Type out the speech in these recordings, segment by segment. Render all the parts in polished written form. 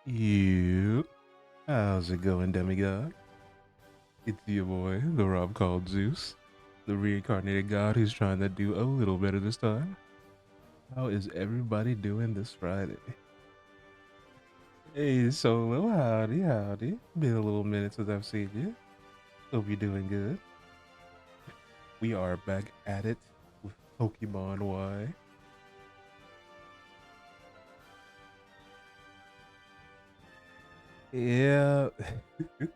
You, how's it going, demigod? It's your boy, the Rob called Zeus, the reincarnated god who's trying to do a little better this time. How is everybody doing this Friday? Hey, Solo, howdy, howdy. Been a little minute since I've seen you. Hope you're doing good. We are back at it with Pokemon Y. Yeah, it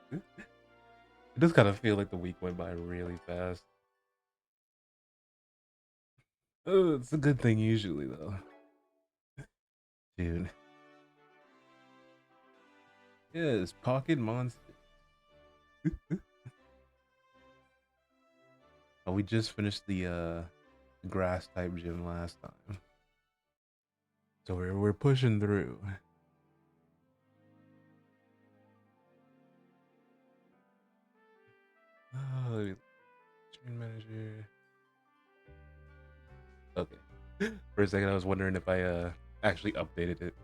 does kind of feel like the week went by really fast. Oh, it's a good thing usually, though. Dude. Yes, Pocket Monster. Oh, we just finished the grass type gym last time. So we're pushing through. Oh, stream manager. Okay. For a second I was wondering if I actually updated it.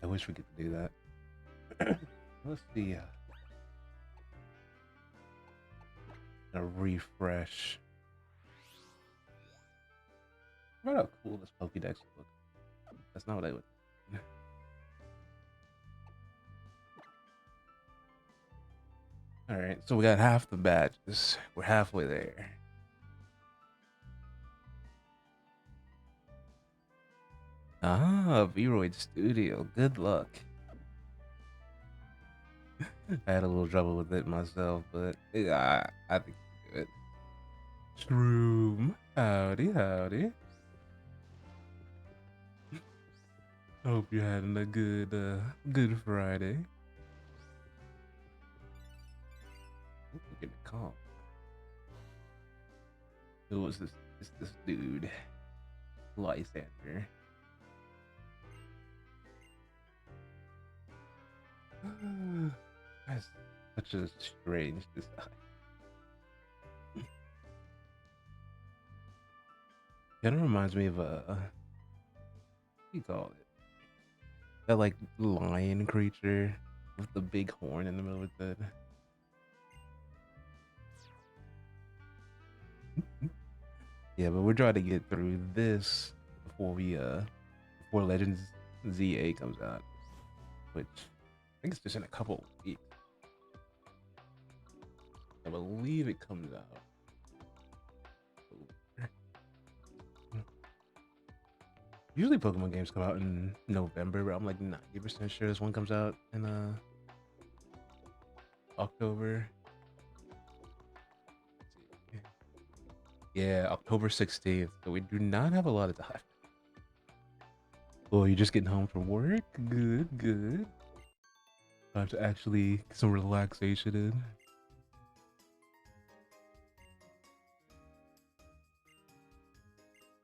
I wish we could do that. Let's see. A refresh. What how cool this Pokédex would look. That's not what I would. All right, so we got half the badges. We're halfway there. Ah, Vroid Studio. Good luck. I had a little trouble with it myself, but I think we can do it. Shroom. Howdy, howdy. Hope you're having a good Friday. Look at the comp. Who was this? This dude, Lysander. That's such a strange design. Kind of reminds me of what do you call it? That like lion creature with the big horn in the middle of its head. Yeah, but we're trying to get through this before Legends ZA comes out, which I think it's just in a couple of weeks. I believe it comes out. Usually Pokemon games come out in November, but I'm like 90% sure this one comes out in October. Yeah, October 16th. So we do not have a lot of time. Oh, you're just getting home from work? Good, good. Time to actually get some relaxation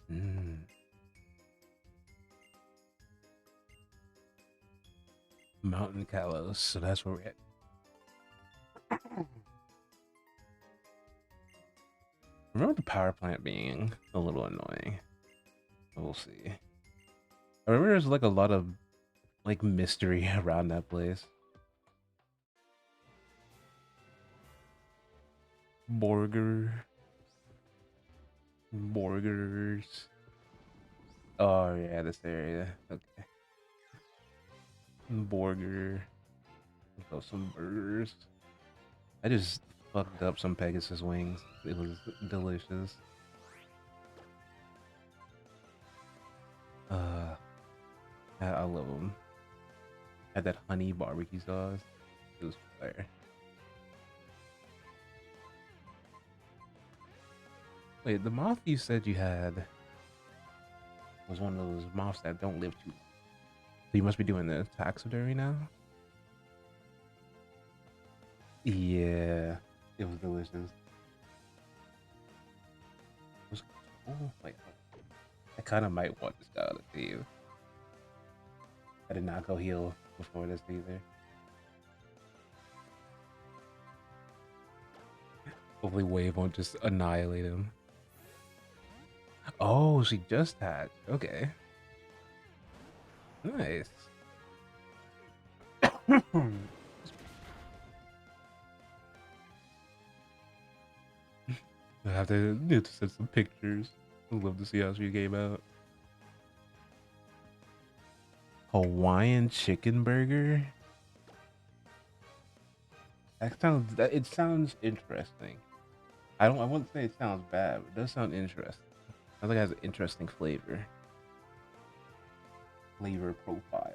in. Mm. Mountain Kalos, so that's where we're at. Remember the power plant being a little annoying. We'll see. I remember there's like a lot of like mystery around that place. Borger. Borgers. Oh yeah, this area. Okay. Borger. Oh, some burgers. I just fucked up some Pegasus wings. It was delicious. Uh, I love them. Had that honey barbecue sauce. It was fire. Wait, the moth you said you had was one of those moths that don't live too long. So you must be doing the taxidermy now? Yeah, it was delicious. It was, oh, wait, I kind of might want this guy to see you. I did not go heal before this either. Hopefully Wave won't just annihilate him. Oh, she just hatched. Okay. Nice. I have to need to send some pictures. I'd love to see how she came out. Hawaiian chicken burger. It sounds interesting. I wouldn't say it sounds bad, but it does sound interesting. Sounds like it has an interesting flavor profile.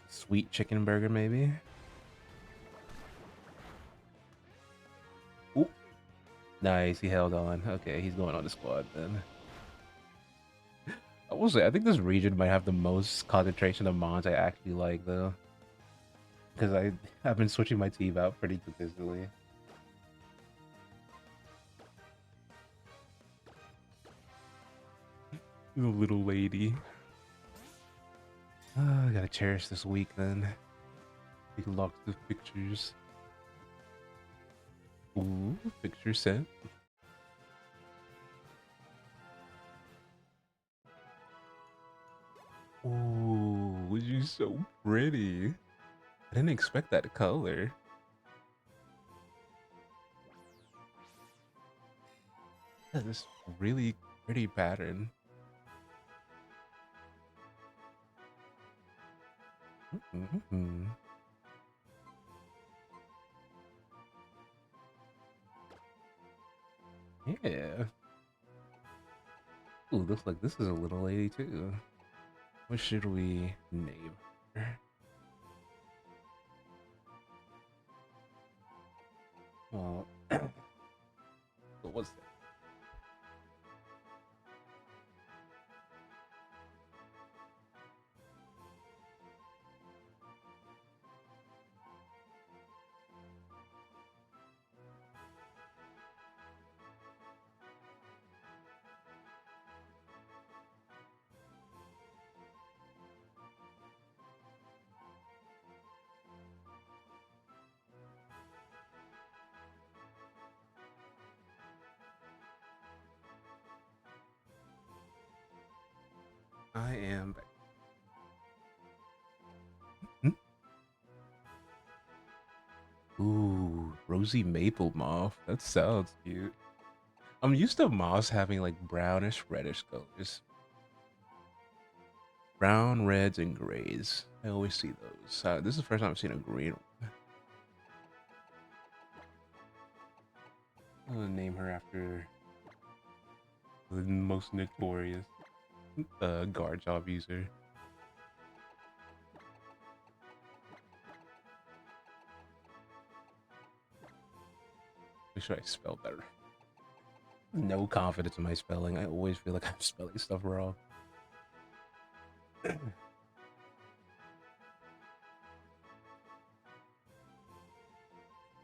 Sweet chicken burger, maybe. Ooh, nice. He held on. Okay, he's going on the squad then. I will say, I think this region might have the most concentration of mons I actually like, though, because I've been switching my team out pretty consistently. The little lady. I gotta cherish this week then. Take lots of pictures. Ooh, picture sent. Ooh, she's so pretty. I didn't expect that color. Yeah, this really pretty pattern. Mm-hmm. Yeah. Ooh, looks like this is a little lady too. What should we name her? Well, what was that? I am. Hmm? Ooh, rosy maple moth. That sounds cute. I'm used to moths having like brownish, reddish colors. Brown, reds, and grays. I always see those. This is the first time I've seen a green one. I'm gonna name her after the most notorious guard job user. Make sure I spell better. No confidence in my spelling. I always feel like I'm spelling stuff wrong.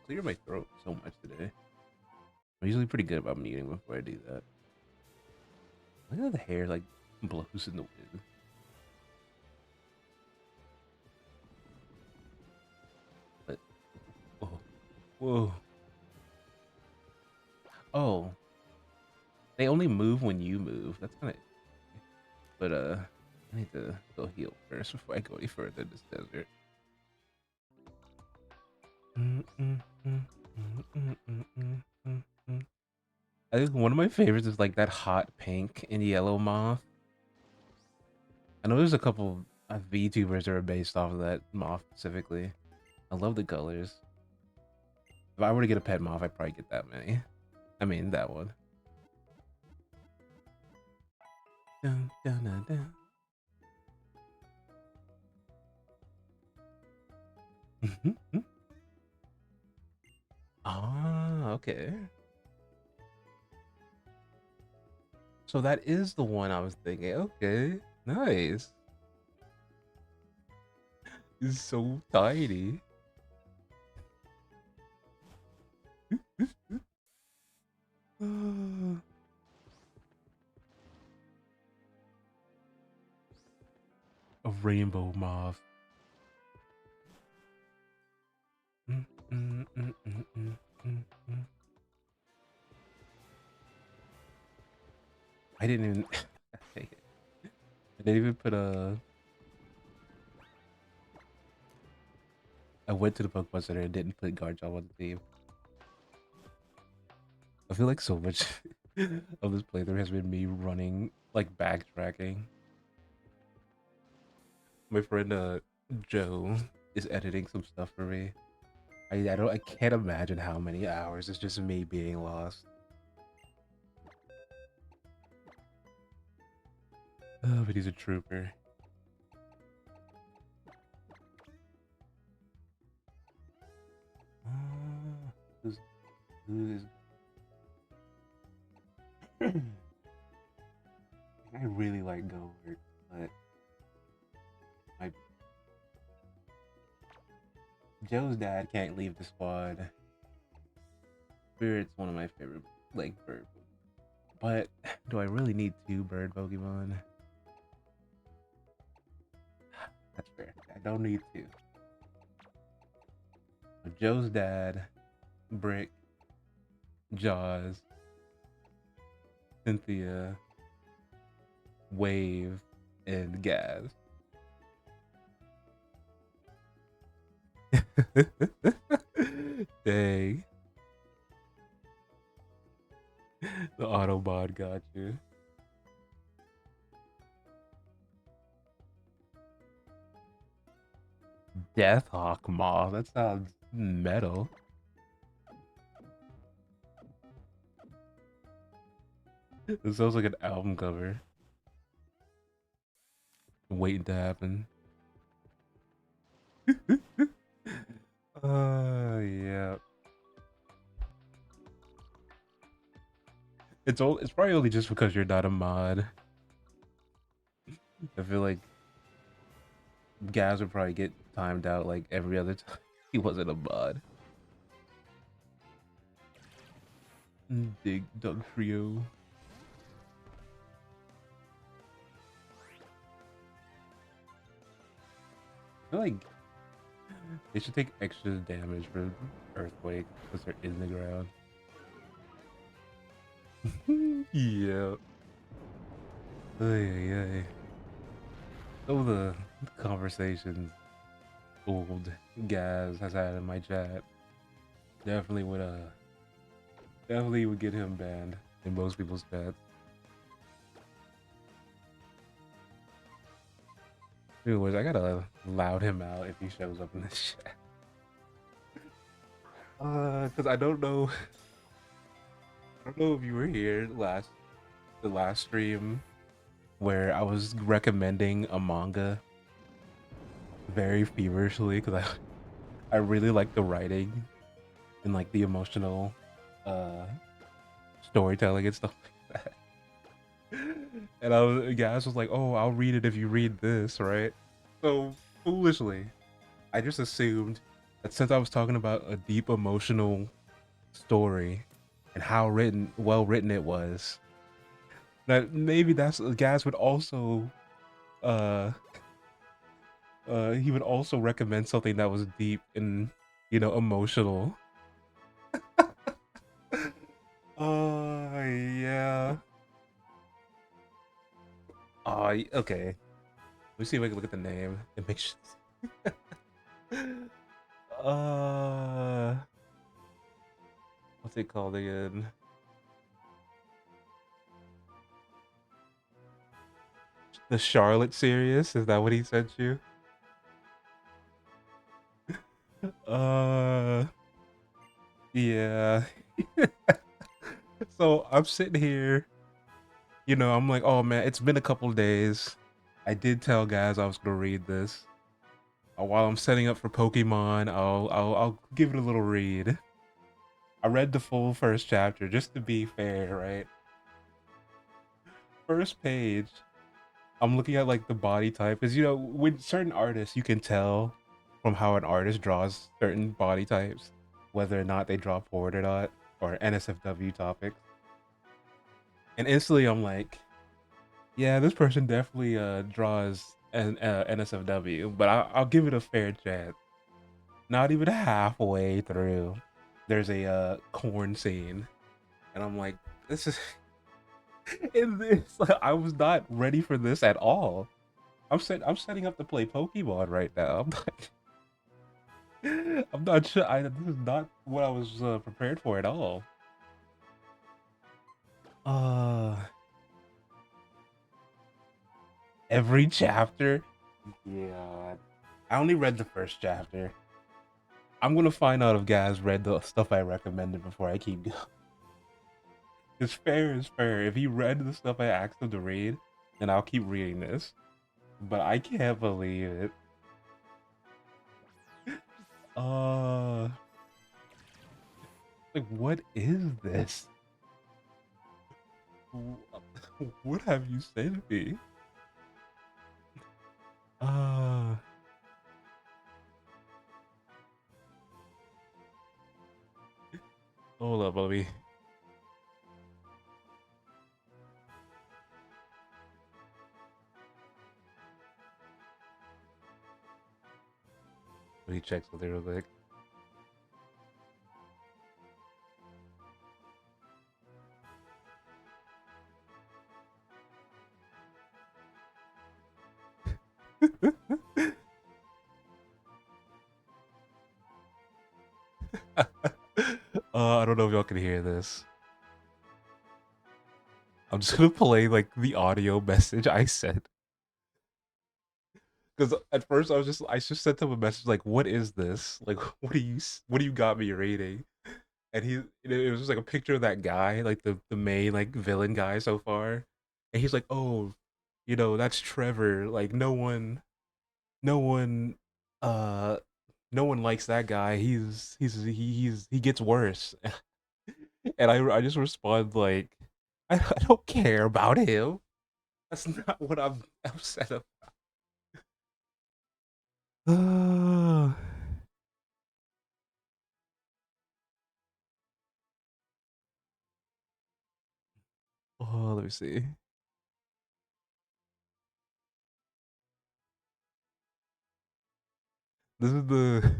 Clear my throat so much today. I'm usually pretty good about muting before I do that. Look at the hair like blows in the wind. But oh, whoa. Oh, they only move when you move. That's kind of. But I need to go heal first before I go any further in this desert. I think one of my favorites is like that hot pink and yellow moth. I know there's a couple of VTubers that are based off of that moth specifically. I love the colors. If I were to get a pet moth, I'd probably get that many. I mean, that one. Dun, dun, dun, dun. Ah, okay. So that is the one I was thinking. Okay, nice. It's so tiny. A rainbow moth. Mm, mm, mm, mm, mm, mm, mm. I didn't even. I didn't even put a. I went to the Pokemon Center and didn't put Garchomp on the team. I feel like so much of this playthrough has been me running, like backtracking. My friend Joe is editing some stuff for me. I can't imagine how many hours it's just me being lost. Oh, but he's a trooper. Who's who's I really like Goward, but my Joe's dad can't leave the squad. Spirit's one of my favorite like bird. But do I really need two bird Pokemon? That's fair. I don't need two. Joe's dad, Brick, Jaws, Cynthia, Wave, and Gaz. Dang. The Autobot got you. Deathhawk Moth. That sounds metal. It sounds like an album cover. Waiting to happen. Yeah. It's probably only just because you're not a mod. I feel like Gaz would probably get timed out like every other time he wasn't a mod. Dig Dug Trio. I feel like they should take extra damage for Earthquake because they're in the ground. Yeah. Ay, ay. Some of the conversations old Gaz has had in my chat definitely would get him banned in most people's chats. Anyways, I gotta loud him out if he shows up in this chat. Cause I don't know if you were here the last stream where I was recommending a manga very feverishly because I really like the writing and like the emotional uh storytelling and stuff like that. And Gas was like, "Oh, I'll read it if you read this, right?" So foolishly, I just assumed that since I was talking about a deep emotional story and how well written it was, that maybe that's Gas would also uh he would also recommend something that was deep and emotional. Yeah. Okay. Let me see if I can look at the name. It makes uh what's it called again? The Charlotte series? Is that what he sent you? Uh yeah. So I'm sitting here, I'm like, oh man, it's been a couple days. I did tell guys I was gonna read this. While I'm setting up for Pokemon, I'll give it a little read. I read the full first chapter just to be fair, right? First page, I'm looking at like the body type, because with certain artists, you can tell from how an artist draws certain body types, whether or not they draw forward or not, or NSFW topics. And instantly, I'm like, yeah, this person definitely draws an NSFW, but I'll give it a fair chance. Not even halfway through, there's a corn scene, and I'm like, this is in this. Like, I was not ready for this at all. I'm setting up to play Pokemon right now. I'm like, I'm not sure. This is not what I was prepared for at all. Uh, every chapter. Yeah, I only read the first chapter. I'm gonna find out if guys read the stuff I recommended before I keep going. It's fair is fair. If he read the stuff I asked him to read, then I'll keep reading this. But I can't believe it. Uh, like what is this? What have you said to me? Uh, hold up, Bobby. Let me check something real quick. I don't know if y'all can hear this. I'm just gonna play like the audio message I sent. Because at first I just sent him a message like, "What is this? Like, what do you got me reading?" And it was just like a picture of that guy, like the main like villain guy so far, and he's like, "Oh, that's Trevor. Like, no one, uh, no one likes that guy. He gets worse." And I just respond like, I don't care about him. That's not what I'm upset about. Uh, oh, let me see. This is the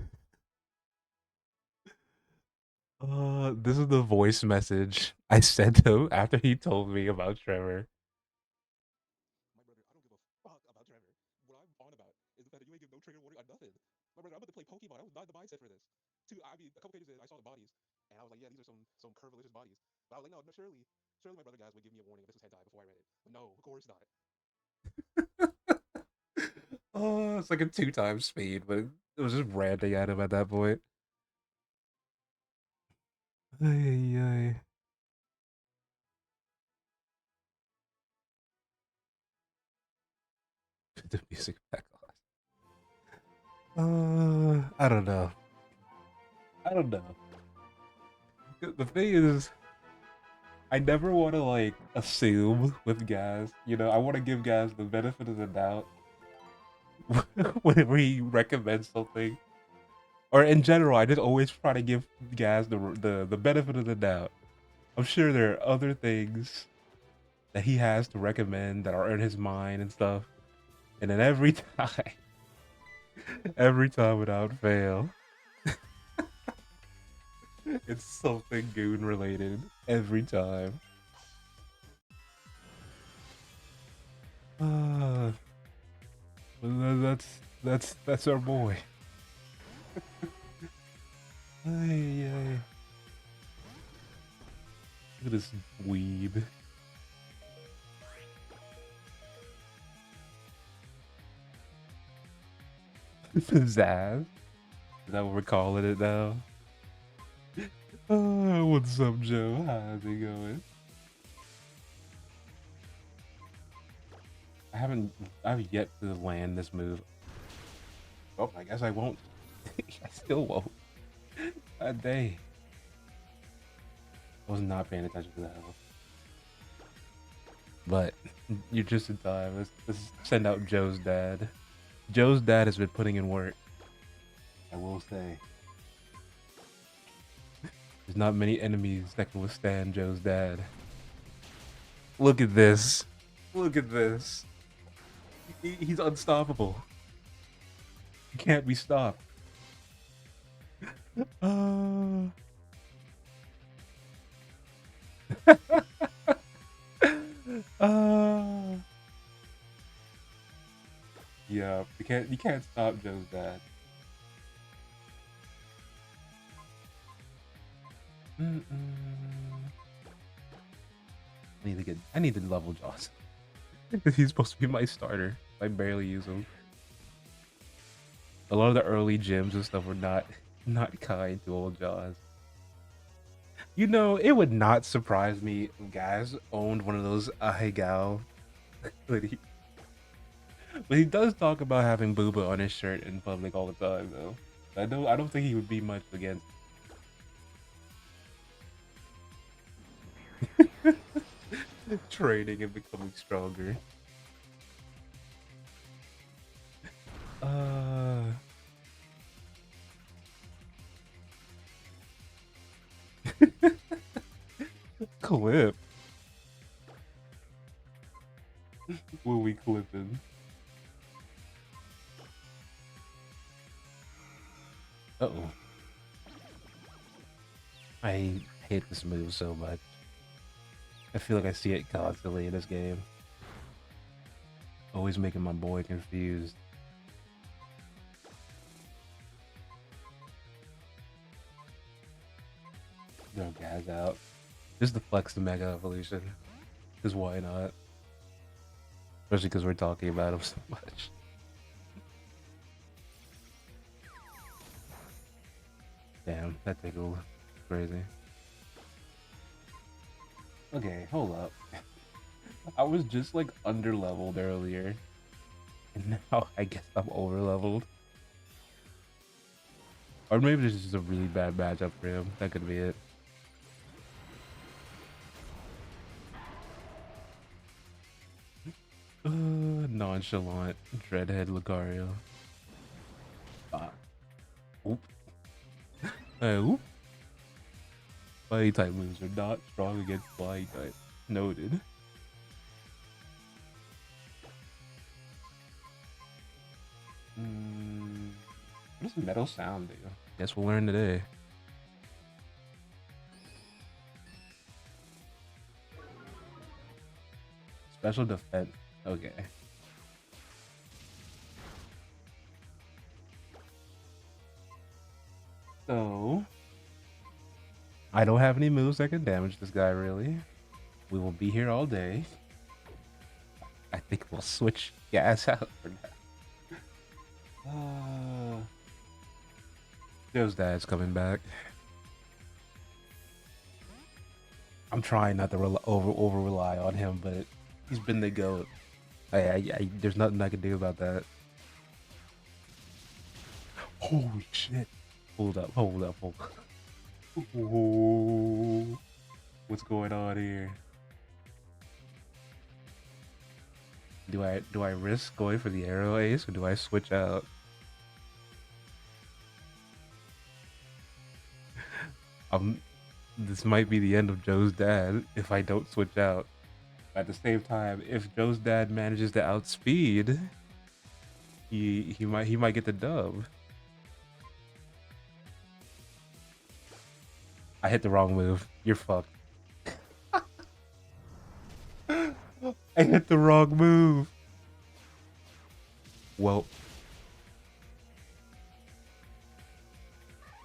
this is the voice message I sent him after he told me about Trevor. My brother, I don't give a fuck about Trevor. What I'm on about is the fact that you ain't give no trigger warning or nothing. My brother, I'm about to play Pokemon. I was not in the mindset for this. Two, I mean, a couple pages in, I saw the bodies, and I was like, yeah, these are some curvilicious bodies. But I was like, no, no, surely my brother guys would give me a warning if this was hentai before I read it. But no, of course not. Oh, it's like a two times speed, but it was just ranting at him at that point. Ay, ay. The music back on. I don't know. I don't know. The thing is, I never want to like assume with guys. I want to give guys the benefit of the doubt whenever he recommends something, or in general. I just always try to give guys the benefit of the doubt. I'm sure there are other things that he has to recommend that are in his mind and stuff, and then every time, every time without fail, it's something goon related every time. Uh, that's our boy. Ay, ay. Look at this weeb. Zaz. Is that what we're calling it now? What's up, Joe? How's it going? I have yet to land this move. Oh, I guess I won't. I still won't. God dang. I was not paying attention to the health. But you're just in time. Let's send out Joe's dad. Joe's dad has been putting in work. I will say. There's not many enemies that can withstand Joe's dad. Look at this. Look at this. He's unstoppable. He can't be stopped. Uh, uh, yeah, you can't stop Joe's dad. I need to level Jaws. He's supposed to be my starter. I barely use him. A lot of the early gyms and stuff were not kind to old Jaws. You know, it would not surprise me if guys owned one of those Ahegao hoodie. But he does talk about having booba on his shirt in public all the time, though. I don't think he would be much against training and becoming stronger. Uh, clip. Will we clip him? Uh-oh. I hate this move so much. I feel like I see it constantly in this game. Always making my boy confused. Throw guys out. Just to flex the Mega Evolution. Because why not? Especially because we're talking about him so much. Damn, that tickled. Crazy. Okay, hold up. I was just like under leveled earlier. And now I guess I'm over leveled. Or maybe this is just a really bad matchup for him. That could be it. Nonchalant Dreadhead Lucario. Ah. Oop. Oop. Flying type moves are not strong against flying type. Noted. What does metal sound do? Guess we'll learn today. Special defense. Okay. So I don't have any moves that can damage this guy really. We will be here all day. I think we'll switch gas out for now. Joe's dad's coming back. I'm trying not to over rely on him, but he's been the goat. There's nothing I can do about that. Holy shit! Hold up! Hold up! Hold up! Whoa. What's going on here? Do I risk going for the arrow ace or do I switch out? This might be the end of Joe's dad if I don't switch out. At the same time, if Joe's dad manages to outspeed, he might get the dub. I hit the wrong move. You're fucked. I hit the wrong move. Well,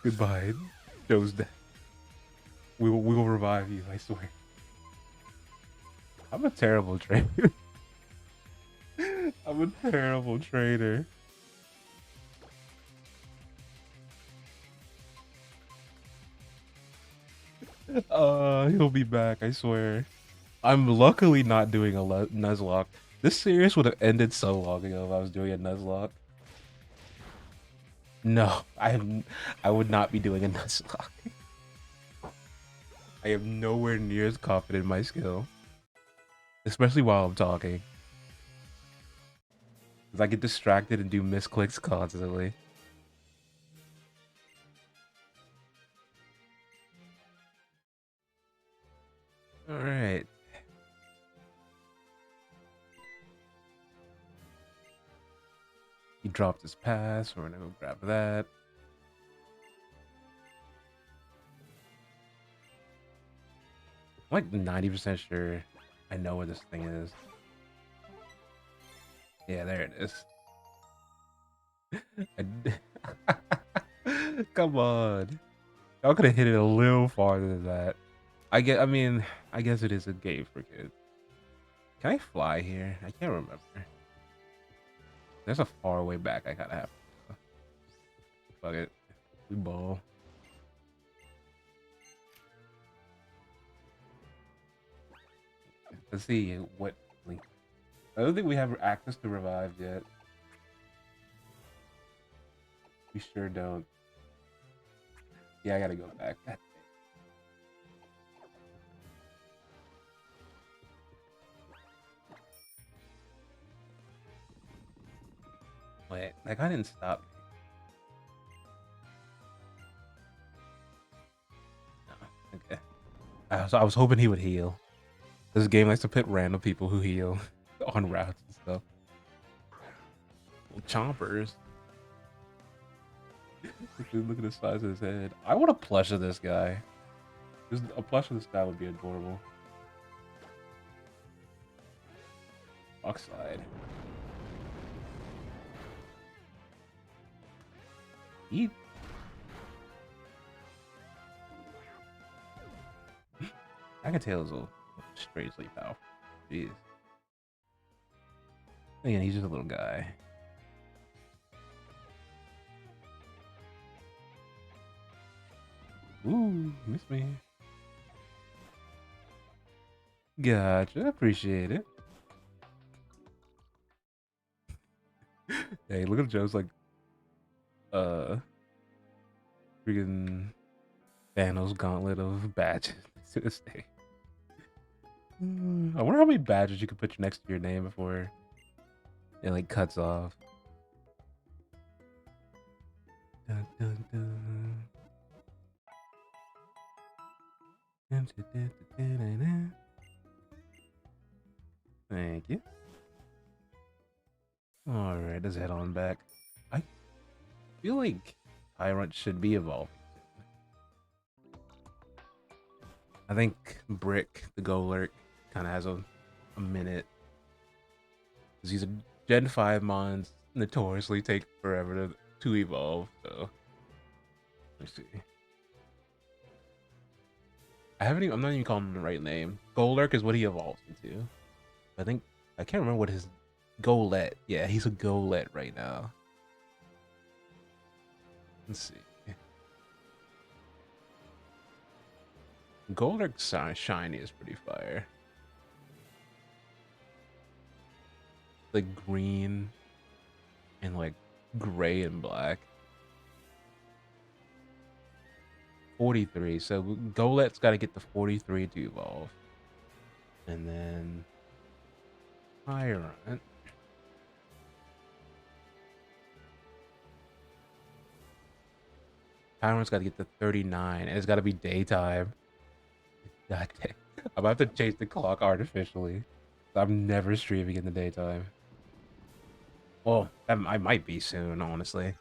goodbye, Joe's dad. We will revive you, I swear. I'm a terrible trainer. I'm a terrible trainer. He'll be back, I swear. I'm luckily not doing a Nuzlocke. This series would have ended so long ago if I was doing a Nuzlocke. No, I would not be doing a Nuzlocke. I am nowhere near as confident in my skill. Especially while I'm talking. Because I get distracted and do misclicks constantly. Alright. He dropped his pass. We're gonna go grab that. I'm like 90% sure I know where this thing is. Yeah, there it is. Come on. Y'all could have hit it a little farther than that. I mean, I guess it is a game for kids. Can I fly here? I can't remember. There's a far way back I gotta have. Fuck it. We ball. Let's see what link. I don't think we have access to revive yet. We sure don't. Yeah, I gotta go back. God. Wait, like I didn't stop. No, okay. I was hoping he would heal. This game likes to pit random people who heal on routes and stuff. Well, chompers. Look at the size of his head. I want a plush of this guy. Just a plush of this guy would be adorable. Oxide. Eat. Agatail is a strangely powerful. Jeez. Again, he's just a little guy. Ooh, miss me. Gotcha, appreciate it. Hey, look at Joe's like, freaking Thanos gauntlet of badges to this day. I wonder how many badges you could put next to your name before it like cuts off. Dun, dun, dun. Thank you. All right, let's head on back. I feel like Tyrant should be evolved. I think Brick, the Golurk, kind of has a minute. Because he's a Gen 5 mons notoriously take forever to evolve, so let's see. I'm not even calling him the right name. Golurk is what he evolves into. I think I can't remember what his Golett. Yeah, he's a Golett right now. Let's see. Golurk's shiny is pretty fire. Like green and like gray and black. 43. So Golett's got to get to 43 to evolve. And then Tyrant. Tyrant's got to get to 39, and it's got to be daytime. God dang. I'm about to change the clock artificially. I'm never streaming in the daytime. Well, I might be soon, honestly.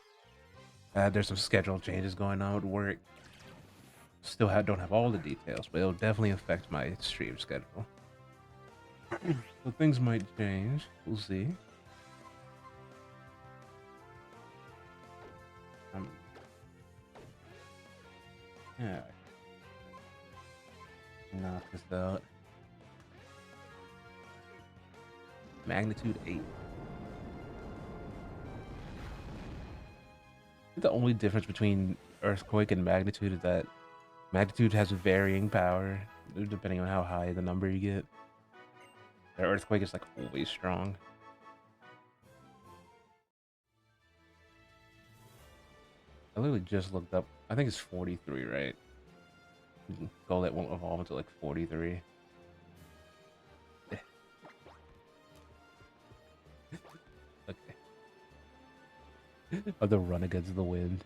There's some schedule changes going on at work. Still don't have all the details, but it'll definitely affect my stream schedule. So things might change. We'll see. Yeah. Knock this out. Magnitude 8. The only difference between Earthquake and Magnitude is that Magnitude has varying power depending on how high the number you get. The Earthquake is like always strong. I literally just looked up. I think it's 43, right? Golett won't evolve until like 43. Okay. Of the run against the wind.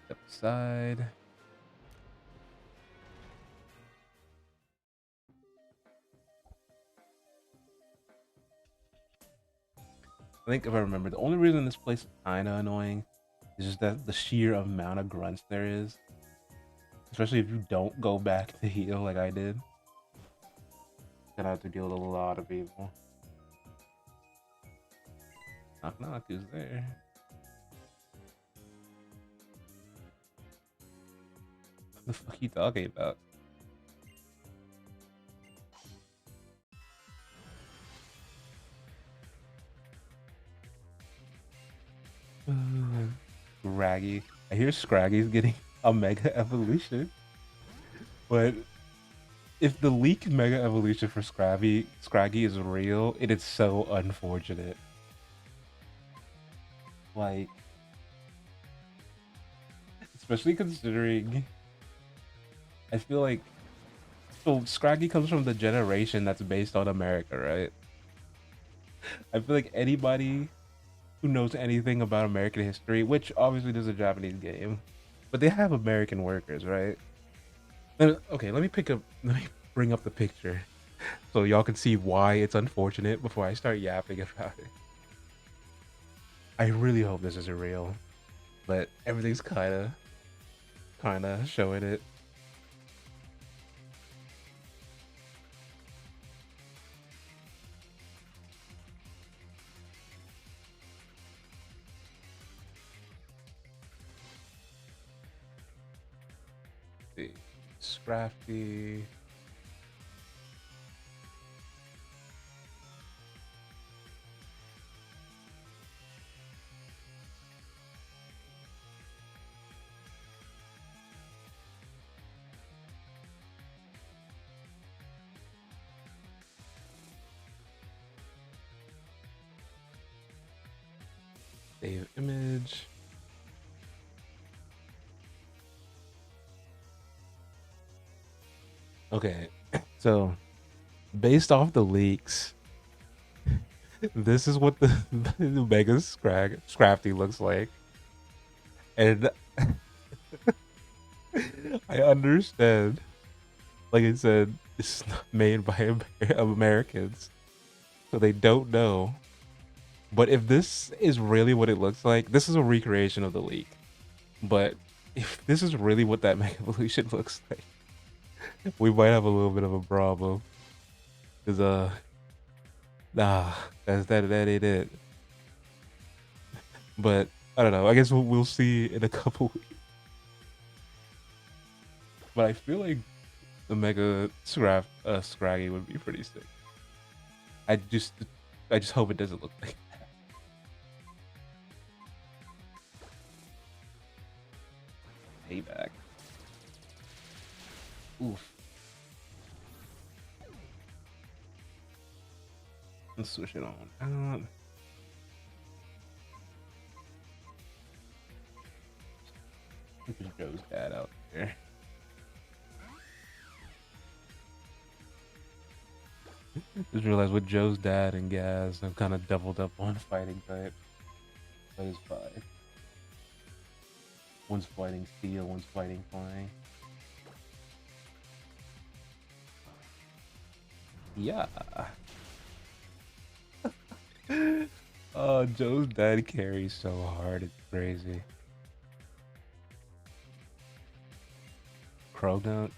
Step aside. I think if I remember, the only reason this place is kind of annoying is just that the sheer amount of grunts there is. Especially if you don't go back to heal like I did. Gonna have to deal with a lot of people. Knock knock, who's there? What the fuck are you talking about? Scraggy. I hear Scraggy's getting a mega evolution, but if the leak mega evolution for Scraggy is real, it is so unfortunate. Like, especially considering I feel like so Scraggy comes from the generation that's based on America, right? I feel like anybody who knows anything about American history, which obviously there's a Japanese game, but they have American workers, right? Okay, let me pick up. Let me bring up the picture so y'all can see why it's unfortunate before I start yapping about it. I really hope this isn't real, but everything's kind of showing it. See, Scrafty. Save image. Okay, so based off the leaks, this is what the Mega Scrafty looks like, and I understand. Like I said, this is not made by Americans, so they don't know. But if this is really what it looks like, this is a recreation of the leak. But if this is really what that Mega Evolution looks like, we might have a little bit of a problem. Cause nah, that ain't it. But I don't know. I guess we'll see in a couple weeks. But I feel like the Mega Scraggy would be pretty sick. I just I just hope it doesn't look like payback. Oof. Let's switch it on. Look at Joe's dad out there. Just realized with Joe's dad and Gaz, I've kind of doubled up on fighting types. That is fine. One's fighting steel, one's fighting flying. Yeah. Oh, Joe's dad carries so hard, it's crazy. Krogunk.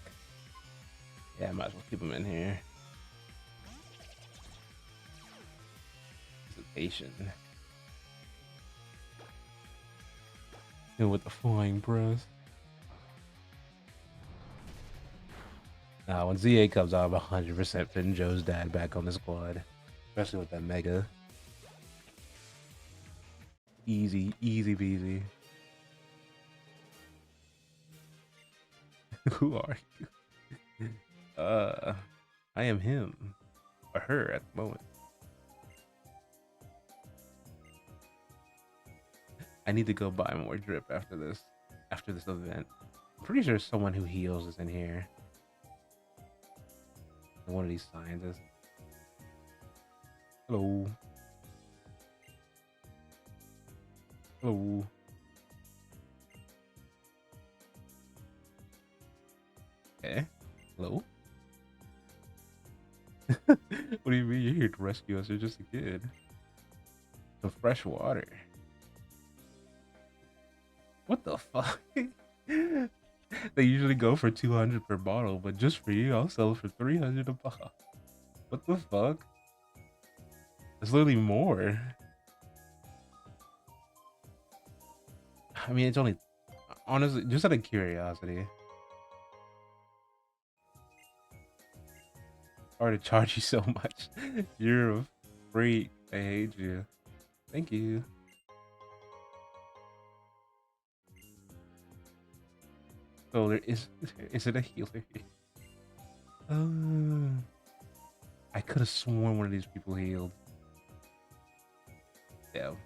Yeah, I might as well keep him in here. Hesitation. And with the flying breath. Nah, when ZA comes out, I'm 100% putting Joe's dad back on the squad. Especially with that Mega. Easy, easy peasy. Who are you? I am him. Or her at the moment. I need to go buy more drip after this event. I'm pretty sure someone who heals is in here. One of these scientists. Hello. Hello. Okay. Hello. What do you mean you're here to rescue us? You're just a kid. Some fresh water. What the fuck? They usually go for 200 per bottle, but just for you, I'll sell it for 300 a bottle. What the fuck? It's literally more. I mean, it's only honestly just out of curiosity. Sorry to charge you so much. You're a freak. I hate you. Thank you. So there is it a healer here? Uh, I could have sworn one of these people healed. Damn.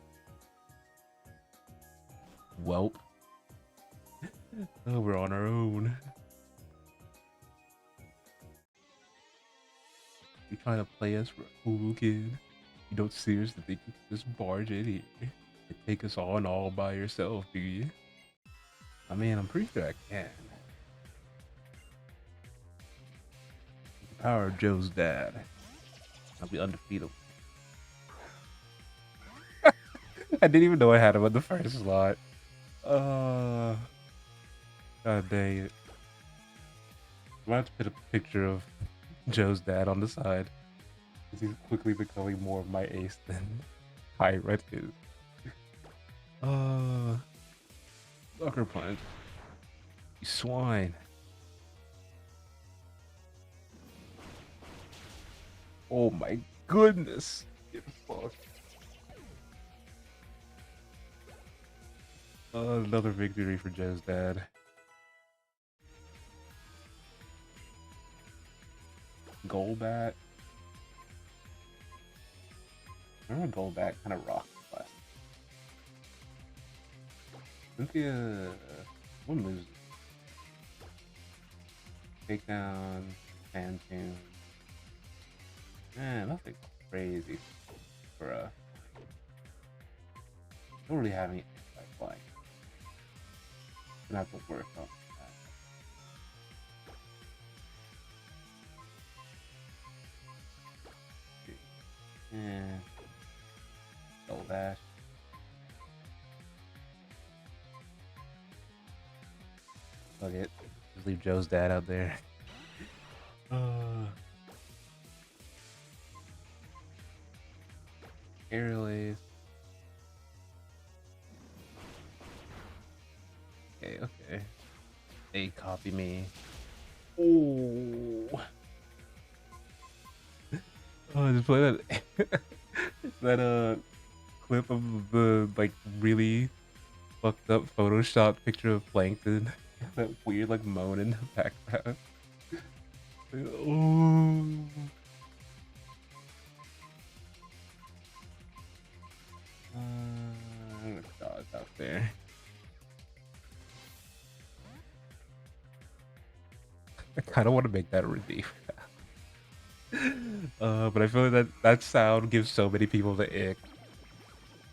Welp. Oh, we're on our own. You trying to play us for a cool kid? You don't seriously think you can just barge in here and take us on all by yourself, do you? I mean, I'm pretty sure I can. The power of Joe's dad. I'll be undefeatable. I didn't even know I had him on the first slot. God dang it. I'm gonna have to put a picture of Joe's dad on the side. He's quickly becoming more of my ace than Pyret is. Sucker punch. You swine. Oh my goodness. Get fucked. Another victory for Joe's dad. Golbat. I remember Golbat kind of rocked last. Cynthia. What moves? Takedown. Phantom. Man, nothing crazy for don't really have any flying. Gonna have to work on that. Yeah. Double dash. Fuck it. Just leave Joe's dad out there. Aerial Ace. Okay, okay. They copy me. Oh. Oh, just play that that clip of the like really fucked up Photoshop picture of Plankton. That weird like moan in the background. Oh. I'm gonna dodge out there. I kind of want to make that a redeem. But I feel like that sound gives so many people the ick.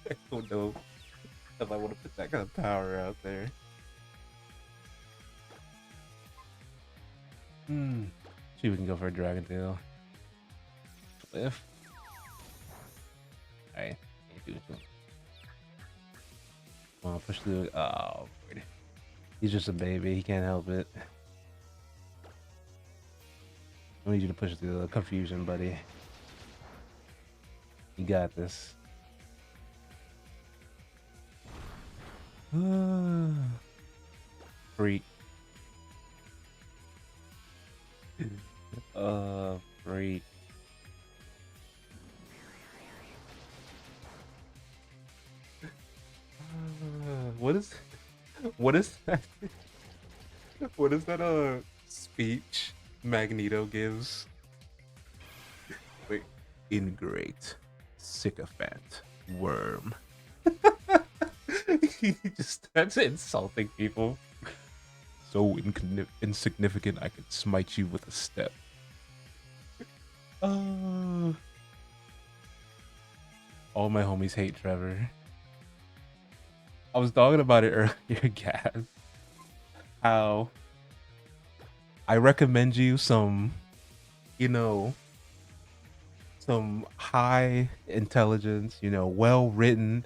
I don't know if I want to put that kind of power out there. See, we can go for a Dragon Tail. Cliff. Alright, can't do it to him. Come on, push through. Oh, Lord. He's just a baby. He can't help it. I need you to push through the confusion, buddy. You got this. Freak. Freak. What is that? What is that speech Magneto gives? Wait, ingrate, sycophant, worm. He just starts insulting people. So insignificant, I could smite you with a step. All my homies hate Trevor. I was talking about it earlier, Gaz. How I recommend you some, you know, some high intelligence, well written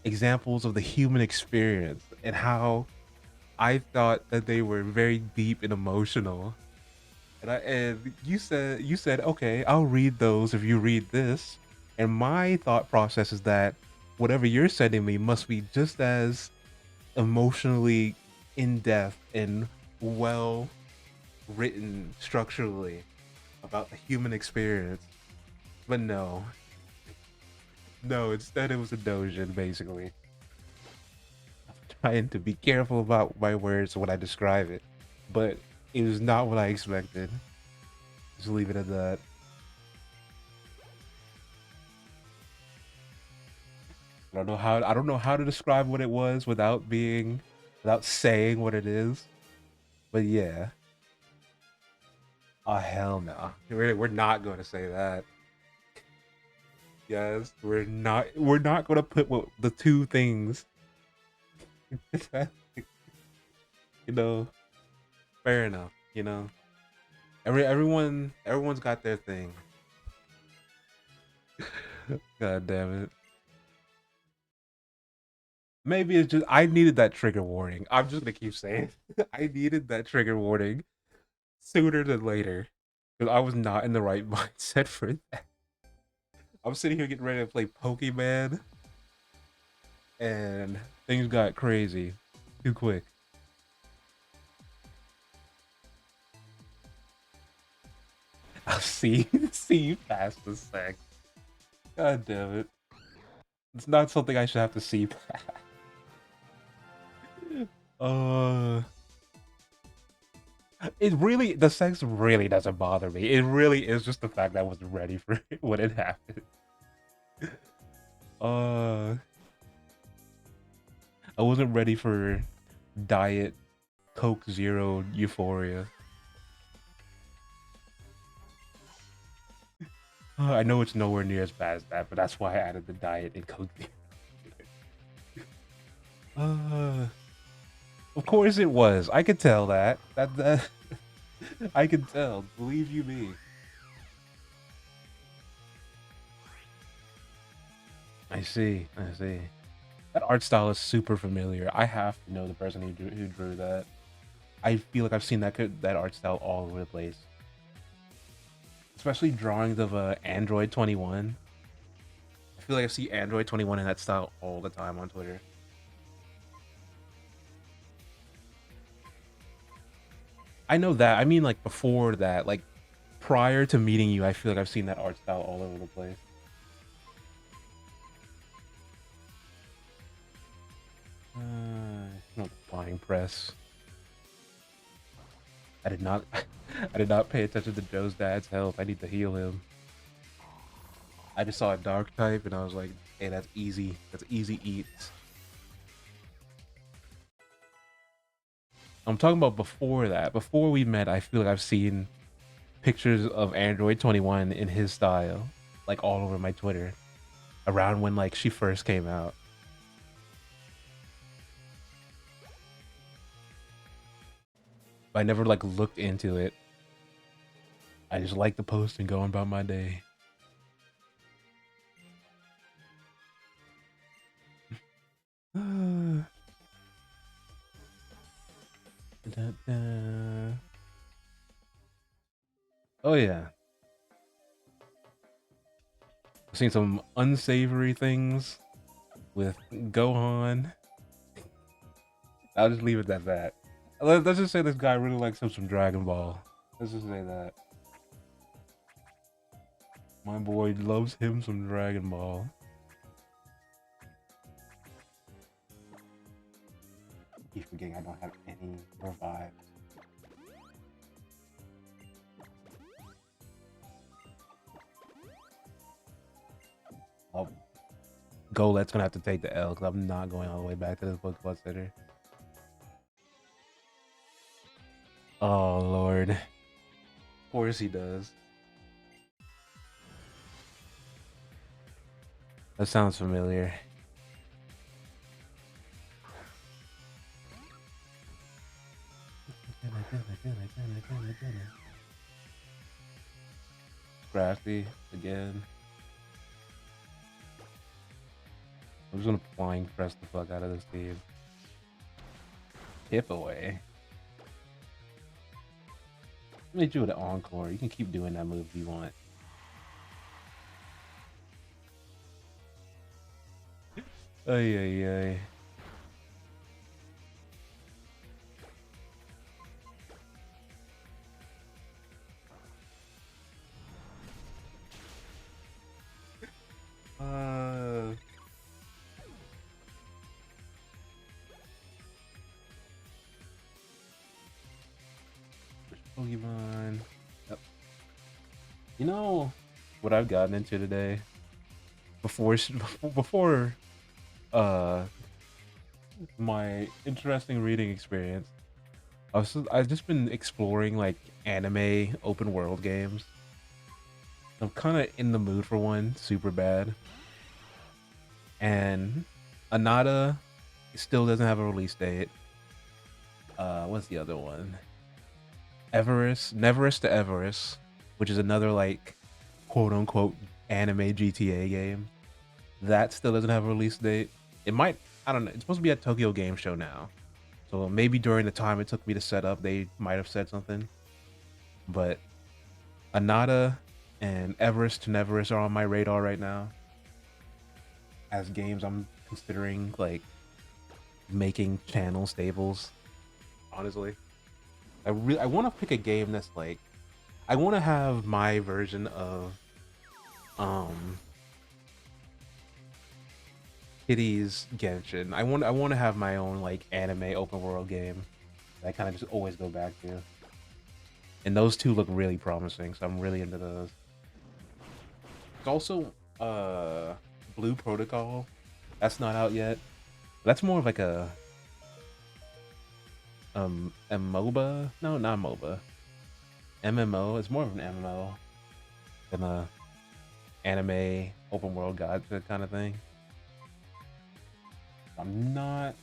examples of the human experience and how I thought that they were very deep and emotional. And you said, okay, I'll read those if you read this. And my thought process is that whatever you're sending me must be just as emotionally in depth and well written structurally about the human experience. But no, no, instead it was a dojin, basically. I'm trying to be careful about my words when I describe it, but it was not what I expected. Just leave it at that. I don't know how to describe what it was without saying what it is. But yeah. Oh hell no. We're not gonna say that. Yes, we're not gonna put what the two things. you know, fair enough, you know. Everyone's got their thing. God damn it. Maybe it's just I needed that trigger warning. I'm just gonna keep saying I needed that trigger warning sooner than later. Because I was not in the right mindset for that. I'm sitting here getting ready to play Pokemon and things got crazy too quick. I'll see you past the sec. God damn it. It's not something I should have to see past. Uh it really the sex really doesn't bother me. It really is just the fact that I wasn't ready for it when it happened. Uh I wasn't ready for diet Coke Zero euphoria. I know it's nowhere near as bad as that, but that's why I added the diet and Coke Zero. Of course it was. I could tell that. That I can tell. Believe you me. I see. I see. That art style is super familiar. I have to know the person who drew that. I feel like I've seen that art style all over the place, especially drawings of Android 21. I feel like I see Android 21 in that style all the time on Twitter. I know that. I mean, like before that, like prior to meeting you, I feel like I've seen that art style all over the place. No flying press. I did not. I did not pay attention to Joe's dad's health. I need to heal him. I just saw a dark type and I was like, "Hey, that's easy. That's easy eats." I'm talking about before that. Before we met, I feel like I've seen pictures of Android 21 in his style, like all over my Twitter, around when like she first came out. I never like looked into it. I just liked the post and going about my day. Oh yeah, I've seen some unsavory things with Gohan. I'll just leave it at that. Let's just say this guy really likes him some Dragon Ball. Let's just say that. My boy loves him some Dragon Ball. Keep forgetting I don't have any revives. Oh, Golet's gonna have to take the L because I'm not going all the way back to this Pokemon Center. Oh Lord. Of course he does. That sounds familiar. Crafty again. I'm just gonna flying press the fuck out of this team. Tip away. Let me do an encore. You can keep doing that move if you want. Ay, ay, ay. Uh, Pokemon. Yep. You know what I've gotten into today? Before before uh my interesting reading experience, I've just been exploring like anime open world games. I'm kind of in the mood for one super bad, and Anata still doesn't have a release date. What's the other one? Neverest to Everest, which is another like quote unquote anime GTA game. That still doesn't have a release date. It might, I don't know. It's supposed to be at Tokyo Game Show now. So maybe during the time it took me to set up, they might have said something. But Anata and Everest to Neverest are on my radar right now as games I'm considering like making channel stables. Honestly, I want to pick a game that's like I want to have my version of um Kitty's Genshin. I want to have my own like anime open world game that I kind of just always go back to. And those two look really promising, so I'm really into those. It's also Blue Protocol. That's not out yet. That's more of like a MOBA. No, not MOBA. MMO. It's more of an MMO than a anime open world gacha kind of thing. I'm not.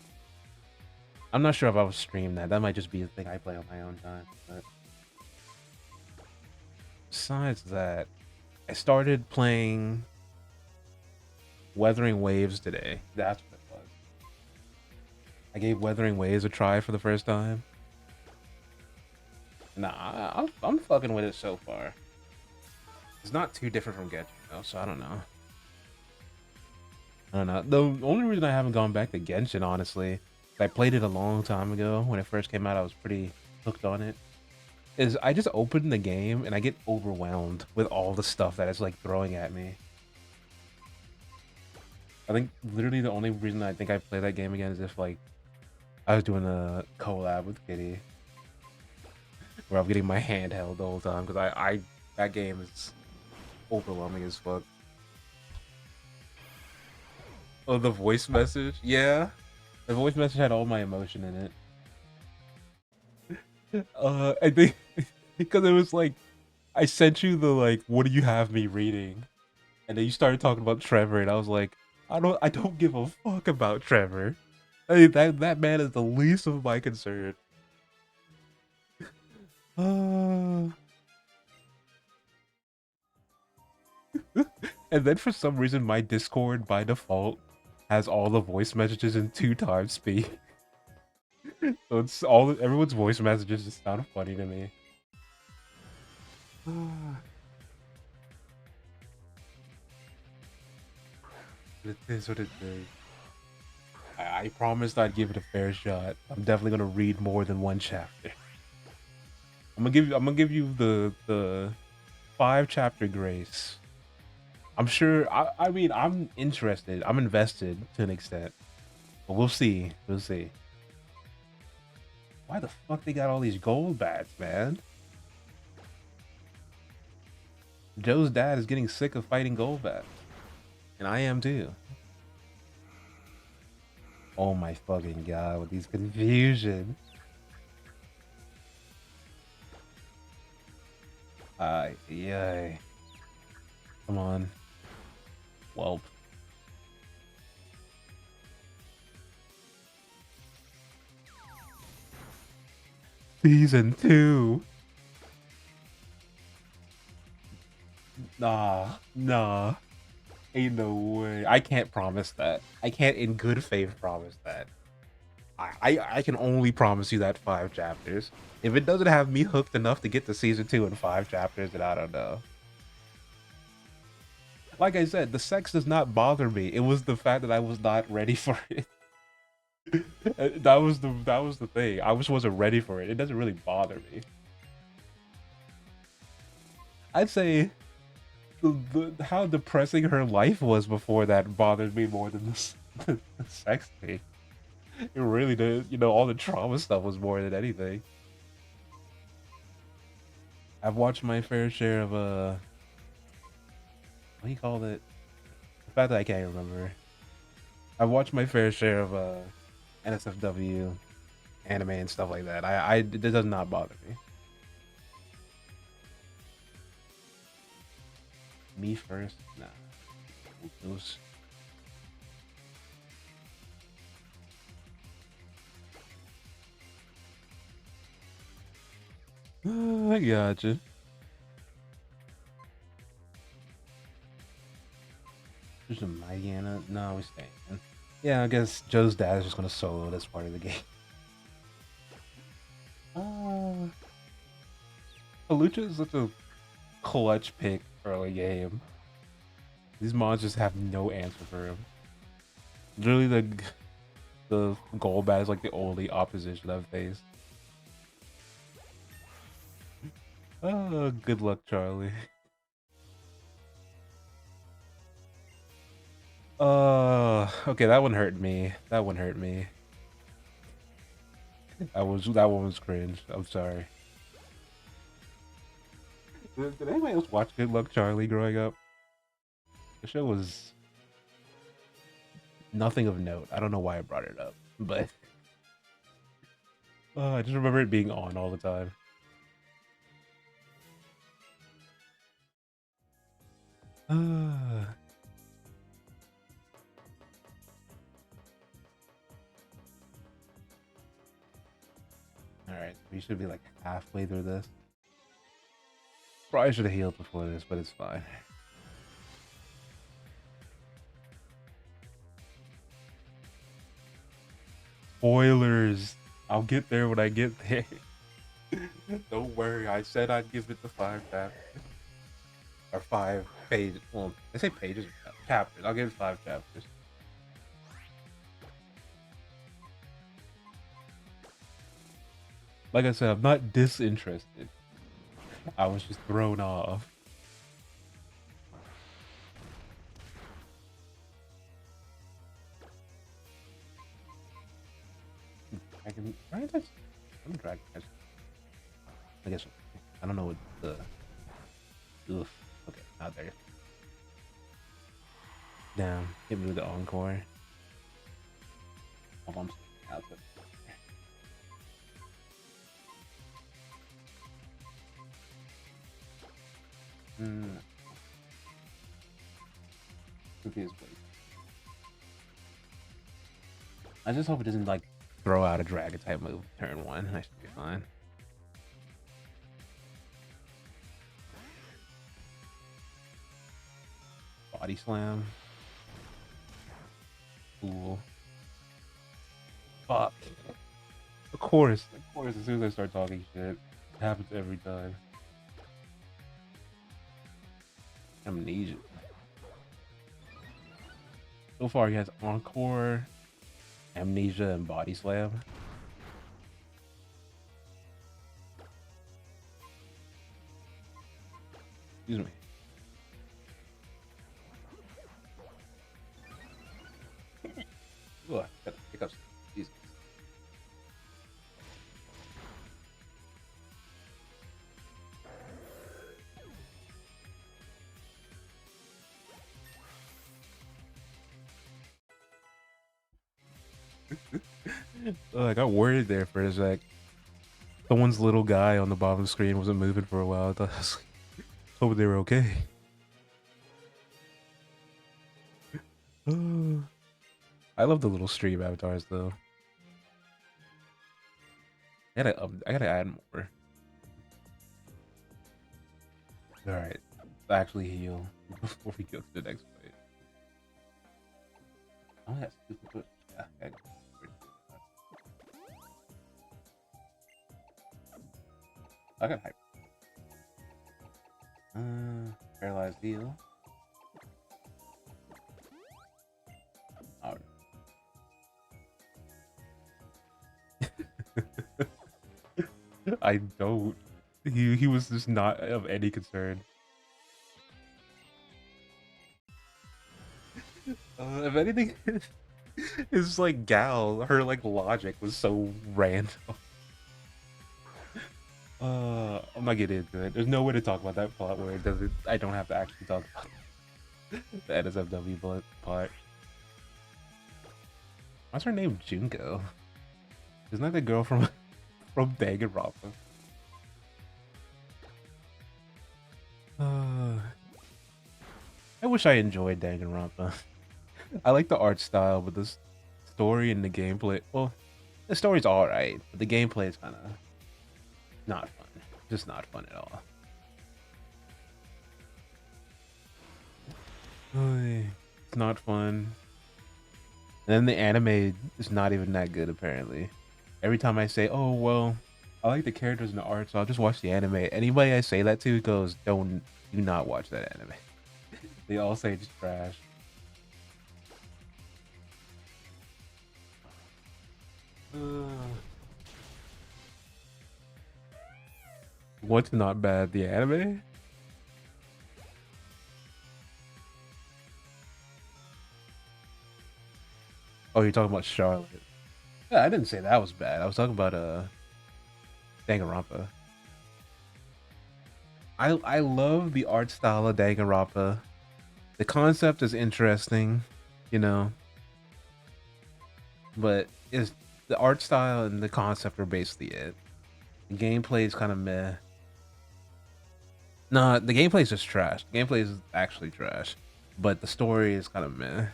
I'm not sure if I would stream that. That might just be a thing I play on my own time. But besides that, I started playing Weathering Waves today. That's what it was. I gave Weathering Waves a try for the first time. Nah, I'm fucking with it so far. It's not too different from Genshin though, so I don't know. I don't know. The only reason I haven't gone back to Genshin, honestly, I played it a long time ago when it first came out. I was pretty hooked on it. Is I just open the game and I get overwhelmed with all the stuff that it's like throwing at me. I think literally the only reason I think I play that game again is if like I was doing a collab with Kitty, where I'm getting my hand held the whole time because I that game is overwhelming as fuck. Oh, the voice message, yeah, the voice message had all my emotion in it. I think because it was like I sent you the like, what do you have me reading? And then you started talking about Trevor, and I was like, I don't give a fuck about Trevor. I mean, that man is the least of my concern. Uh, and then for some reason, my Discord by default has all the voice messages in 2 times speed. So it's all everyone's voice messages just sound funny to me. It is what it is. I promised I'd give it a fair shot. I'm definitely gonna read more than one chapter. I'm gonna give you the 5 chapter grace. I'm sure. I mean, I'm interested. I'm invested to an extent, but we'll see. We'll see. Why the fuck they got all these gold bats, man? Joe's dad is getting sick of fighting gold bats, and I am too. Oh my fucking god, with these confusion. Yeah. Come on. Well, season 2. Nah. Ain't no way. I can't promise that. I can't in good faith promise that. I can only promise you that 5 chapters. If it doesn't have me hooked enough to get to season 2 in 5 chapters, then I don't know. Like I said, the sex does not bother me. It was the fact that I was not ready for it. That was the thing. I just wasn't ready for it. It doesn't really bother me. I'd say how depressing her life was before that bothered me more than this the sex thing. It really did. All the trauma stuff was more than anything. I've watched my fair share of what do you call it? The fact that I can't remember. I've watched my fair share of NSFW anime and stuff like that. It does not bother me. Me first? Nah. It was I gotcha. There's a mighty Anna. No, we staying. Yeah, I guess Joe's dad is just gonna solo this part of the game. Uh, Halucha is such a clutch pick early game. These mods just have no answer for him. Literally, the gold bat is like the only opposition I've faced. Good luck, Charlie. Okay, that one hurt me. That one hurt me. That one was cringe. I'm sorry. Did anybody else watch Good Luck Charlie growing up? The show was nothing of note. I don't know why I brought it up, but I just remember it being on all the time. All right, we should be like halfway through this. Probably should have healed before this, but it's fine. Spoilers. I'll get there when I get there. Don't worry. I said I'd give it the 5 chapters or 5 pages. Well, I say pages or chapters. I'll give it 5 chapters. Like I said, I'm not disinterested. I was just thrown off. Dragon touch? I'm dragon touch. I guess I don't know what the. Oof. Okay, not there. Damn, hit me with the encore. Oh, I'm out there. Confused, please. I just hope it doesn't like throw out a dragon type move turn 1. I should be fine. Body slam. Cool. Fuck. Of course. As soon as I start talking shit, it happens every time. Amnesia. So far, he has encore, amnesia, and body slam. Excuse me. Ugh, got the hiccups. Jesus. I got worried there for a sec. Someone's little guy on the bottom of the screen wasn't moving for a while. I was hoping they were okay. I love the little stream avatars though. I gotta add more. All right, actually heal before we go to the next fight. Oh, that's super good. Yeah, I got hype. Paralyzed heal. I don't. He was just not of any concern. If anything, his like gal, her like logic was so random. I'm not getting into it. There's no way to talk about that plot where it doesn't. I don't have to actually talk about the NSFW part. What's her name? Junko. Isn't that the girl from from Danganronpa? Uh, I wish I enjoyed Danganronpa. I like the art style, but the story and the gameplay. Well, the story's all right, but the gameplay is kind of not fun. Just not fun at all. It's not fun. And then the anime is not even that good, apparently. Every time I say, oh, well, I like the characters and the art, so I'll just watch the anime. Anybody I say that to goes, do not watch that anime. They all say it's trash. What's not bad? The anime? Oh, you're talking about Charlotte. Yeah, I didn't say that was bad. I was talking about Danganronpa. I love the art style of Danganronpa. The concept is interesting, you know, but is the art style and the concept are basically it. The gameplay is kind of meh. Nah, the gameplay is just trash. The gameplay is actually trash, but the story is kind of meh.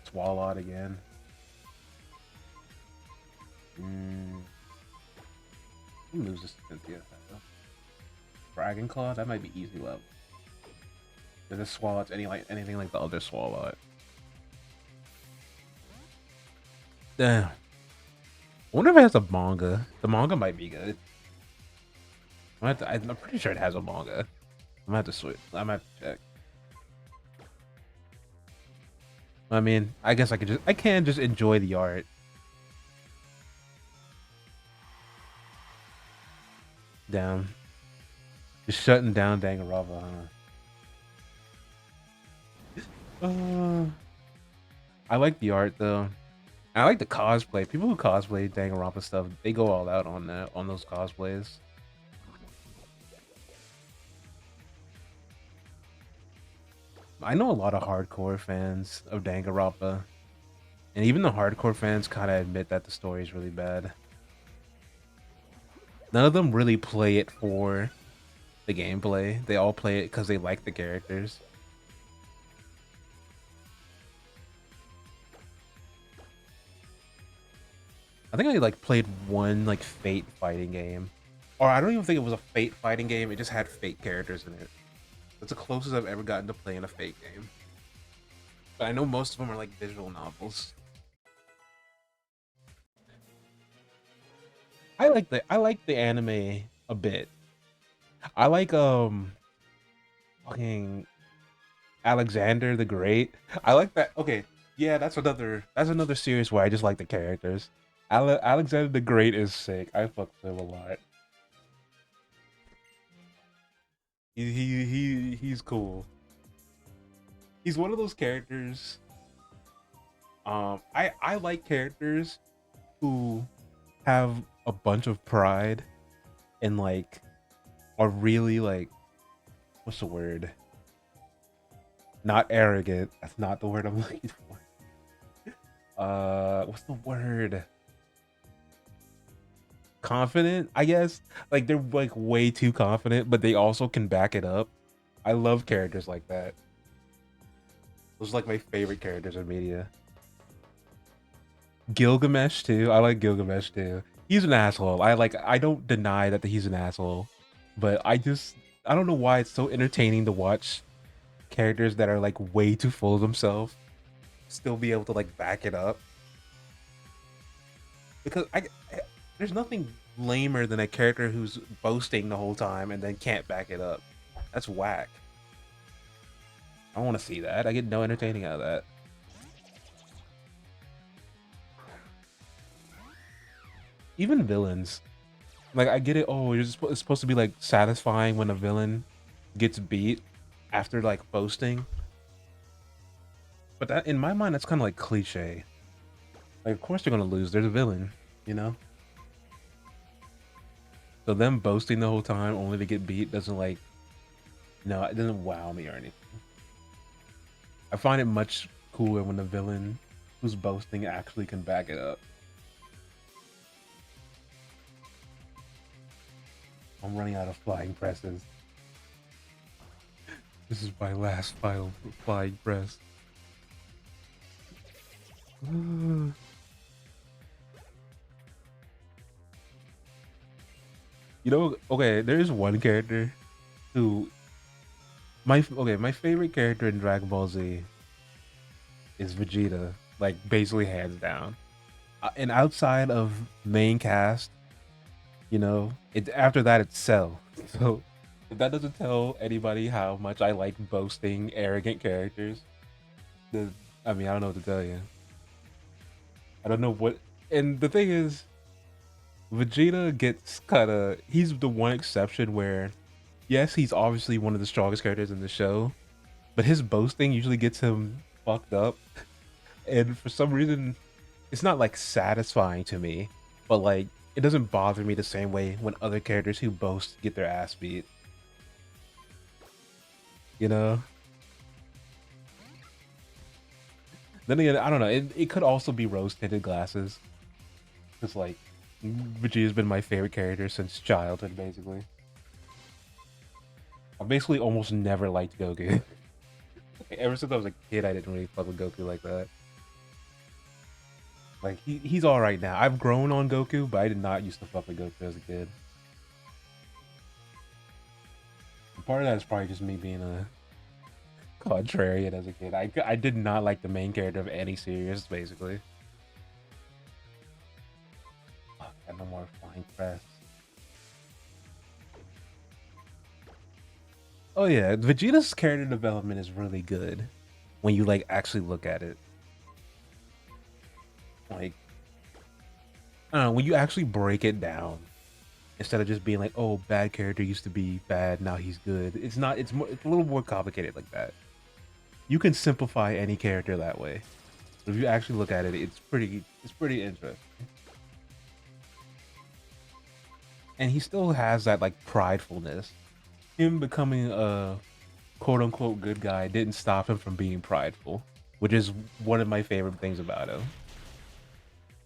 Swallowed again. Who loses to Cynthia? Dragon Claw? That might be easy level. Did this Swallow anything like the other Swallow? Damn. I wonder if it has a manga. The manga might be good. I'm pretty sure it has a manga. I'm gonna have to switch. I'm gonna have to check. I mean, I guess I can just enjoy the art. Damn. Just shutting down Danganronpa, huh? I like the art though. I like the cosplay. People who cosplay Danganronpa stuff, they go all out on that on those cosplays. I know a lot of hardcore fans of Danganronpa, and even the hardcore fans kind of admit that the story is really bad. None of them really play it for the gameplay. They all play it because they like the characters. I think I like played one like Fate fighting game, or I don't even think it was a Fate fighting game. It just had Fate characters in it. That's the closest I've ever gotten to playing a Fate game. But I know most of them are like visual novels. I like the anime a bit. I like fucking Alexander the Great. I like that. Okay, yeah, that's another series where I just like the characters. Alexander the Great is sick. I fuck with him a lot. He's cool. He's one of those characters. I like characters who have a bunch of pride and like are really like what's the word? Not arrogant. That's not the word I'm looking for. What's the word? Confident, I guess. Like they're like way too confident, but they also can back it up. I love characters like that. Those are like my favorite characters in media. Gilgamesh too. I like Gilgamesh too. He's an asshole. I don't deny that he's an asshole, but I don't know why it's so entertaining to watch characters that are like way too full of themselves still be able to like back it up. Because there's nothing lamer than a character who's boasting the whole time and then can't back it up. That's whack. I want to see that. I get no entertaining out of that. Even villains. Like I get it. Oh, it's supposed to be like satisfying when a villain gets beat after like boasting, but that in my mind that's kind of like cliche. Like of course they're gonna lose. They're the villain, you know. So them boasting the whole time only to get beat doesn't like no, it doesn't wow me or anything. I find it much cooler when the villain who's boasting actually can back it up. I'm running out of flying presses. This is my last final flying press. You know, okay, there's one character who my favorite character in Dragon Ball Z is Vegeta, like basically hands down. And outside of main cast, you know, it after that it's Cell. So if that doesn't tell anybody how much I like boasting, arrogant characters, then I mean I don't know what to tell you. I don't know what. And the thing is, Vegeta gets kind of. He's the one exception where, yes, he's obviously one of the strongest characters in the show, but his boasting usually gets him fucked up. And for some reason, it's not like satisfying to me, but like it doesn't bother me the same way when other characters who boast get their ass beat. You know. Then again, I don't know. It could also be rose tinted glasses. It's like Vegeta's been my favorite character since childhood, basically. I basically almost never liked Goku. Ever since I was a kid, I didn't really fuck with Goku like that. Like he's all right now. I've grown on Goku, but I did not used to fuck with Goku as a kid. And part of that is probably just me being a contrarian as a kid. I did not like the main character of any series, basically. Fuck, I got no more flying press. Oh yeah, Vegeta's character development is really good when you like actually look at it. Like, I don't know, when you actually break it down instead of just being like, "Oh, bad character used to be bad, now he's good." It's not. It's more. It's a little more complicated like that. You can simplify any character that way. But if you actually look at it, it's pretty. It's pretty interesting. And he still has that like pridefulness. Him becoming a quote unquote good guy didn't stop him from being prideful, which is one of my favorite things about him.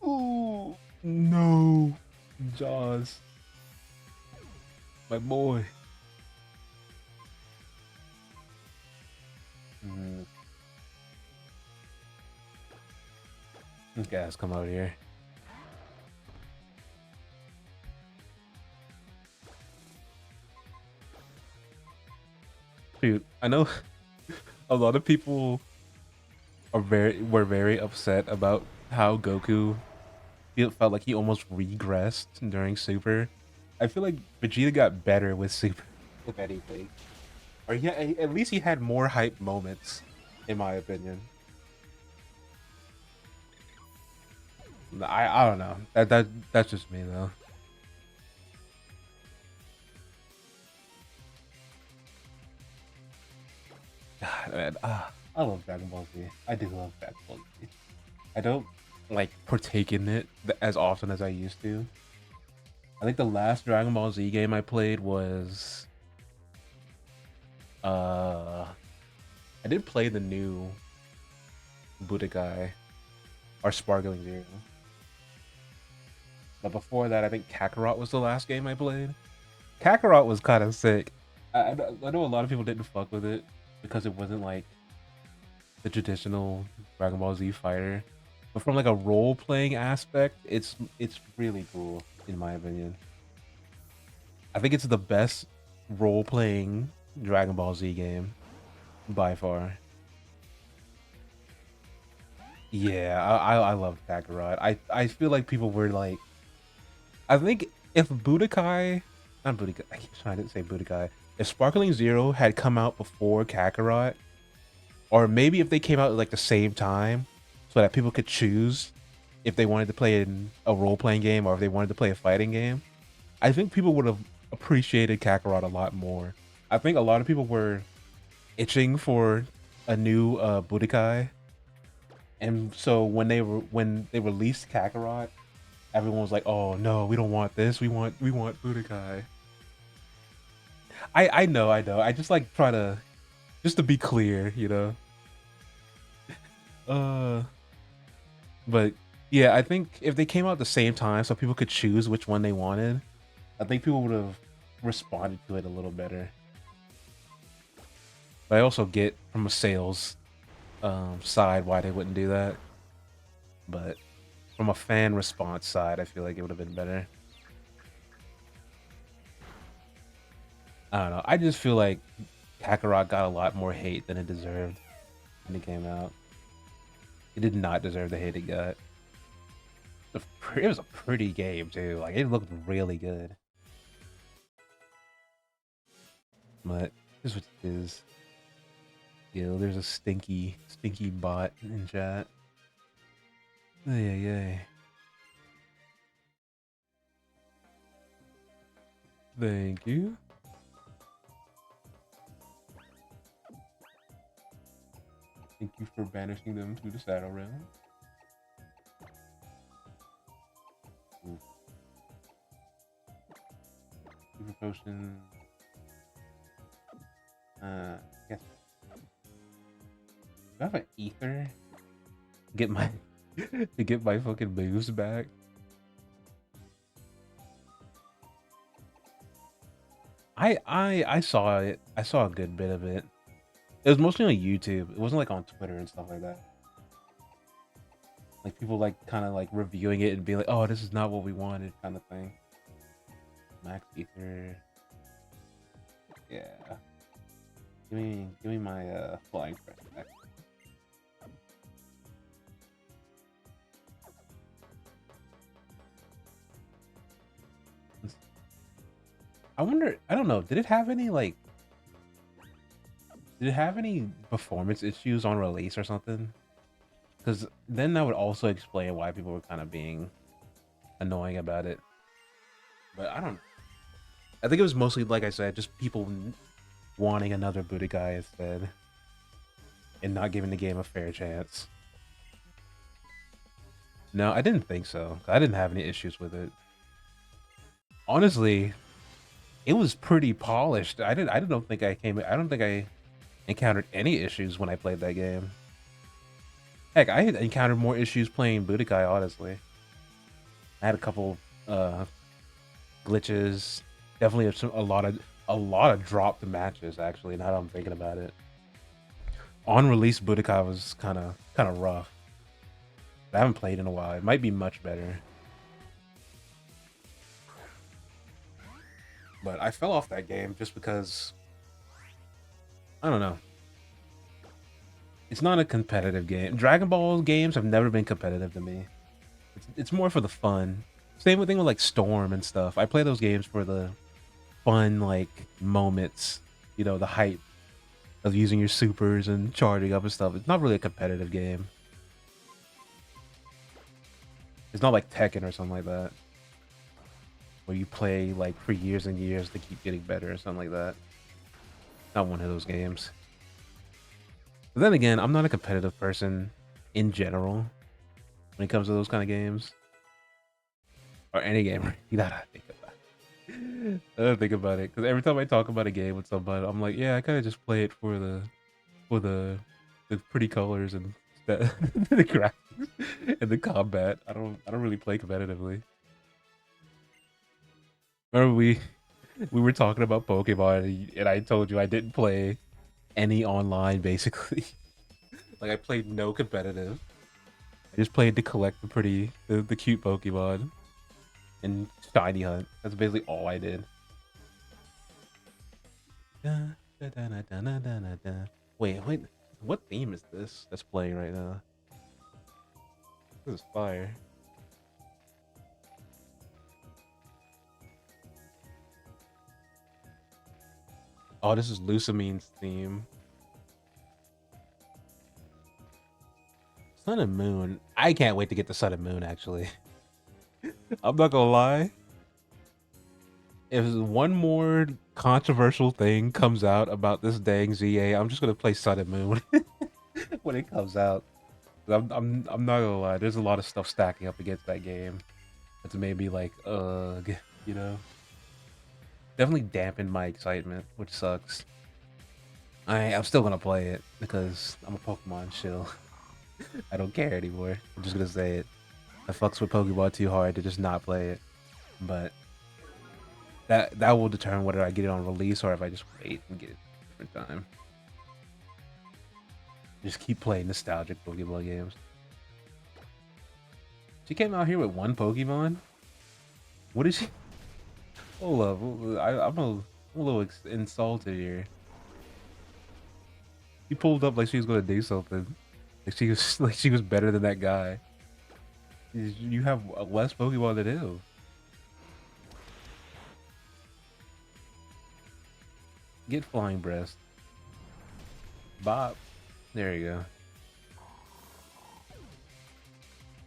Ooh, no, Jaws, my boy. Mm, these guys come out here. Dude, I know a lot of people were very upset about how Goku felt like he almost regressed during Super. I feel like Vegeta got better with Super, if anything. Or yeah, at least he had more hype moments, in my opinion. I don't know. That's just me though. God, man, I love Dragon Ball Z. I do love Dragon Ball Z. I don't like partake in it as often as I used to. I think the last Dragon Ball Z game I played was uh I did play the new Budokai or Sparkling Zero. But before that, I think Kakarot was the last game I played. Kakarot was kind of sick. I know a lot of people didn't fuck with it because it wasn't like the traditional Dragon Ball Z fighter. But from like a role playing aspect, it's really cool in my opinion. I think it's the best role playing Dragon Ball Z game by far. Yeah, I love Kakarot. I feel like people were like, I think if Budokai, not Budokai, I keep trying to say Budokai. If Sparkling Zero had come out before Kakarot, or maybe if they came out at like the same time, so that people could choose if they wanted to play in a role playing game or if they wanted to play a fighting game, I think people would have appreciated Kakarot a lot more. I think a lot of people were itching for a new Budokai, and so when they released Kakarot, everyone was like, "Oh no, we don't want this. We want Budokai." I know. I just like try to just to be clear, you know. Uh, but yeah, I think if they came out at the same time, so people could choose which one they wanted, I think people would have responded to it a little better. But I also get from a sales side why they wouldn't do that. But from a fan response side, I feel like it would have been better. I don't know. I just feel like Kakarot got a lot more hate than it deserved when it came out. It did not deserve the hate it got. It was a pretty game too. Like it looked really good. But this is what it is. Yo, there's a stinky bot in chat. Yeah. Thank you. Thank you for banishing them to the Shadow Realm. Ooh. Super potion. Guess. Do I have an ether? Get my to get my fucking moves back. I saw it. I saw a good bit of it. It was mostly on YouTube. It wasn't like on Twitter and stuff like that. Like people like kind of like reviewing it and being like, "Oh, this is not what we wanted," kind of thing. Max ether. Yeah. Give me my flying press back. I wonder. I don't know. Did it have any like? Did it have any performance issues on release or something? Because then that would also explain why people were kind of being annoying about it. But I don't. I think it was mostly, like I said, just people wanting another Budokai instead, and not giving the game a fair chance. No, I didn't think so. I didn't have any issues with it. Honestly, it was pretty polished. I don't think I came. I don't think I encountered any issues when I played that game. Heck, I had encountered more issues playing Budokai. Honestly, I had a couple uh glitches. Definitely a lot of dropped matches. Actually, now that I'm thinking about it, on release Budokai was kind of rough. I haven't played in a while. It might be much better. But I fell off that game just because I don't know. It's not a competitive game. Dragon Ball games have never been competitive to me. It's more for the fun. Same thing with like Storm and stuff. I play those games for the fun like moments. You know, the hype of using your supers and charging up and stuff. It's not really a competitive game. It's not like Tekken or something like that, where you play like for years and years to keep getting better or something like that. Not one of those games. But then again, I'm not a competitive person in general when it comes to those kind of games or any game. You gotta think about it. I gotta think about it because every time I talk about a game with somebody, I'm like, yeah, I kind of just play it for for the the pretty colors and the graphics and the combat. I don't really play competitively. Remember we were talking about Pokemon and I told you I didn't play any online basically. Like I played no competitive. I just played to collect the cute Pokemon and shiny hunt. That's basically all I did. Wait, what theme is this that's playing right now? This is fire. Oh, this is Lucamine's theme. Sun and Moon. I can't wait to get the Sun and Moon, actually. I'm not gonna lie. if one more controversial thing comes out about this dang ZA, I'm just gonna play Sun and Moon when it comes out. I'm not gonna lie. There's a lot of stuff stacking up against that game. That's made me like, ugh, you know. Definitely dampened my excitement, which sucks. I'm still gonna play it because I'm a Pokemon shill. I don't care anymore. I'm just gonna say it. I fucks with Pokemon too hard to just not play it. But that will determine whether I get it on release or if I just wait and get it at a different time. Just keep playing nostalgic Pokemon games. She came out here with one Pokemon? What is she? Hold up. I'm a little insulted here. He pulled up like she was gonna do something. Like she was like she was better than that guy. You have less Pokemon than him. Get Flying Breast. Bop. There you go.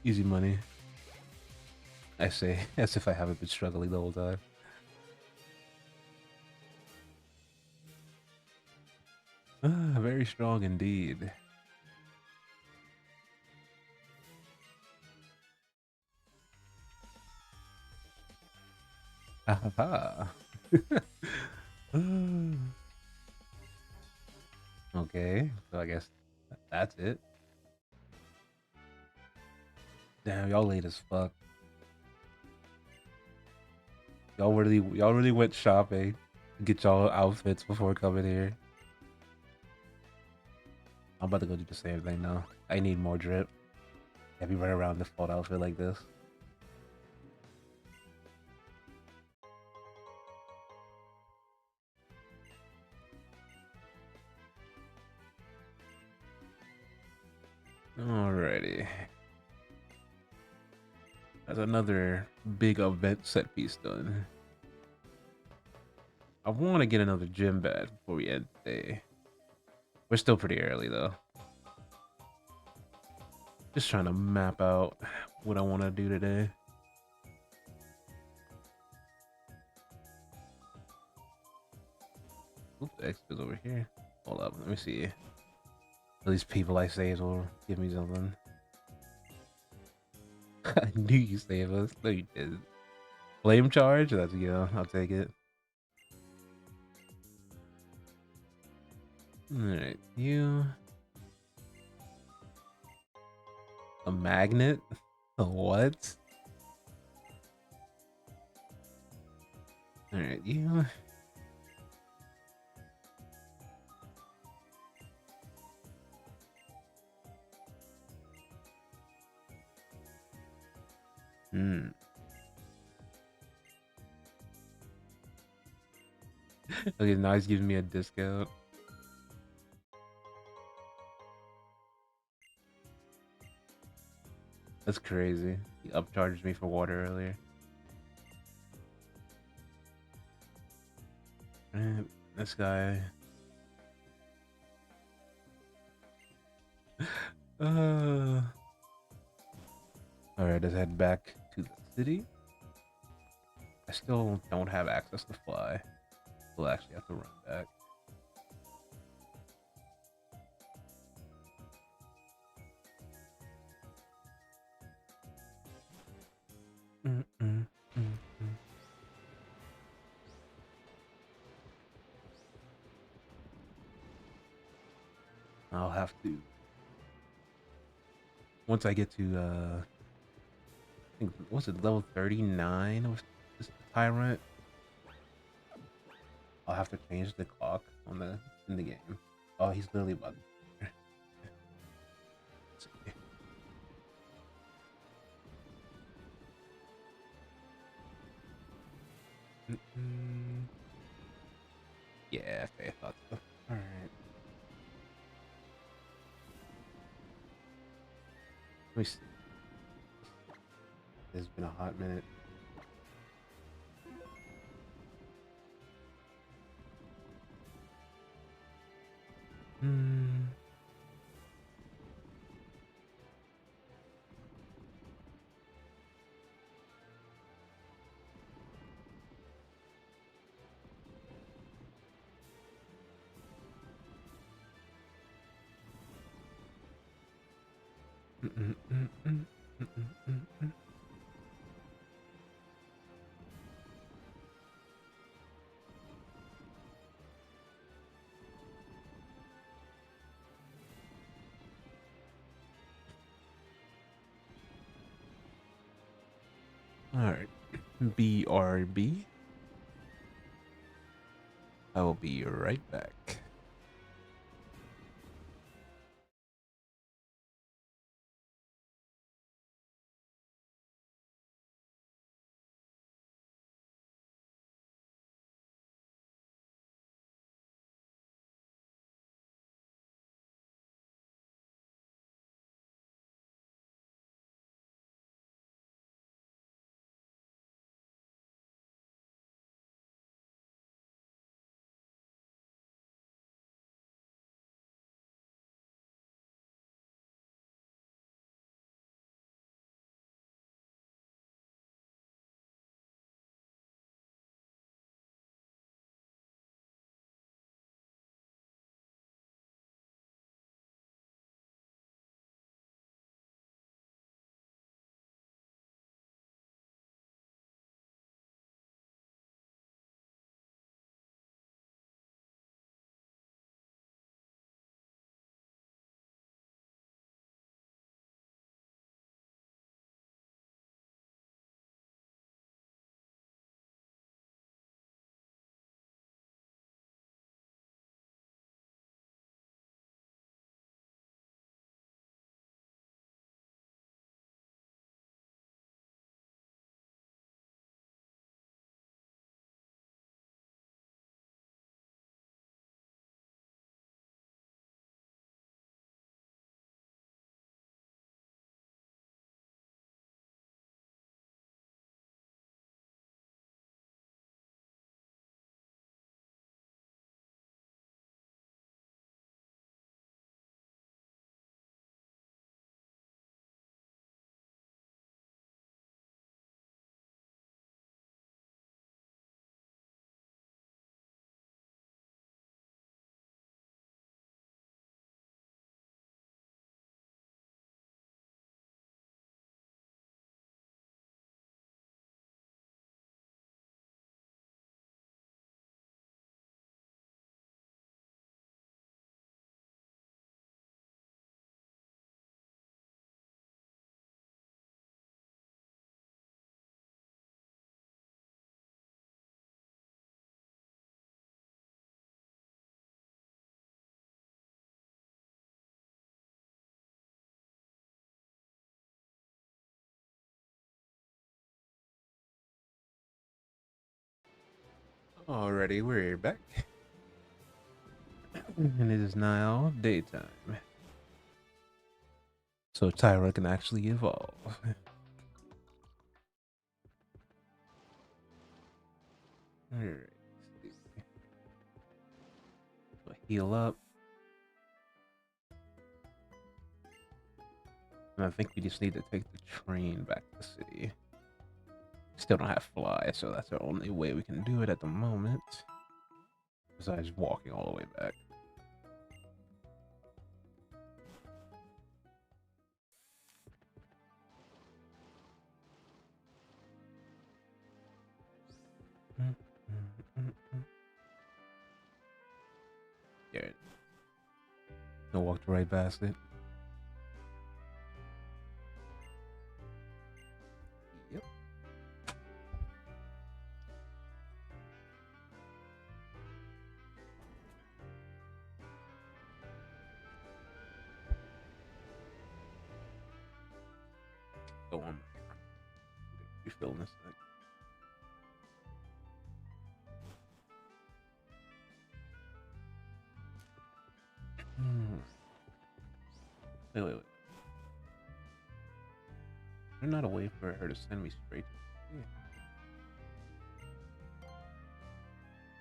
Easy money. I say, as if I haven't been struggling the whole time. Ah, very strong indeed. Aha. Okay, so I guess that's it. Damn, y'all late as fuck. Y'all really went shopping to get y'all outfits before coming here. I'm about to go do the same thing now. I need more drip. Have you run around the default outfit like this? Alrighty. That's another big event set piece done. I want to get another gym badge before we end the day. We're still pretty early though. Just trying to map out what I want to do today. Oops, the X is over here. Hold up, let me see. At least people I save will give me something. I knew you saved us. No, you didn't. Flame charge? That's, I'll take it. Alright, you. A magnet? What? Alright, you. Hmm. Okay, now he's giving me a discount. That's crazy. He upcharged me for water earlier. And this guy. Uh. Alright, let's head back to the city. I still don't have access to fly. We'll actually have to run back. Mm -mm, mm -mm. I'll have to. Once I get to, I think, what's it, level 39 with this tyrant? I'll have to change the clock on in the game. Oh, he's literally about to. Yeah, I thought so. Alright. Let me see. It's been a hot minute. Hmm. All right, BRB. I will be right back. Alrighty, we're back. And it is now daytime. So Tyra can actually evolve. Alright. So heal up. And I think we just need to take the train back to the city. Still don't have fly, so that's the only way we can do it at the moment. Besides walking all the way back. Yeah. No, walked right past it. Yep. Go on. You feeling this thing? Wait. There's not a way for her to send me straight to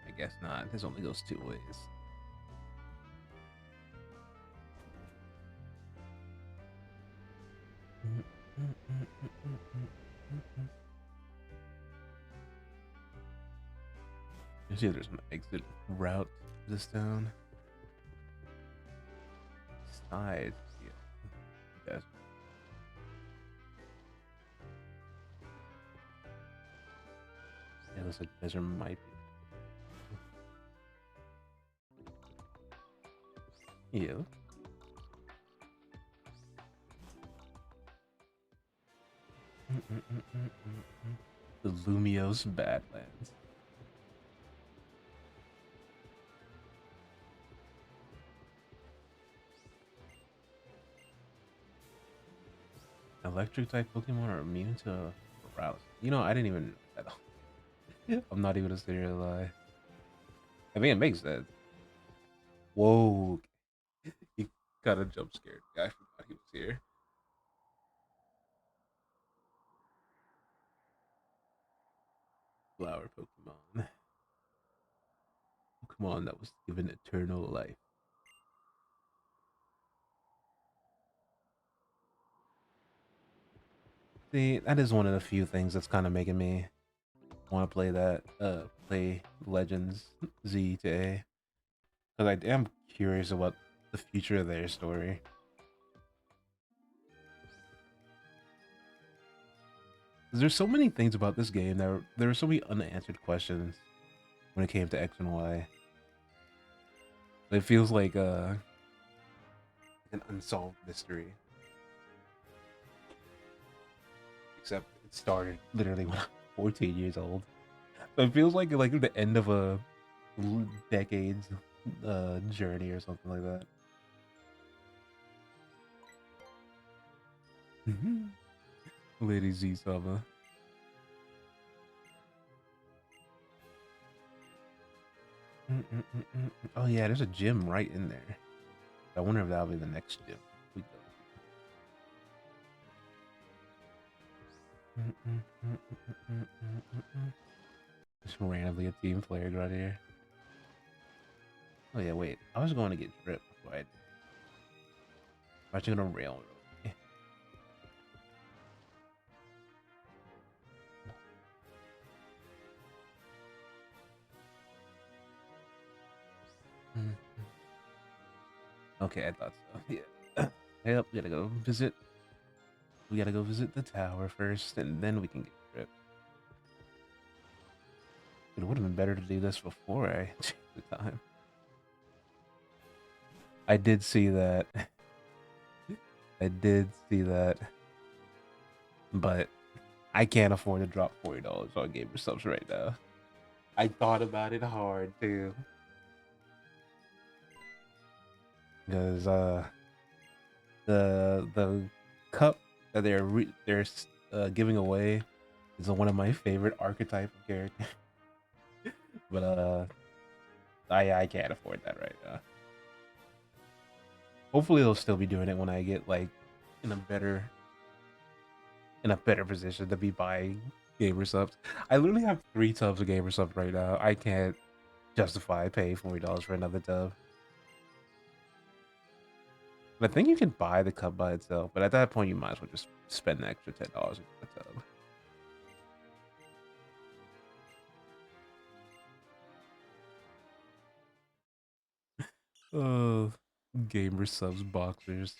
I guess not. This only goes two ways. You see, there's an exit route to this town. Side. Yeah. looks like desert might be. Yeah. The Lumios Badlands. Electric type Pokemon are immune to paralysis. You know, I didn't even know that. I'm not even a serious lie. I mean, it makes sense. Whoa. He got a jump scared. I forgot he was here. Flower Pokemon. Pokemon that was given eternal life. See, that is one of the few things that's kind of making me want to play that, play Legends Z to A. Because I am curious about the future of their story. There's so many things about this game that there were so many unanswered questions when it came to X and Y. It feels like an unsolved mystery. Except it started literally when I was 14 years old. So it feels like the end of a decades journey or something like that. Lady Z Sama. Oh yeah, there's a gym right in there. I wonder if that'll be the next gym we go. Just randomly a team player right here. Oh yeah, wait. I was going to get dripped before I did. I'm actually gonna railroad me. Okay, I thought so. Yeah. Yep, we gotta go visit. We gotta go visit the tower first, and then we can get dripped. It would have been better to do this before I changed the time. I did see that. I did see that. But I can't afford to drop $40 on gamer subs right now. I thought about it hard too. Because the cup that they're giving away is one of my favorite archetype of characters. But I can't afford that right now. Hopefully they'll still be doing it when I get like in a better position to be buying gamer subs. I literally have 3 tubs of gamer subs right now. I can't justify paying $40 for another tub. But I think you can buy the cup by itself, but at that point you might as well just spend the extra $10 on the tub. Oh, gamer subs boxers.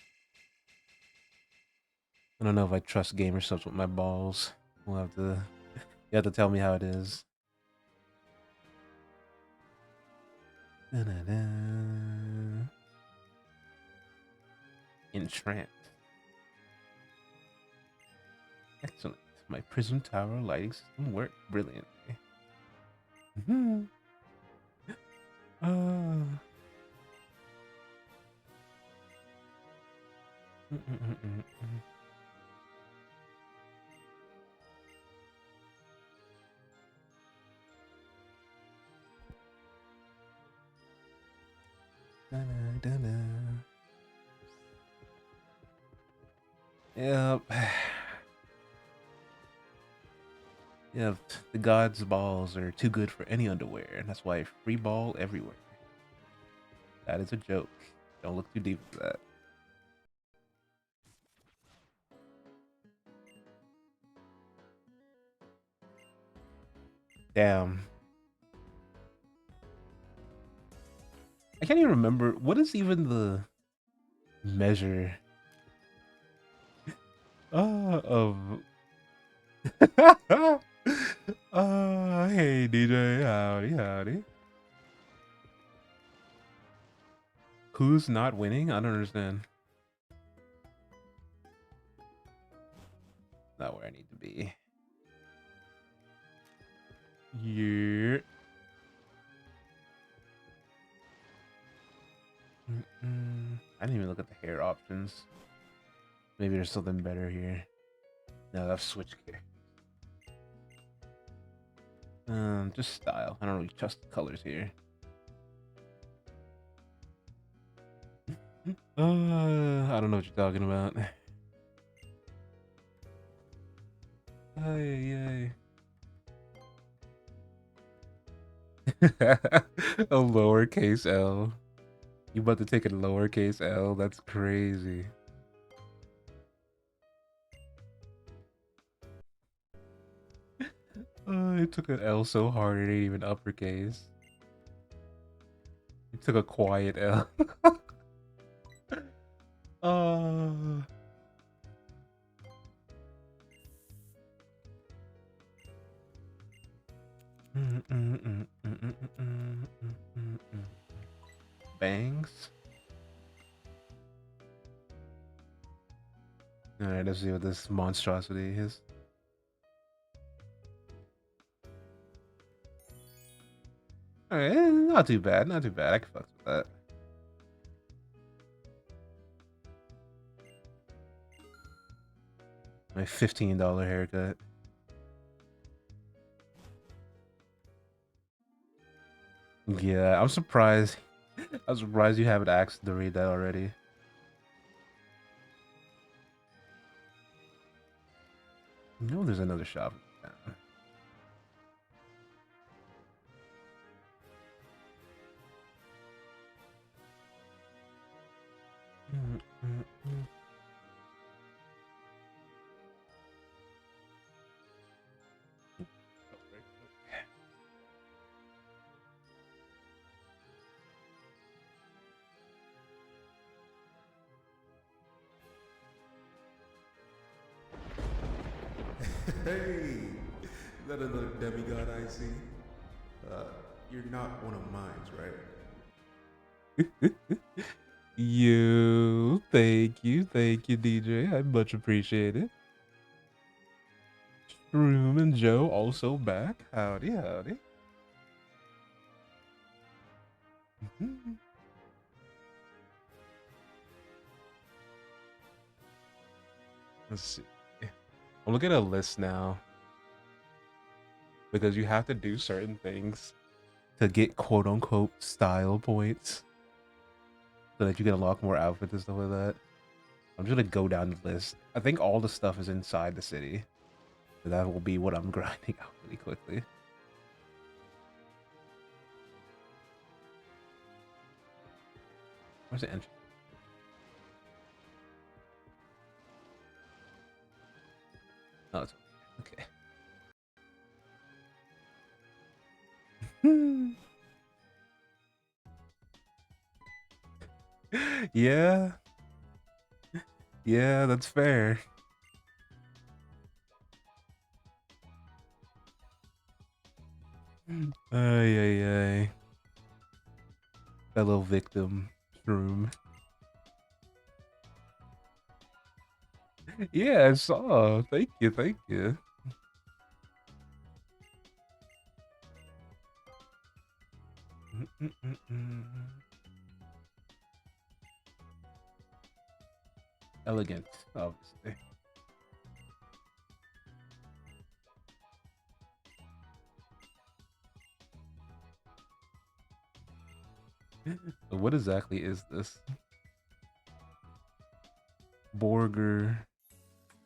I don't know if I trust gamer subs with my balls. We'll have to. You have to tell me how it is. Da-da-da. Entranced. Excellent. My prism tower lighting system worked brilliantly. uh. Yep. Yep. The gods' balls are too good for any underwear, and that's why free ball everywhere. That is a joke. Don't look too deep into that. Damn. I can't even remember. What is even the measure of Hey DJ, howdy, howdy. Who's not winning? I don't understand. Not where I need to be. Yeah. I didn't even look at the hair options. Maybe there's something better here. No, I've switched gear. Just style. I don't really trust the colors here. I don't know what you're talking about. Yay. A lowercase L. You about to take a lowercase L? That's crazy. It took an L so hard it ain't even uppercase. It took a quiet L. uh, Bangs. Alright, let's see what this monstrosity is. Alright, not too bad, not too bad. I can fuck with that. My $15 haircut. Yeah, I'm surprised. I'm surprised you haven't asked to read that already. No, there's another shop in town. Hey, is that another demigod I see? You're not one of mine, right? Thank you, DJ. I much appreciate it. Shroom and Joe also back. Howdy, howdy. Let's see. I'm looking at a list now because you have to do certain things to get quote unquote style points so that you can unlock more outfits and stuff like that. I'm just gonna go down the list. I think all the stuff is inside the city. So that will be what I'm grinding out really quickly. Where's the entrance? Oh, it's okay. Yeah. Yeah, that's fair. Ay, ay, ay. Fellow victim room. Yeah, I saw. Thank you, thank you. Elegant, obviously. What exactly is this? Burger.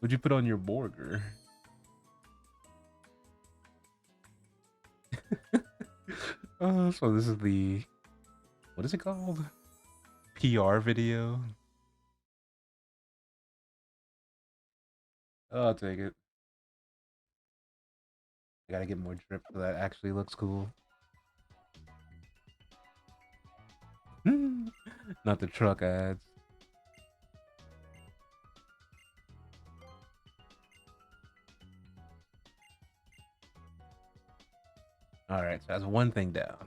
What'd you put on your burger? So this is the, what is it called? PR video? Oh, I'll take it. I gotta get more drip so that actually looks cool. Not the truck ads. All right, so that's one thing down.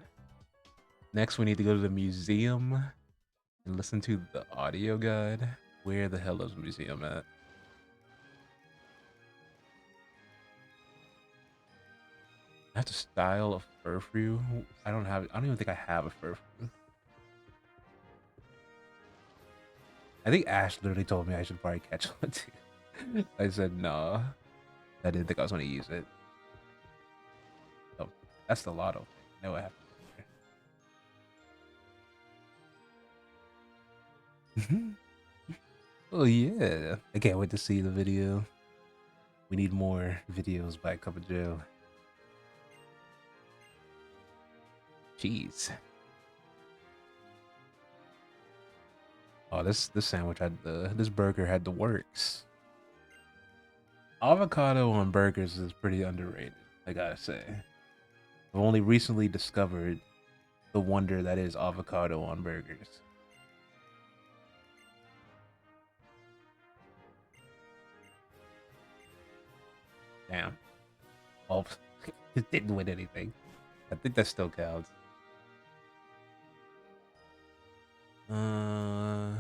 Next, we need to go to the museum and listen to the audio guide. Where the hell is the museum at? I have to style a furfrou. I don't have. I don't even think I have a furfrou. I think Ash literally told me I should probably catch one too. I said no. I didn't think I was going to use it. Oh, that's the lotto thing. No, I have to. Oh yeah, I can't wait to see the video. We need more videos by Cup of Joe. Jeez. Oh, this sandwich had this burger had the works. Avocado on burgers is pretty underrated, I gotta say. I've only recently discovered the wonder that is avocado on burgers. Damn. Oh, it didn't win anything. I think that still counts. I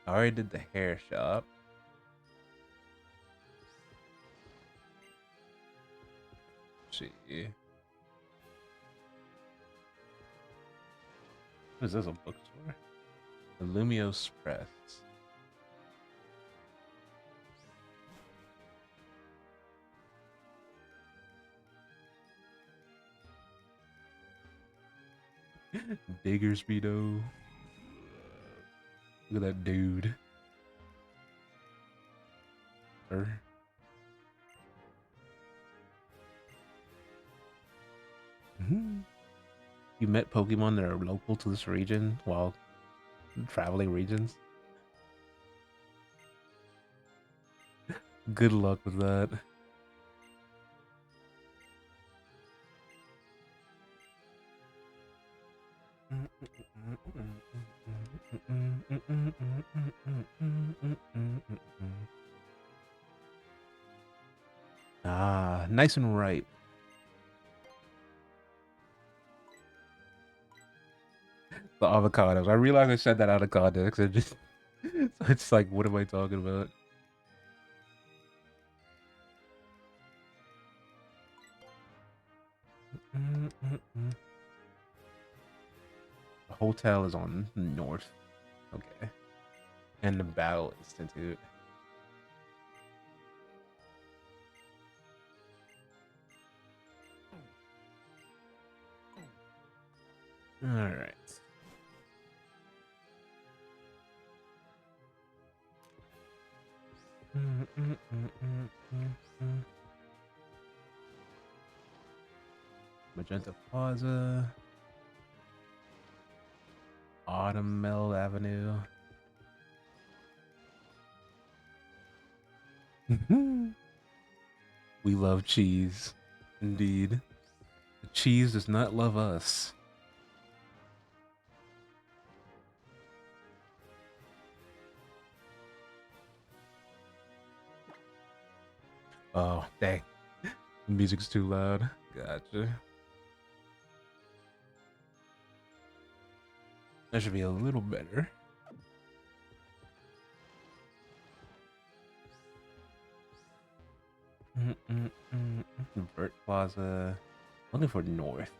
already did the hair shop. Let's see. What is this, a bookstore? The Lumios Press. Digger Speedo. Look at that dude. Sir. You met Pokemon that are local to this region while traveling regions? Good luck with that. Ah, nice and ripe. The avocados. I realized I said that out of context. It just, it's like, what am I talking about? The hotel is on north. Okay. And the Battle Institute. All right. Magenta Plaza. Autumn Mill Avenue. We love cheese. Indeed. The cheese does not love us. Oh, dang. The music's too loud. Gotcha. That should be a little better. Vert Plaza. Looking for north.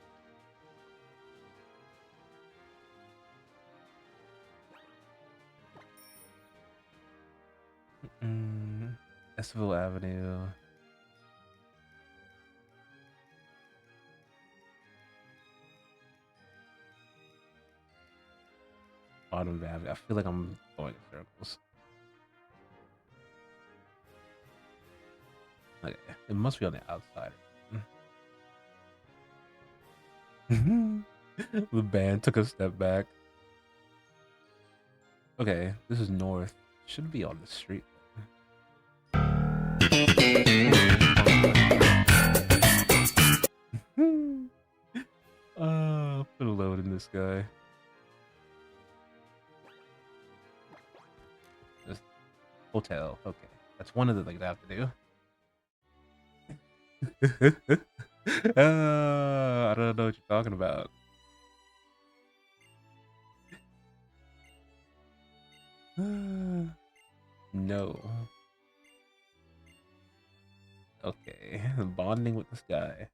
Estville Avenue. Autumn Avenue. I feel like I'm going in circles. Okay, it must be on the outside. The band took a step back. Okay, this is north. Should be on the street. Put a load in this guy. Just hotel. Okay, that's one of the things I have to do. I don't know what you're talking about. No. Okay, bonding with this guy.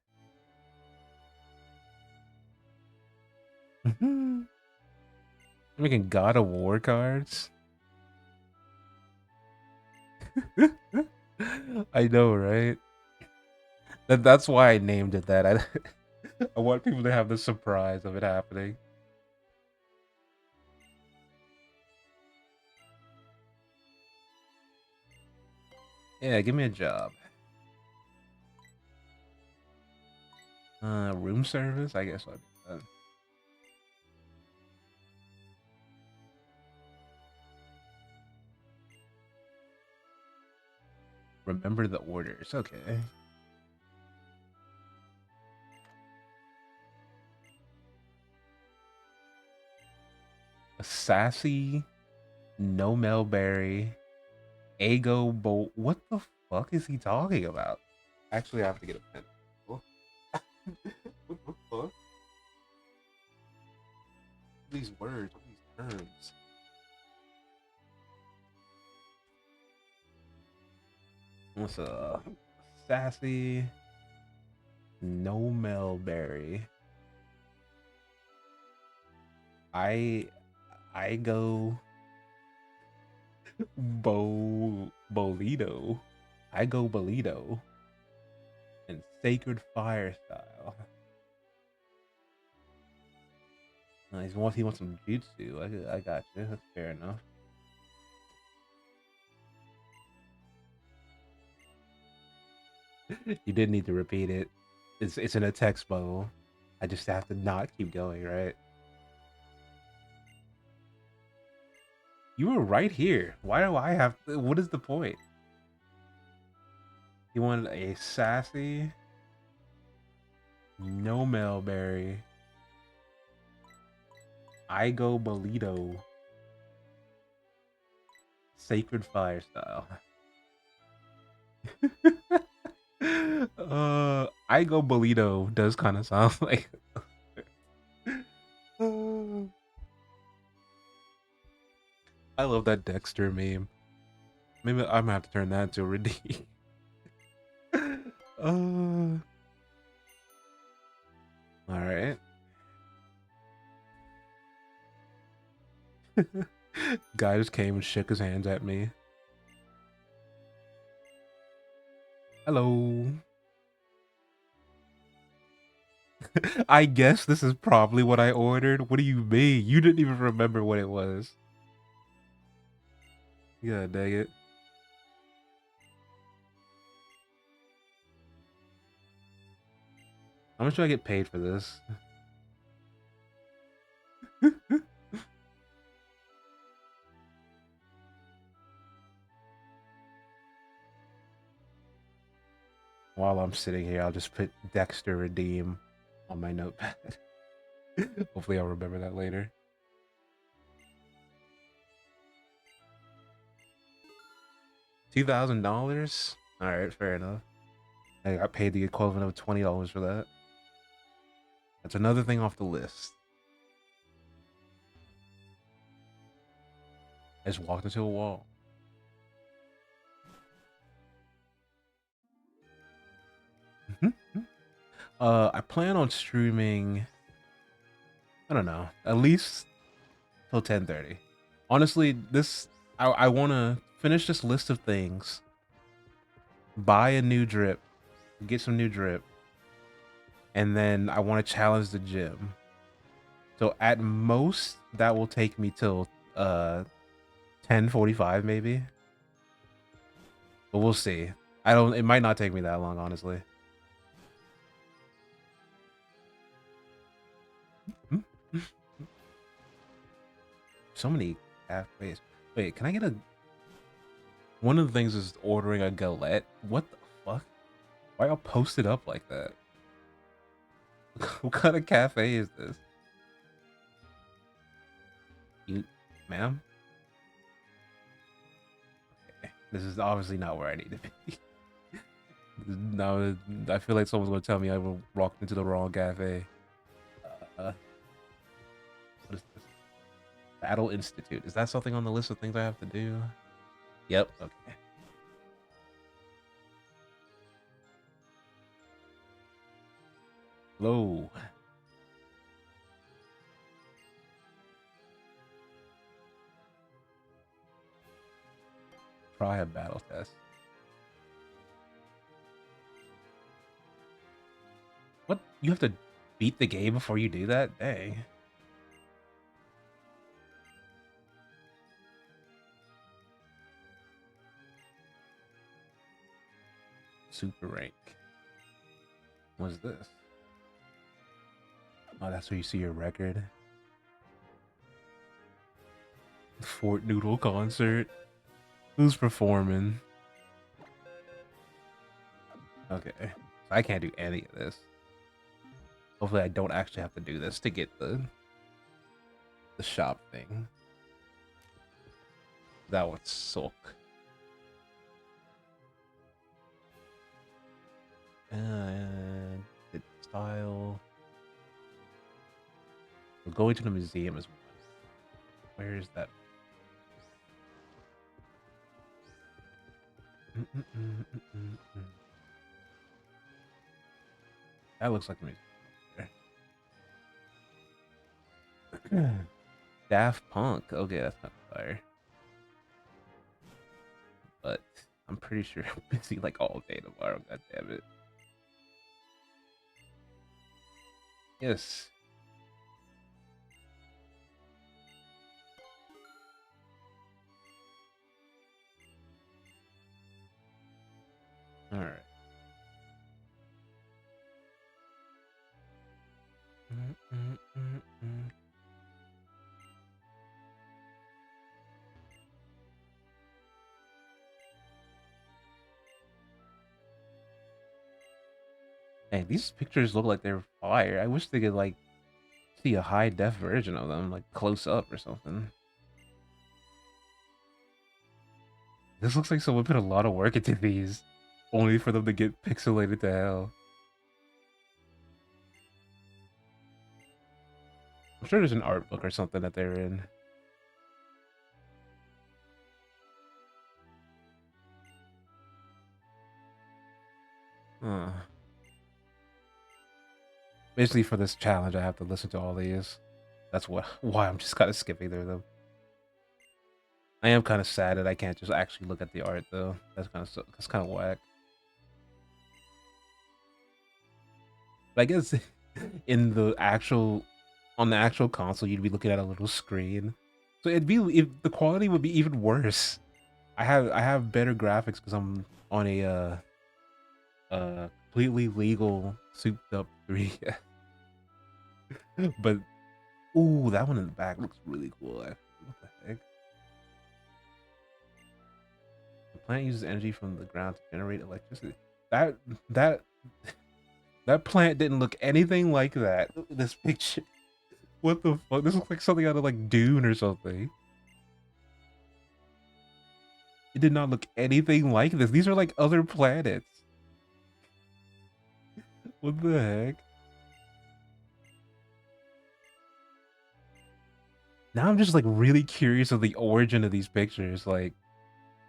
Making God of War cards. I know, right? That's why I named it that. I want people to have the surprise of it happening. Yeah, give me a job. Room service? I guess I'll do that. Remember the orders. Okay. A sassy, no Melberry, Ago Bolt. What the fuck is he talking about? Actually, I have to get a pen. What the fuck? These words, these terms. What's a sassy, no Melberry? I I go Bolito. I go Bolito and Sacred Fire style. He wants some jutsu. I got you. That's fair enough. You did need to repeat it. It's in a text bubble. I just have to not keep going, right? You were right here. Why do I have to, what is the point? You wanted a sassy, no Melberry, I go Bolito, Sacred Fire style. I go Bolito does kind of sound like. I love that Dexter meme. Maybe I'm gonna have to turn that into a redeem. All right. Guy just came and shook his hands at me. Hello. I guess this is probably what I ordered. What do you mean? You didn't even remember what it was. Yeah, dang it. How much do I get paid for this? While I'm sitting here, I'll just put Dexter redeem on my notepad. Hopefully I'll remember that later. $2,000? Alright, fair enough. I got paid the equivalent of $20 for that. That's another thing off the list. I just walked into a wall. I plan on streaming, I don't know, at least till 10:30. Honestly, I want to finish this list of things, buy a new drip, get some new drip, and then I want to challenge the gym. So at most that will take me till 10:45 maybe. But we'll see. It might not take me that long, honestly. So many cafes. Wait, can I get a one of the things is ordering a galette? What the fuck? Why y'all post it up like that? What kind of cafe is this? You, ma'am? Okay. This is obviously not where I need to be. No, I feel like someone's gonna tell me I walked into the wrong cafe. Uh, what is this? Battle Institute. Is that something on the list of things I have to do? Yep. Okay. Hello. Try a battle test. What? You have to beat the game before you do that? Dang. Super rank. What's this? Oh, that's where you see your record. Fort Noodle concert. Who's performing? Okay. So I can't do any of this. Hopefully I don't actually have to do this to get the shop thing. That would suck. And style. We're going to the museum as well. Where is that? That looks like a museum. Daft Punk. Okay, that's not fire. But I'm pretty sure I'm busy like all day tomorrow. God damn it. Yes. All right. Hey, these pictures look like they're fire. I wish they could like see a high def version of them, like close up or something. This looks like someone put a lot of work into these, only for them to get pixelated to hell. I'm sure there's an art book or something that they're in. Huh. Basically, for this challenge, I have to listen to all these. That's why I'm just kind of skipping through them. I am kind of sad that I can't just actually look at the art though. That's kind of whack. But I guess in the actual on the actual console, you'd be looking at a little screen, so the quality would be even worse. I have better graphics because I'm on a completely legal souped up 3. But ooh, that one in the back looks really cool. Actually. What the heck? The plant uses energy from the ground to generate electricity. That that that plant didn't look anything like that. This picture. What the fuck? This looks like something out of like Dune or something. It did not look anything like this. These are like other planets. What the heck? Now I'm just like really curious of the origin of these pictures. Like,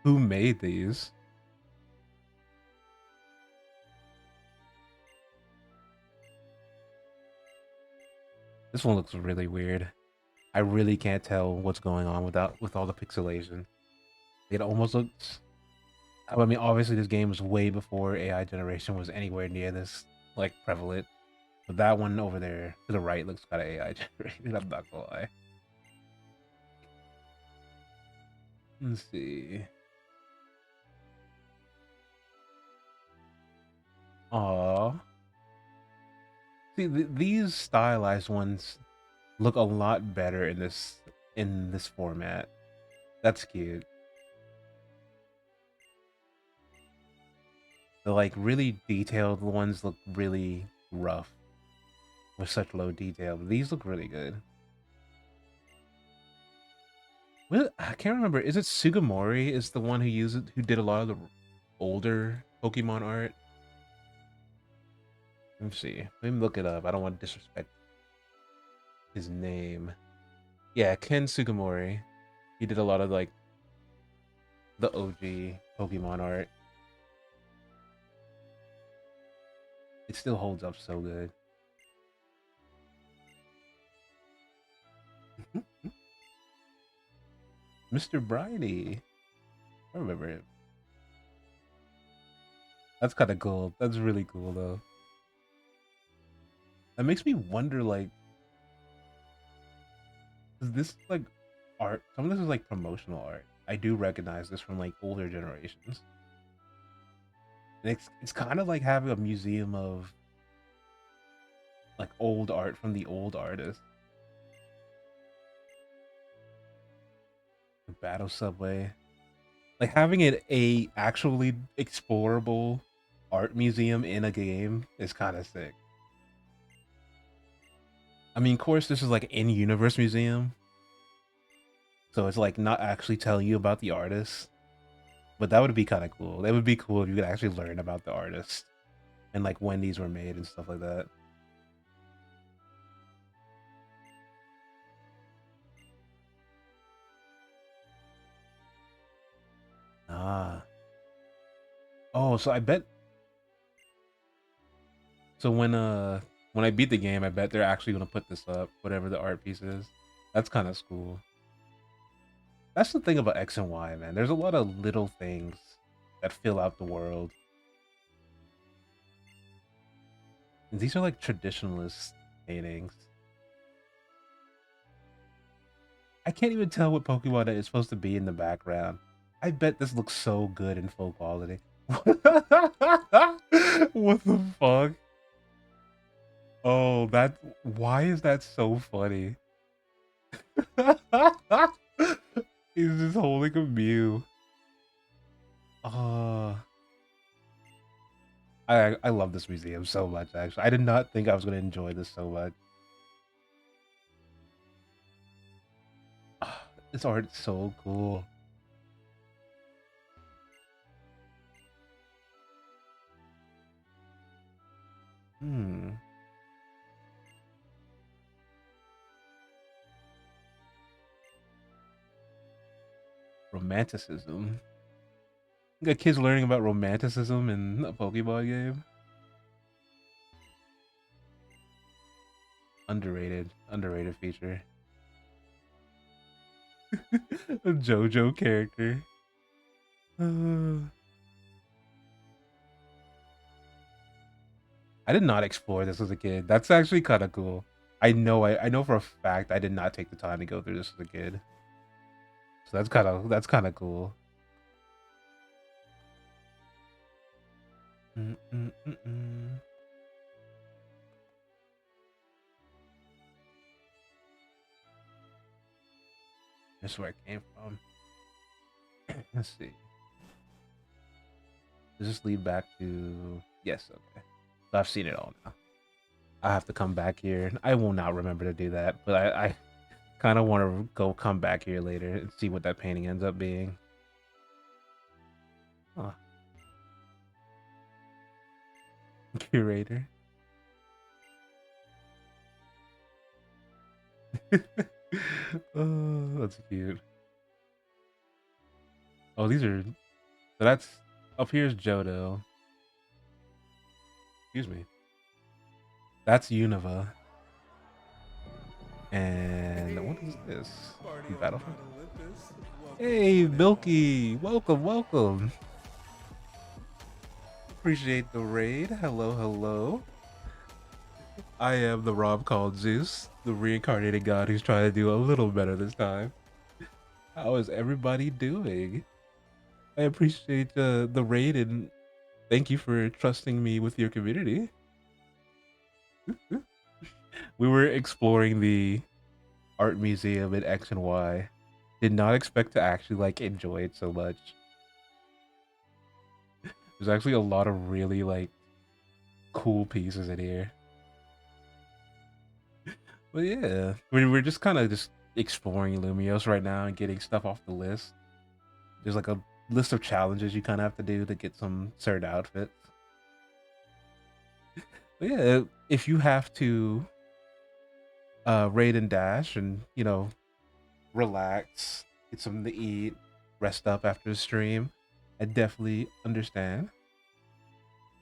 who made these? This one looks really weird. I really can't tell what's going on with all the pixelation. It almost looks. I mean, obviously this game was way before AI generation was anywhere near this like prevalent. But that one over there to the right looks kind of AI generated. I'm not gonna lie. Let's see. Aw. See, these stylized ones look a lot better in this format. That's cute. The like really detailed ones look really rough with such low detail. But these look really good. I can't remember. Is it Sugimori? Is the one who did a lot of the older Pokemon art? Let me see. Let me look it up. I don't want to disrespect his name. Yeah, Ken Sugimori. He did a lot of like the OG Pokemon art. It still holds up so good. Mr. Briney. I remember him. That's kind of cool. That's really cool though. That makes me wonder, like, is this like art? Some of this is like promotional art. I do recognize this from like older generations. And it's kind of like having a museum of like old art from the old artists. The Battle Subway, like having it a actually explorable art museum in a game is kind of sick. I mean, of course, this is like in-universe museum, so it's like not actually telling you about the artist, but that would be kind of cool. That would be cool if you could actually learn about the artist and like when these were made and stuff like that. Ah. Oh, so I bet so when I beat the game, I bet they're actually gonna put this up, whatever the art piece is. That's kind of cool. That's the thing about X and Y, man. There's a lot of little things that fill out the world. And these are like traditionalist paintings. I can't even tell what Pokemon is supposed to be in the background. I bet this looks so good in full quality. What the fuck? Oh, that. Why is that so funny? He's just holding a Mew. Uh, I love this museum so much, actually. I did not think I was going to enjoy this so much. This art is so cool. Hmm. Romanticism. You got kids learning about romanticism in a Pokemon game. Underrated feature. A JoJo character. I did not explore this as a kid. That's actually kind of cool. I know for a fact I did not take the time to go through this as a kid. So that's kind of cool. Mm-mm-mm-mm. This is where it came from. Let's see. Does this lead back to? Yes. Okay. So I've seen it all now. I have to come back here. I will not remember to do that, but I kind of want to go come back here later and see what that painting ends up being. Huh. Curator. Oh, that's cute. Oh, these are. So that's up here's Johto. Excuse me. That's Unova. And what is this? Party on Battlefront. Mount Olympus. Welcome to Hey, my Milky. Welcome, welcome. Appreciate the raid. Hello, hello. I am the Rob called Zeus, the reincarnated god who's trying to do a little better this time. How is everybody doing? I appreciate the raid and thank you for trusting me with your community. We were exploring the art museum in X and Y. Did not expect to actually like enjoy it so much. There's actually a lot of really like cool pieces in here. But yeah, we're just kind of just exploring Lumios right now and getting stuff off the list. There's like a list of challenges you kind of have to do to get some certain outfits. But yeah, if you have to raid and dash and, relax, get something to eat, rest up after the stream, I definitely understand.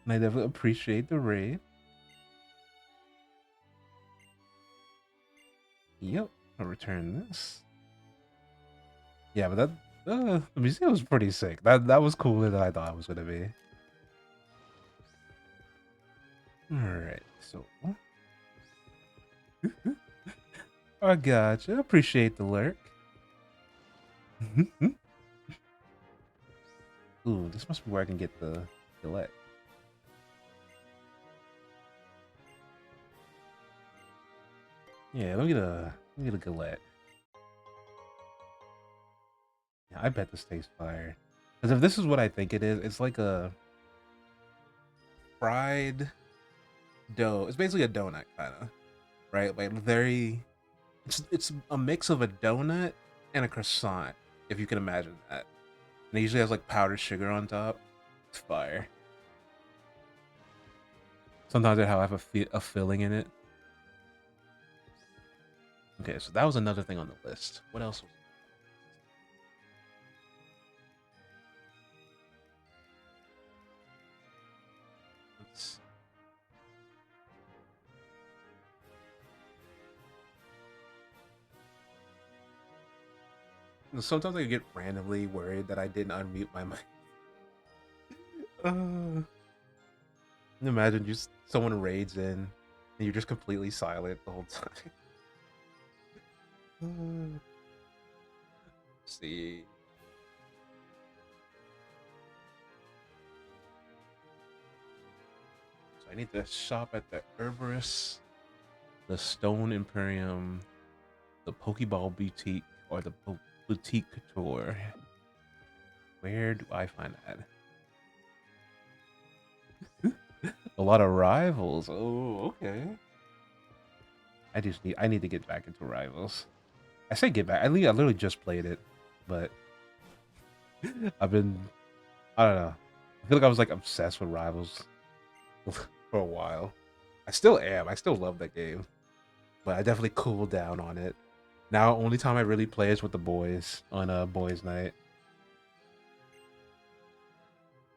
And I definitely appreciate the raid. Yep, I'll return this. Yeah, but the museum was pretty sick. That was cooler than I thought it was gonna be. All right, so I gotcha. Appreciate the lurk. Ooh, this must be where I can get the Gillette. Yeah, let me get a Gillette. Yeah, I bet this tastes fire. Because if this is what I think it is, it's like a fried dough. It's basically a donut kind of, right? Like very it's a mix of a donut and a croissant, if you can imagine that. And it usually has like powdered sugar on top. It's fire. Sometimes it have a filling in it. Okay, so that was another thing on the list. What else was let's Sometimes I get randomly worried that I didn't unmute my mic. Imagine just someone raids in and you're just completely silent the whole time. See. So I need to shop at the Herberus, the Stone Imperium, the Pokeball Boutique, or the Boutique Couture. Where do I find that? A lot of rivals. Oh, okay. I need to get back into rivals. I say get back. I literally just played it, but I've been I don't know. I feel like I was like obsessed with rivals for a while. I still am. I still love that game, but I definitely cooled down on it. Now, only time I really play is with the boys on a boys' night.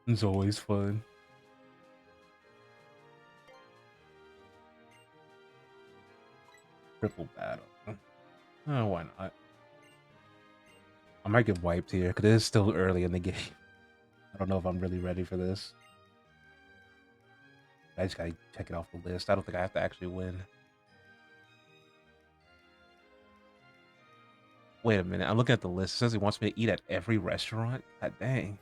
It's always fun. Triple battle. Oh, why not? I might get wiped here because it is still early in the game. I don't know if I'm really ready for this. I just gotta check it off the list. I don't think I have to actually win. Wait a minute. I'm looking at the list. It says he wants me to eat at every restaurant. God dang.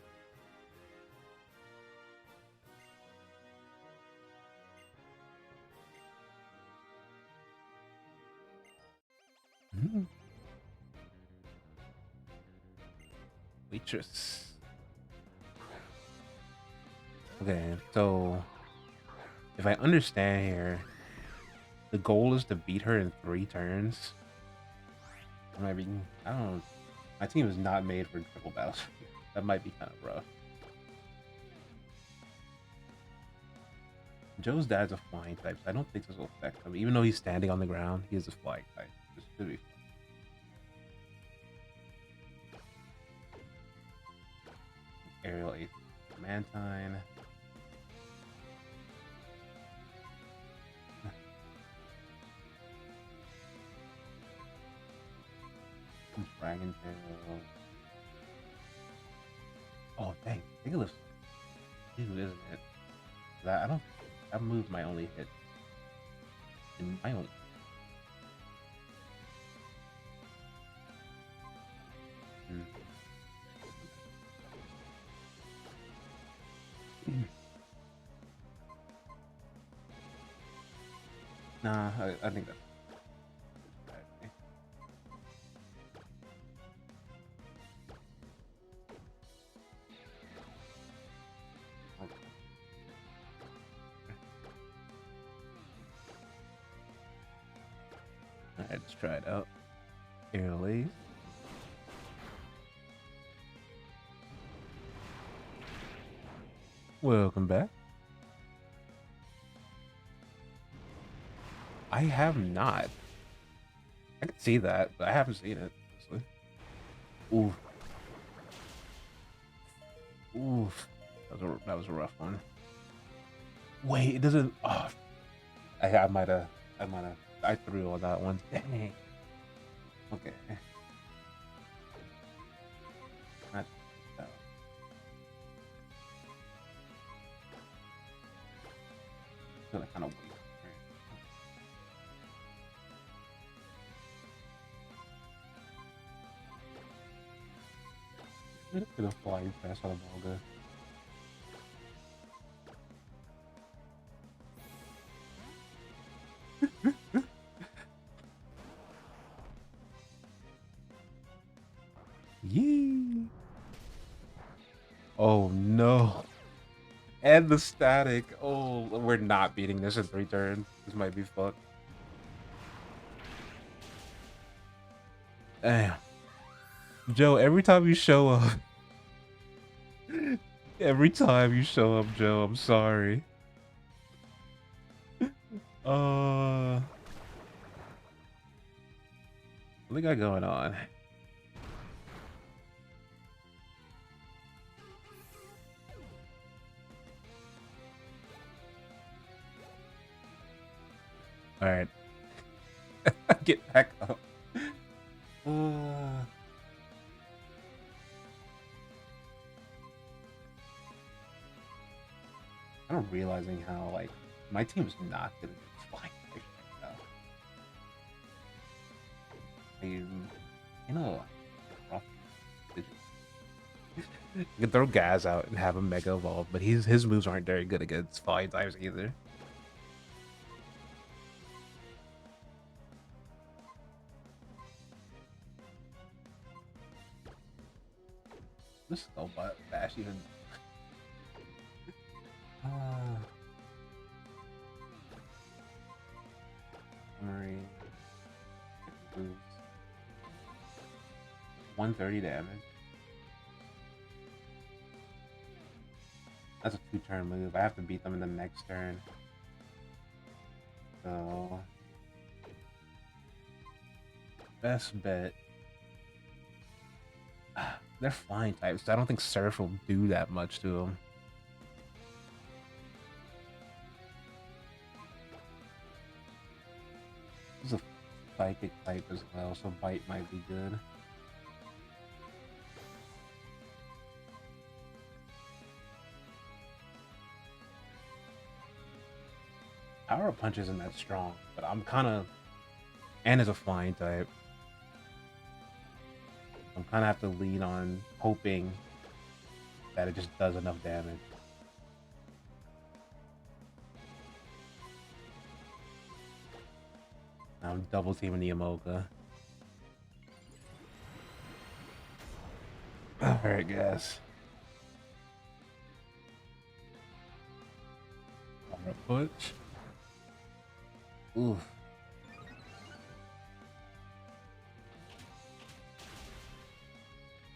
Mhm. Waitress. Okay, so if I understand here, the goal is to beat her in 3 turns. I might be. I don't know. My team is not made for triple battles. That might be kind of rough. Joe's dad's a flying type, so I don't think this will affect him. Even though he's standing on the ground, he is a flying type. This should be aerial ace. Mantine. Dragon Tail. Oh dang, Nicholas. Dude, isn't it? That I don't. That move might only hit. It might only. Hmm. Nah, I think that's. Okay. Alright, let's try it out. Aerial ace. Welcome back. I have not. I can see that, but I haven't seen it. Honestly. Ooh, oof. That was a rough one. Wait, it doesn't. Oh, I might have. I might have. I threw on that one. Dang. Okay. Not, that gonna kind of wait. Right. Gonna fly fast on the ball, go. Yee. Oh no. And the static. Oh, we're not beating this in 3 turns. This might be fucked. Damn. Joe, every time you show up, every time you show up, Joe, I'm sorry. What we got going on? All right. Get back up. I'm realizing how like my team's not gonna be flying right now. You know, rough you can throw Gaz out and have him Mega Evolve, but his moves aren't very good against flying types either. This Skull Bash even. Uh, Summary. 130 damage. That's a 2-turn move. I have to beat them in the next turn. So best bet. They're flying types, so I don't think Surf will do that much to them. This is a psychic type as well, so Bite might be good. Power Punch isn't that strong, but I'm kind of. And is a flying type. I'm kind of have to lean on hoping that it just does enough damage. I'm double teaming the Amoka. Alright, guys. Power Punch. Oof.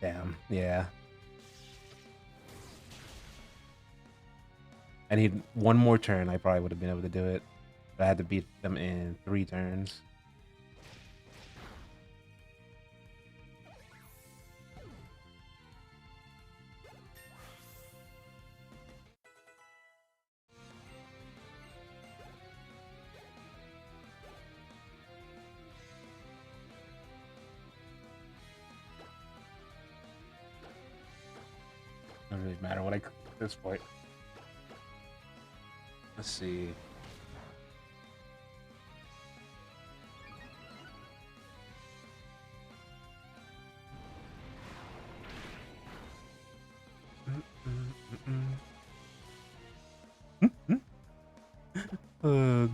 Damn, yeah. I need one more turn. I probably would have been able to do it. But I had to beat them in 3 turns. Doesn't really matter what I cook at this point. Let's see.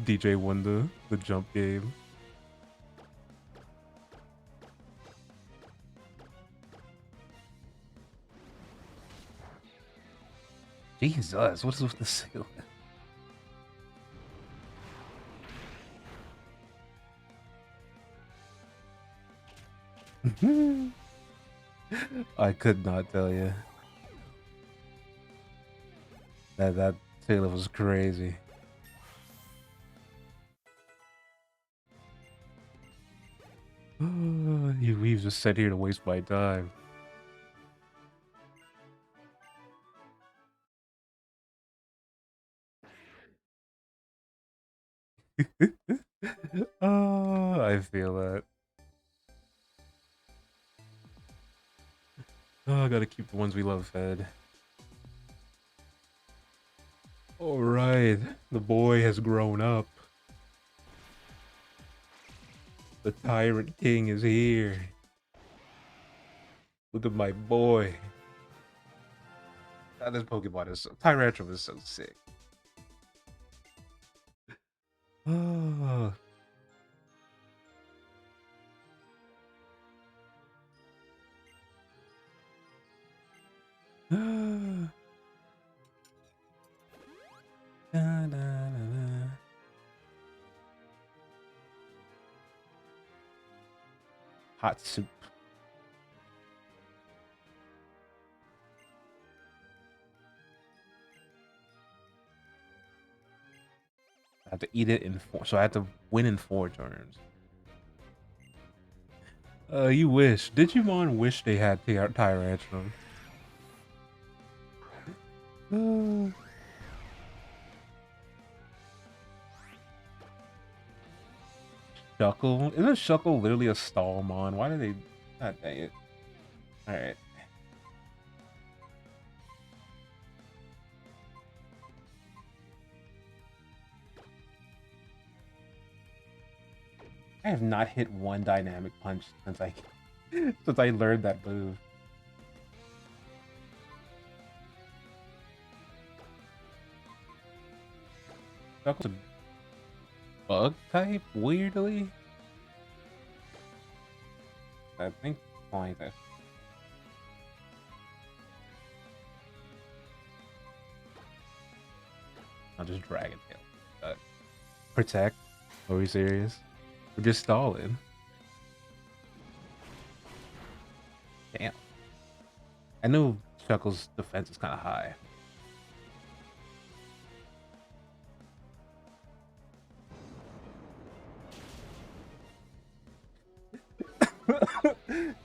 DJ Wonder, the jump game. Jesus, what is with the seal? I could not tell you. That Taylor was crazy. We've just sat here to waste my time. Oh, I feel that. Oh, I gotta keep the ones we love fed. Alright, the boy has grown up. The Tyrant King is here. Look at my boy. God, this Pokemon is so... Tyrantrum is so sick. Oh. Da, da, da, da. Hot soup. I have to eat it in 4, so I have to win in 4 turns. You wish. Digimon wish they had Tyrantrum. Shuckle? Isn't Shuckle literally a Stallmon? Why did they... God dang it. Alright. I have not hit one dynamic punch since I since I learned that move. Shuckle's a bug type, weirdly. I think flying type. I'll just Dragon Tail. Protect? Are we serious? We're just stalling. Damn. I know Shuckle's defense is kind of high.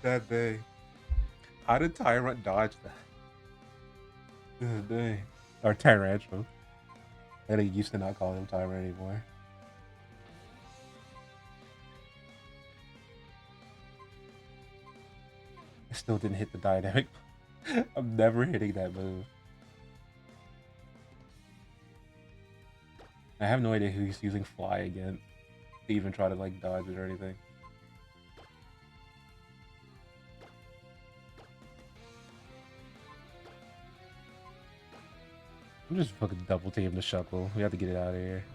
That day. How did Tyrant dodge that? Good day. Or Tyrantrum. That I used to not call him Tyrant anymore. I still didn't hit the dynamic. I'm never hitting that move. I have no idea who he's using Fly against to even try to like dodge it or anything. I'm just fucking double team the Shuckle. We have to get it out of here.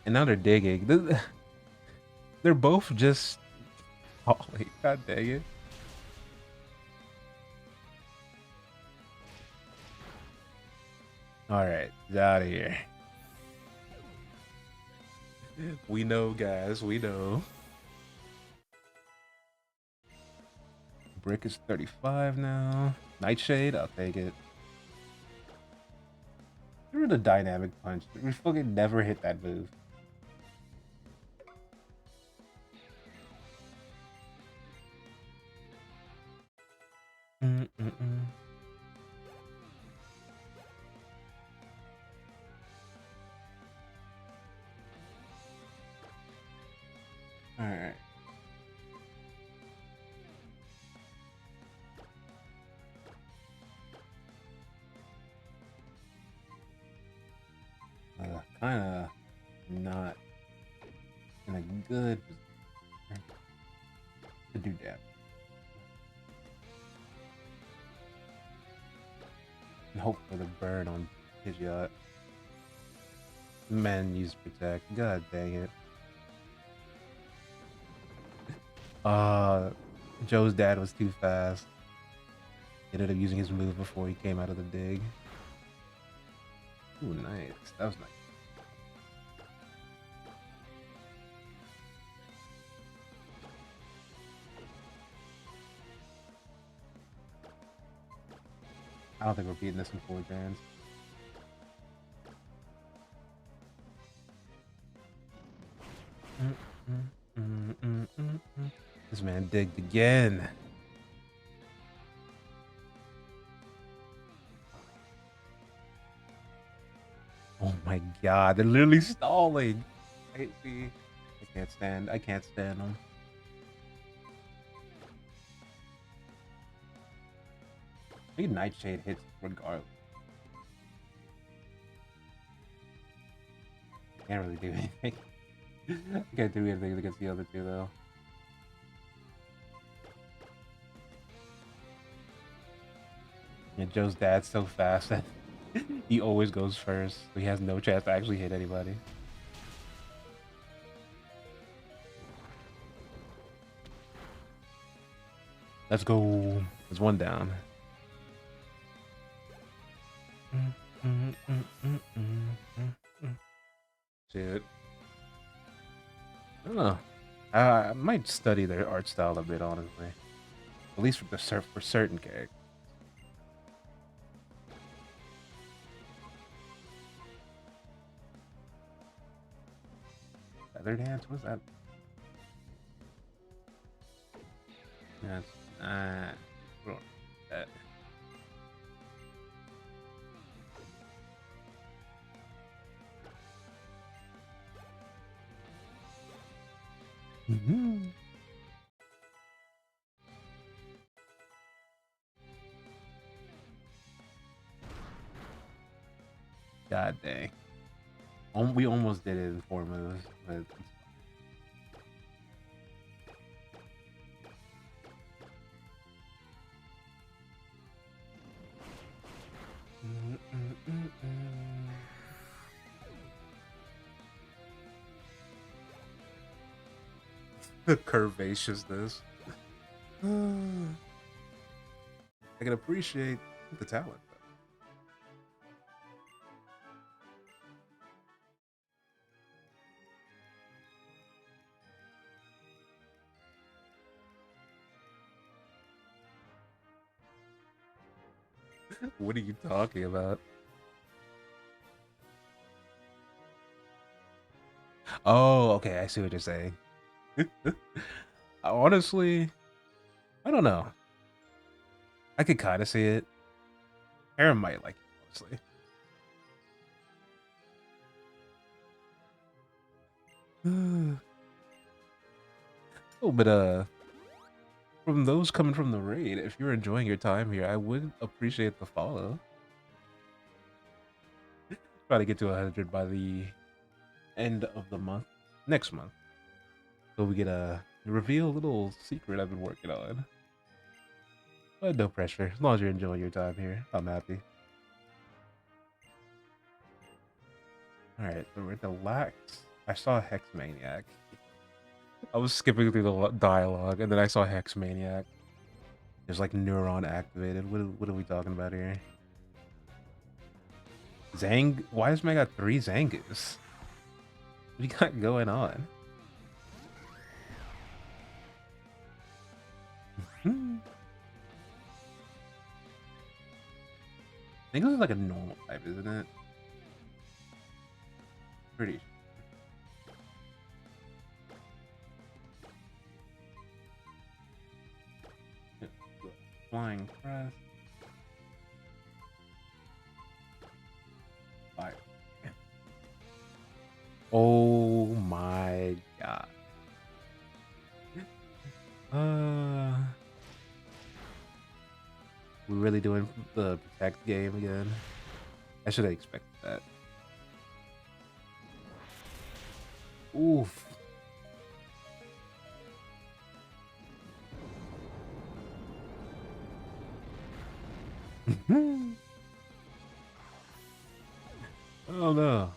And now they're digging. They're both just... Holy, god dang it. Alright, out of here. We know, guys, we know. Brick is 35 now. Nightshade, I'll take it. You're the dynamic punch. We fucking never hit that move. Mm-mm-mm. Alright. Kinda not in a good position to do that. And hope for the burn on his yacht. Men use protect. God dang it. Joe's dad was too fast. He ended up using his move before he came out of the dig. Ooh, nice. That was nice. I don't think we're beating this in 4 turns. This man digged again. Oh my god, they're literally stalling. I see. I can't stand them. I think Nightshade hits regardless. Can't really do anything. I can't do anything against the other two though. Yeah, Joe's dad's so fast that he always goes first. So he has no chance to actually hit anybody. Let's go. There's one down. Shit. I don't know. I might study their art style a bit, honestly. At least for certain characters. Feather dance? What's that? That's we don't need that. God dang. We almost did it in 4 moves, but the curvaceousness. I can appreciate the talent. What are you talking about? Oh, okay. I see what you're saying. Honestly, I don't know. I could kind of see it. Aaron might like it, honestly. Oh, but from those coming from the raid, if you're enjoying your time here, I would appreciate the follow. Try to get to 100 by the end of the month, next month. So we get a reveal a little secret I've been working on. But no pressure. As long as you're enjoying your time here, I'm happy. Alright, so we're at the lax. I saw Hex Maniac. I was skipping through the dialogue, and then I saw Hex Maniac. There's like neuron activated. What are we talking about here? Zang? Why does man got 3 Zangus? What do you got going on? I think this is like a normal type, isn't it? Pretty. Flying press. Fire. Oh my god. We're really doing the protect game again. I should have expected that. Oof. Oh no.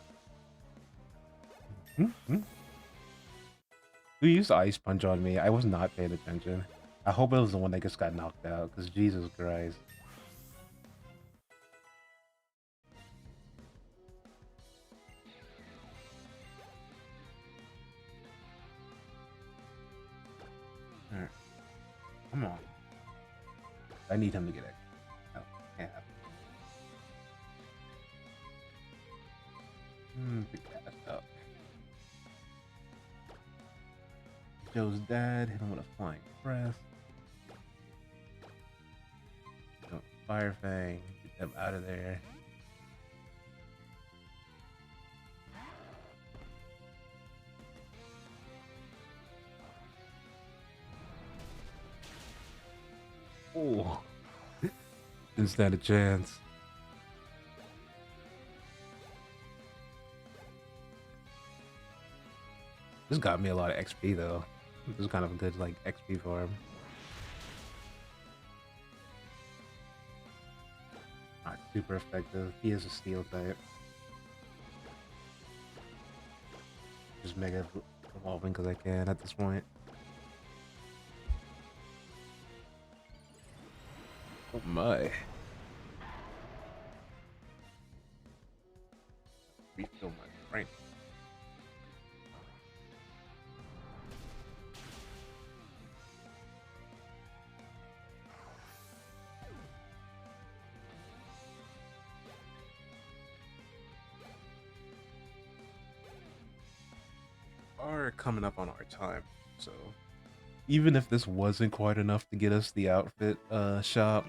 Who used Ice Punch on me? I was not paying attention. I hope it was the one that just got knocked out, because Jesus Christ. Alright. Come on. I need him to get it. No, can't happen. Pick that up. Joe's dad. Hit him with a flying breath. Fire Fang. Get them out of there. Oh, didn't stand a chance. This got me a lot of XP though. This is kind of a good like XP farm. Not super effective. He is a steel type. Just mega evolving because I can at this point. Oh my. Refill my brain. Are coming up on our time, so even if this wasn't quite enough to get us the outfit shop,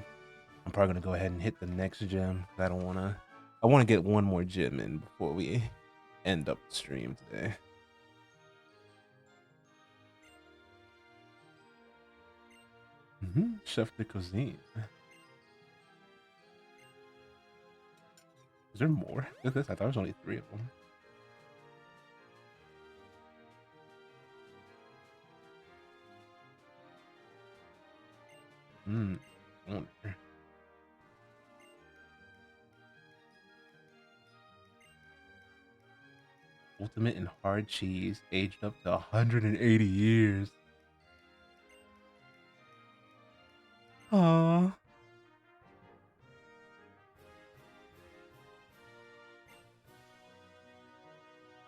I'm probably gonna go ahead and hit the next gym. I don't wanna. I want to get one more gym in before we end up the stream today. Chef de cuisine. Is there more to this? I thought there was only 3 of them. Wonder. Ultimate and hard cheese, aged up to 180 years. Aww.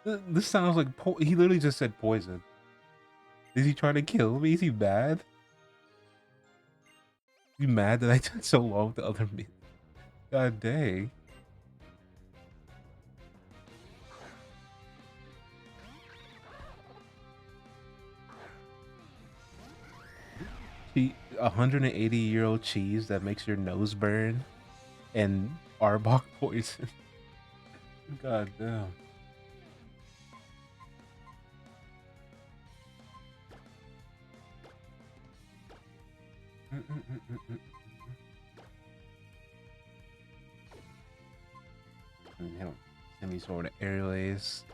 This sounds like he literally just said poison. Is he trying to kill me? Is he mad? You mad that I took so long with the other meat? God dang. See, 180-year-old cheese that makes your nose burn and Arbok poison. God damn. Semi sort of airlays.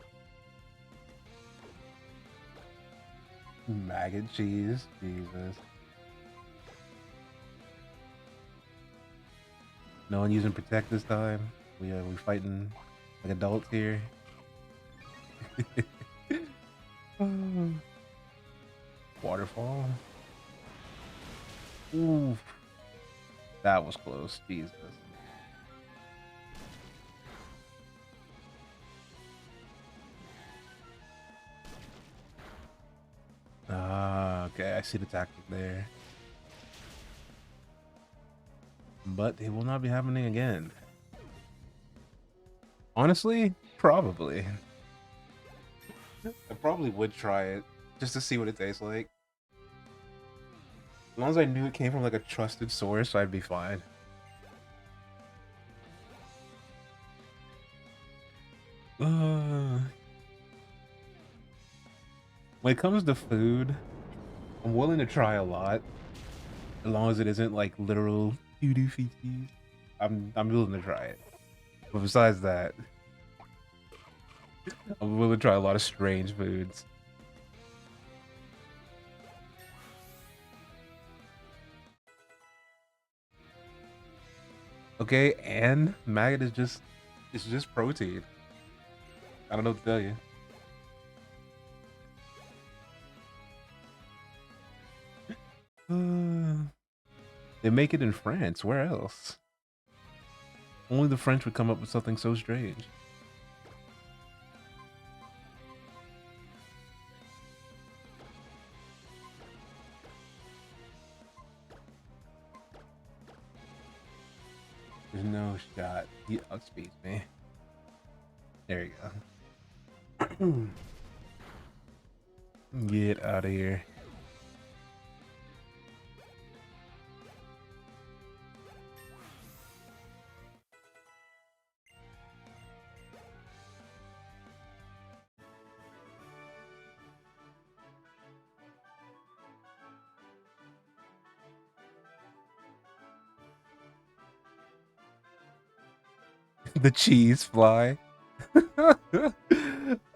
Maggot cheese. Jesus. No one using protect this time. We fighting like adults here. Waterfall. Ooh, that was close. Jesus. Ah, okay. I see the tactic there. But it will not be happening again. Honestly, probably. I probably would try it just to see what it tastes like. As long as I knew it came from like a trusted source, I'd be fine. When it comes to food, I'm willing to try a lot, as long as it isn't like literal doo-doo feces. I'm willing to try it. But besides that, I'm willing to try a lot of strange foods. Okay, and maggot is just it's just protein. I don't know what to tell you. They make it in France. Where else? Only the French would come up with something so strange. There's no shot. He outspeeds me. There you go. Get out of here. The cheese fly.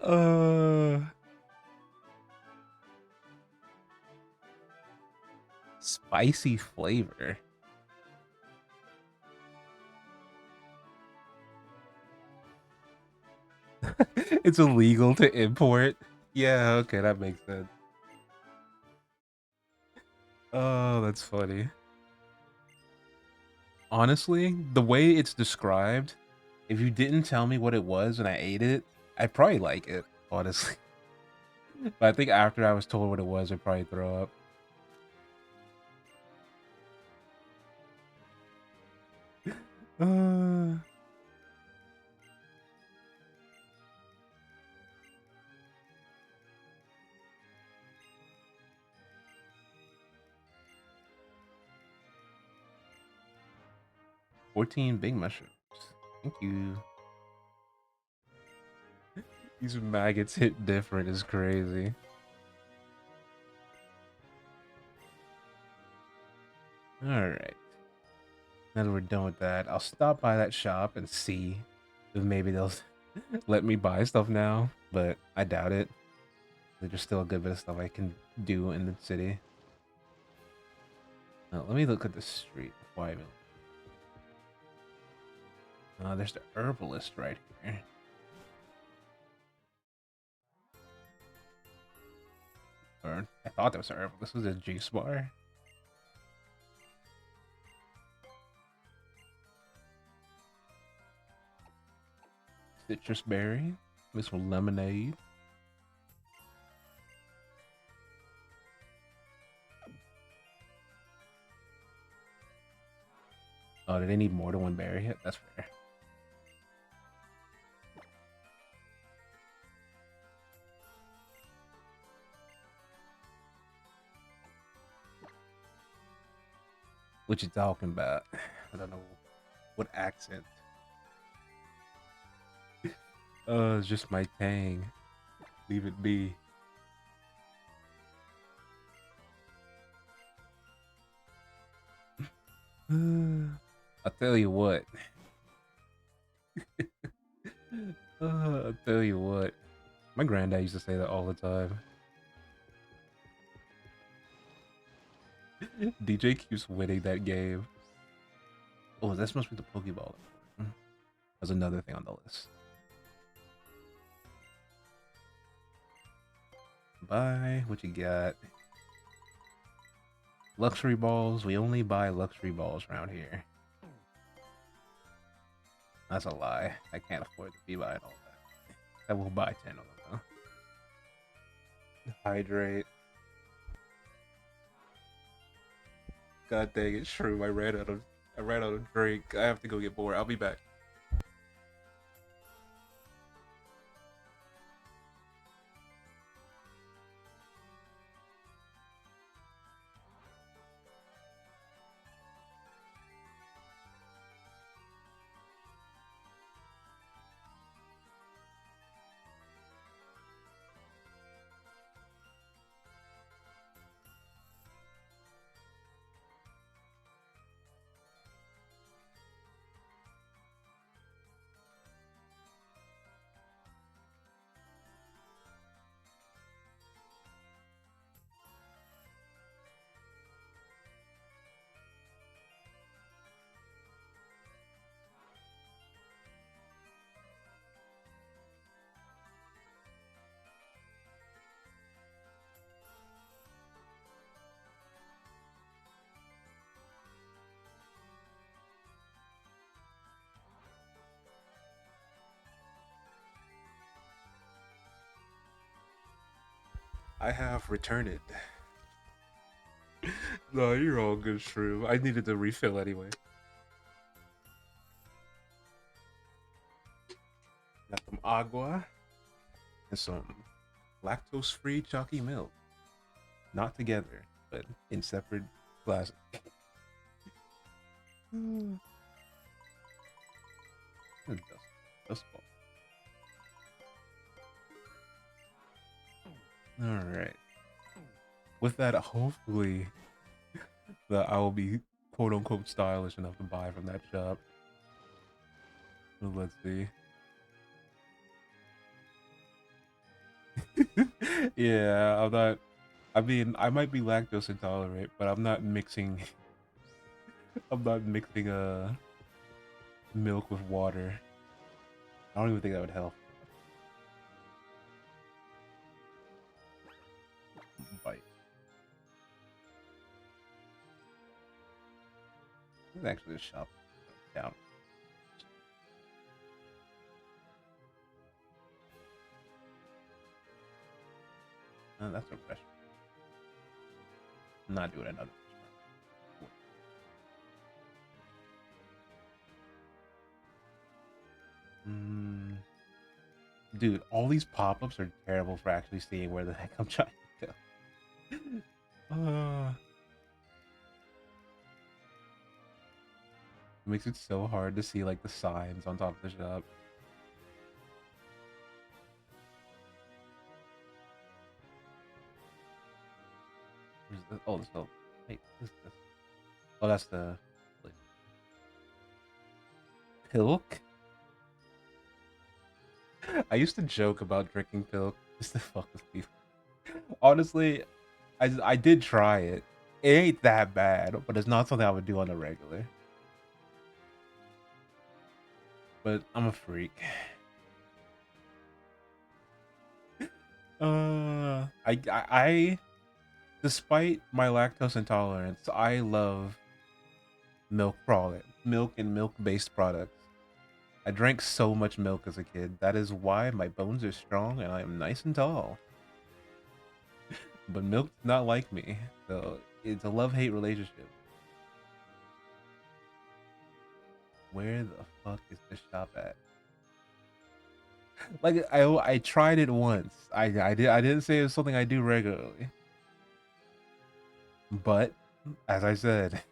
uh, spicy flavor. It's illegal to import. Yeah, okay, that makes sense. Oh, that's funny. Honestly, the way it's described, if you didn't tell me what it was and I ate it, I'd probably like it, honestly. But I think after I was told what it was, I'd probably throw up. 14 big mushrooms. Thank you. These maggots hit different is crazy. Alright. Now that we're done with that, I'll stop by that shop and see if maybe they'll let me buy stuff now, but I doubt it. There's still a good bit of stuff I can do in the city. Let me look at the street before I even... there's the herbalist right here. Or I thought that was an herbalist. This was a juice bar. Citrus berry. This one lemonade. Oh, did they need more than one berry? That's fair. What you talking about? I don't know what accent. It's just my tang. Leave it be. I'll tell you what. I'll tell you what. My granddad used to say that all the time. DJ keeps winning that game. Oh, that's supposed to be the Pokeball. That's another thing on the list. Bye. What you got? Luxury balls. We only buy luxury balls around here. That's a lie. I can't afford to be buying all that. I will buy 10 of them though. Hydrate. God dang it, true. I ran out of drink. I have to go get more. I'll be back. I have returned. No, you're all good, Shrew. I needed to refill anyway. Got some agua and some lactose-free chalky milk. Not together, but in separate glasses. Dust ball. All right. With that, hopefully, that I will be quote unquote stylish enough to buy from that shop. Well, let's see. Yeah, I'm not. I mean, I might be lactose intolerant, but I'm not mixing. I'm not mixing milk with water. I don't even think that would help. Bite. This is actually a shop down. That's a restaurant. I'm not doing another restaurant. Mm, dude, all these pop-ups are terrible for actually seeing where the heck I'm trying to go. It makes it so hard to see like the signs on top of the shop. Where's the, oh, this oh, wait, what is this? Oh, that's the like, pilk. I used to joke about drinking pilk just to fuck with people. Honestly, I did try it. It ain't that bad, but it's not something I would do on a regular. But I'm a freak. I despite my lactose intolerance, I love milk and milk-based products. I drank so much milk as a kid. That is why my bones are strong and I am nice and tall. But milk's not like me, so it's a love-hate relationship. Where the fuck is this shop at? Like I tried it once. I didn't say it was something I do regularly. But as I said,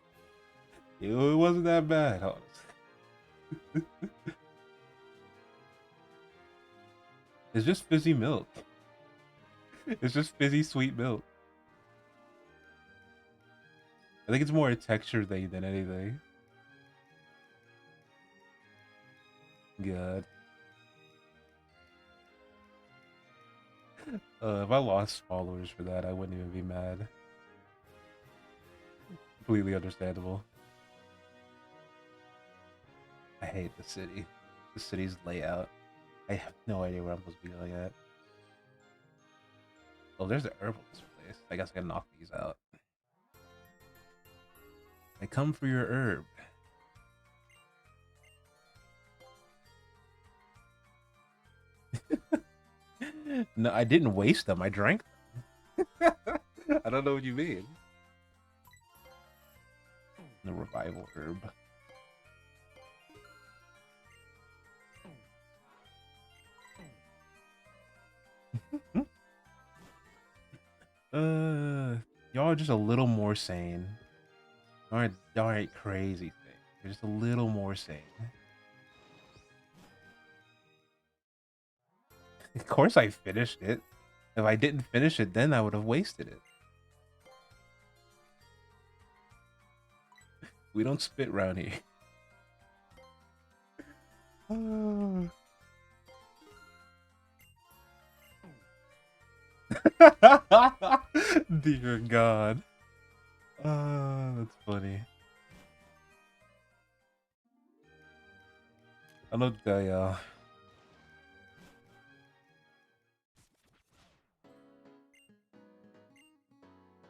it wasn't that bad, honestly. It's just fizzy milk. It's just fizzy sweet milk. I think it's more a texture thing than anything. God. If I lost followers for that, I wouldn't even be mad. Completely understandable. I hate the city. The city's layout. I have no idea where I'm supposed to be going at. Oh, there's the herbalist place. I guess I can knock these out. I come for your herb. No, I didn't waste them. I drank them. I don't know what you mean. The revival herb. Y'all are just a little more sane. Y'all aren't crazy thing. You're just a little more sane. Of course I finished it. If I didn't finish it, then I would have wasted it. We don't spit round here. Dear God. That's funny. I don't tell y'all.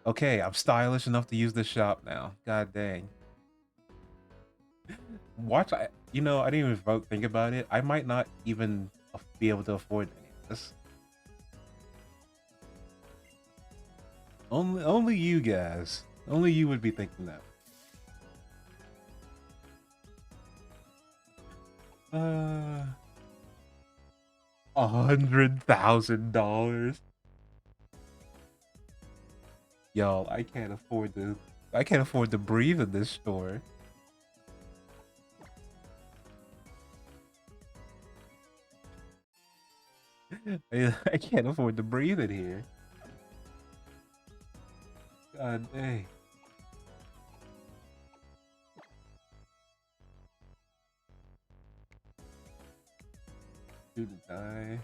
Okay, I'm stylish enough to use this shop now. God dang. Watch, you know, I didn't even think about it. I might not even be able to afford any of this. Only you guys. Only you would be thinking that. $100,000. Y'all, I can't afford to. I can't afford to breathe in this store. I can't afford to breathe in here. God dang. Student die.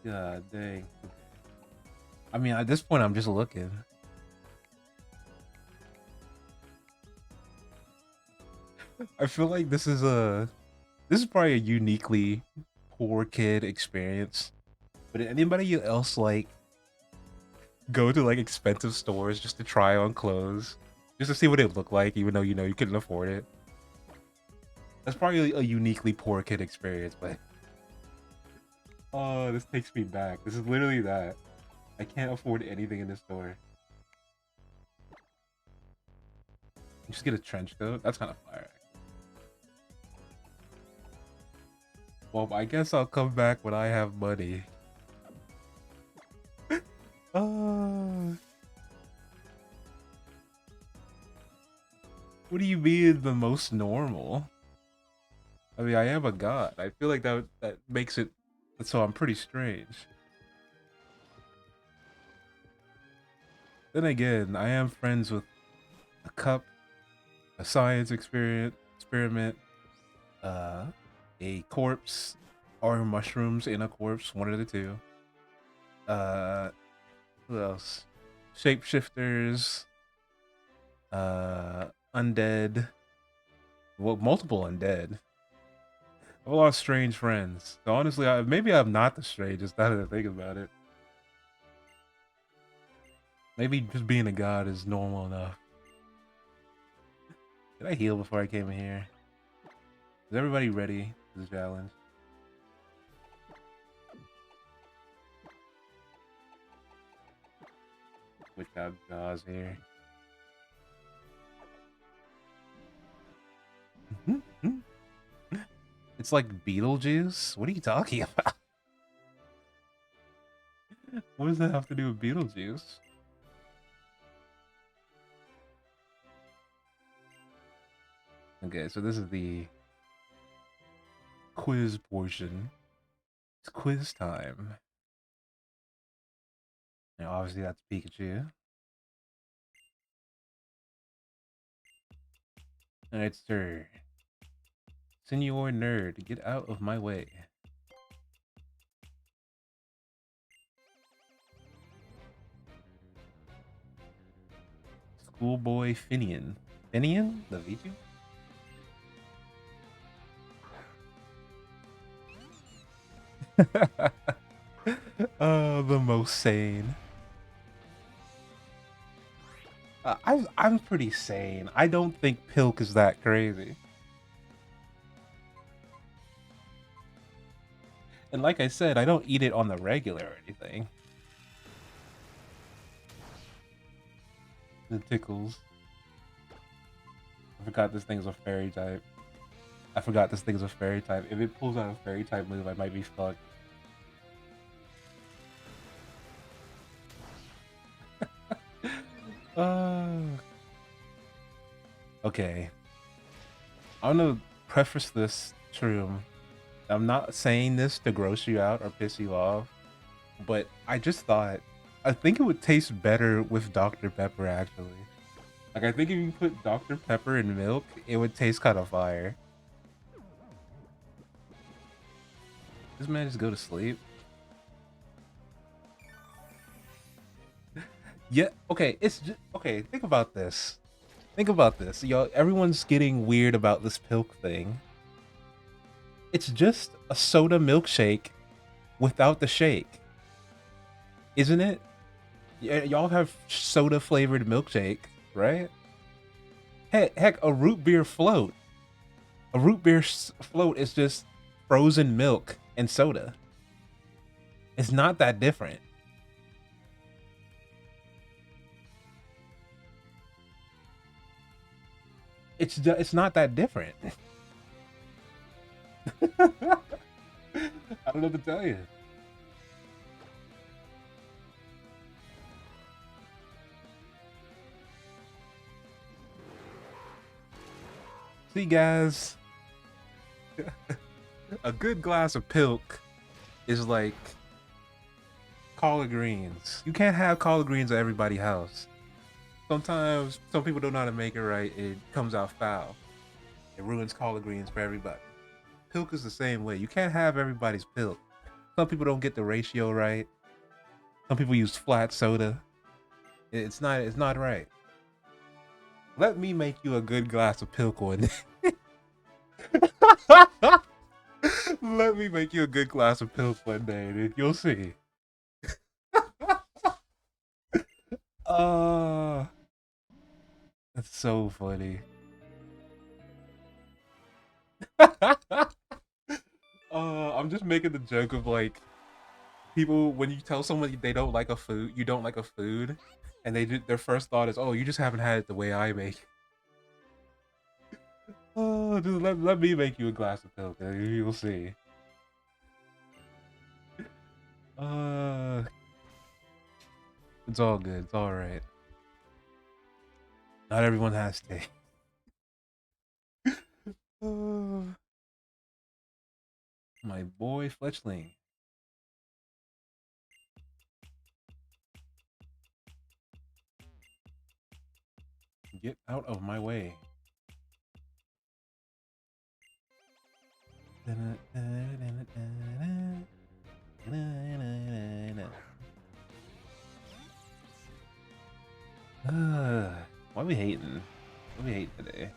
God dang. I mean, at this point, I'm just looking. I feel like this is probably a uniquely poor kid experience. But did anybody else like go to like expensive stores just to try on clothes, just to see what it looked like, even though you couldn't afford it? That's probably a uniquely poor kid experience. But oh, this takes me back. This is literally that. I can't afford anything in this store. Just get a trench coat. That's kind of fire. Well, I guess I'll come back when I have money. Uh, what do you mean the most normal? I mean, I am a god. I feel like that makes it so I'm pretty strange. Then again, I am friends with a cup, a science experiment, uh, a corpse, or mushrooms in a corpse, one of the two. Uh, who else? Shapeshifters, undead. Well, multiple undead. I have a lot of strange friends. So honestly, maybe I'm not the strangest now that I think about it. Maybe just being a god is normal enough. Did I heal before I came in here? Is everybody ready for the challenge? Which got jaws here? It's like Beetlejuice? What are you talking about? What does that have to do with Beetlejuice? Okay, so this is the quiz portion. It's quiz time. Now, obviously, that's Pikachu. Alright, sir. Senor Nerd, get out of my way. Schoolboy Finian. Finian? The Vichu? The most sane. I'm pretty sane. I don't think Pilk is that crazy. And like I said, I don't eat it on the regular or anything. The tickles. I forgot this thing's a fairy type. I forgot this thing's a fairy type. If it pulls out a fairy type move, I might be fucked. uh, okay. I'm gonna preface this true. I'm not saying this to gross you out or piss you off, but I just thought I think it would taste better with Dr. Pepper actually. Like I think if you put Dr. Pepper in milk, it would taste kind of fire. This man just go to sleep. Yeah, okay, it's just, okay, think about this. Think about this. Yo, everyone's getting weird about this Pilk thing. It's just a soda milkshake without the shake. Isn't it? Y'all have soda flavored milkshake, right? Heck, a root beer float. A root beer float is just frozen milk and soda. It's not that different. It's not that different. I don't know what to tell you. See, guys, a good glass of Pilk is like collard greens. You can't have collard greens at everybody's house. Sometimes some people don't know how to make it right. It comes out foul. It ruins collard greens for everybody. Pilk is the same way. You can't have everybody's pilk. Some people don't get the ratio right. Some people use flat soda. It's not right. Let me make you a good glass of pilk one day. Let me make you a good glass of pilk one day, dude. You'll see. Uh that's so funny. I'm just making the joke of like people when you tell someone they don't like a food, you don't like a food, and their first thought is, "Oh, you just haven't had it the way I make it." Oh, just let me make you a glass of milk, and you'll see. Uh, it's all good. It's all right. Not everyone has taste. Uh, my boy Fletchling, get out of my way. Why we hating? What we hate today?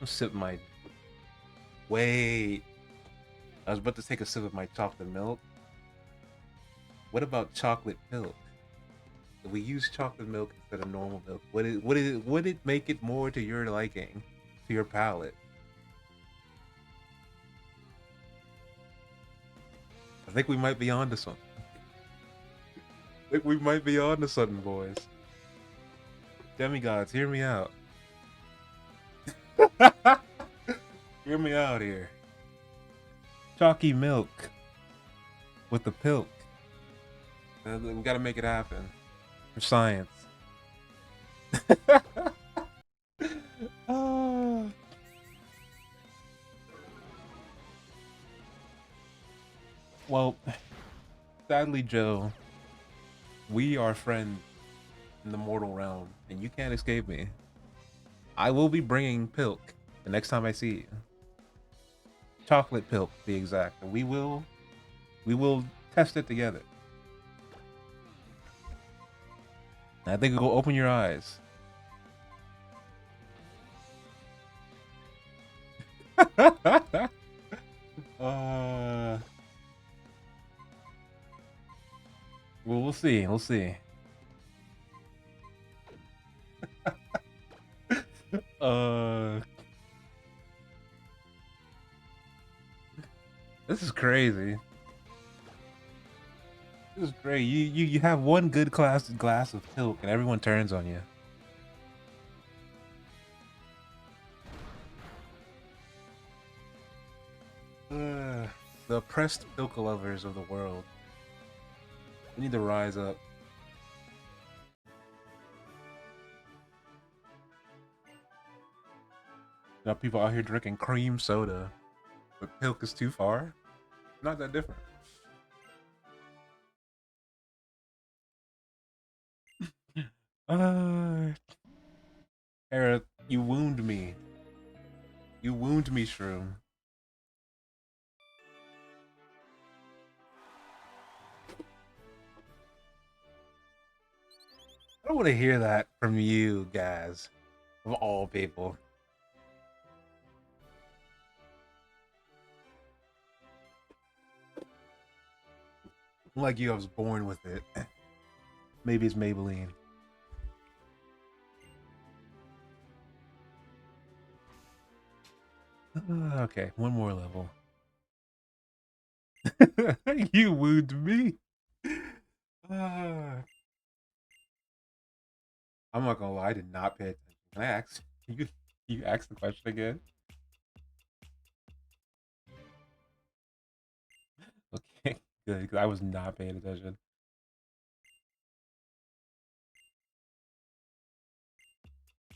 I'm sip my. Wait, I was about to take a sip of my chocolate milk. What about chocolate milk? If we use chocolate milk instead of normal milk, would it make it more to your liking, to your palate? I think we might be onto something. I think we might be onto something, boys. Demigods, hear me out. Hear me out here. Chalky milk with the pilk. We gotta make it happen for science. Ah. Well, sadly, Joe, we are friends in the mortal realm, and you can't escape me. I will be bringing pilk the next time I see you. Chocolate pilk, to be exact. And we will test it together. I think it will open your eyes. uh, well, we'll see. We'll see. uh, this is crazy. This is great. You have one good glass of pilk, and everyone turns on you. The oppressed pilk lovers of the world. We need to rise up. Now people out here drinking cream soda, but pilk is too far. Not that different. Uh, Era, you wound me. You wound me, Shroom. I don't want to hear that from you guys, of all people. Like you, I was born with it. Maybe it's Maybelline. Okay, one more level. You wound me. Uh, I'm not gonna lie, I did not pay attention. Can I ask you ask the question again? Okay, good, because I was not paying attention.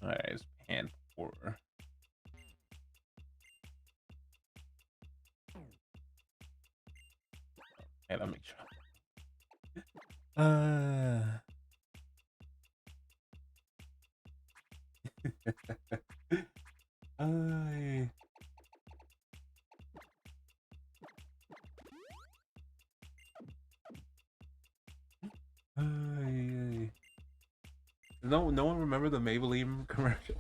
Alright, it's pan 4. And I'll make sure. Uh Ay, ay. No one remember the Maybelline commercial?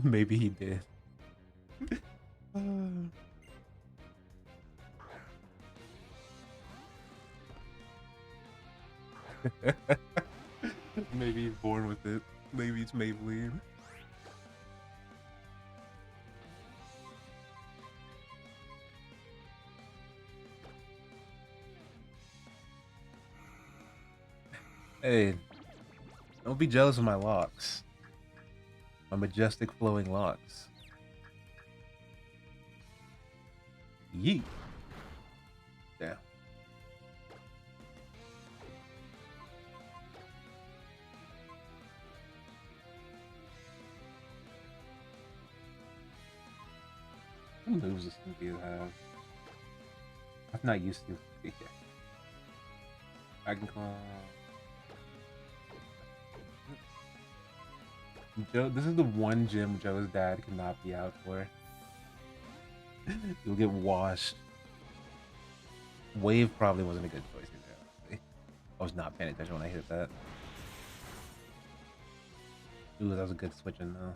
Maybe he did. Maybe he's born with it. Maybe it's Maybelline. Hey, don't be jealous of my locks. My majestic flowing locks. Yeet. Damn. What moves does Cynthia have? I'm not used to it. I can call Joe. This is the one gym Joe's dad cannot be out for. You'll get washed. Wave probably wasn't a good choice either. Honestly. I was not paying attention when I hit that. Ooh, that was a good switch in though.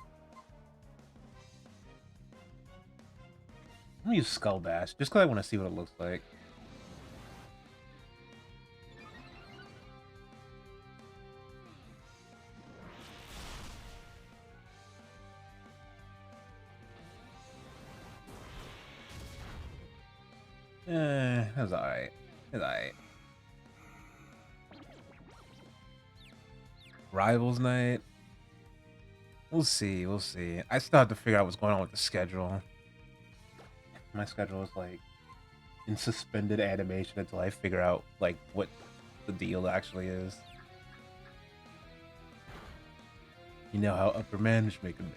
I'm gonna use Skull Bash just because I want to see what it looks like. That's alright. That's alright. Rivals night. We'll see. We'll see. I still have to figure out what's going on with the schedule. My schedule is like in suspended animation until I figure out like what the deal actually is. You know how upper management can be.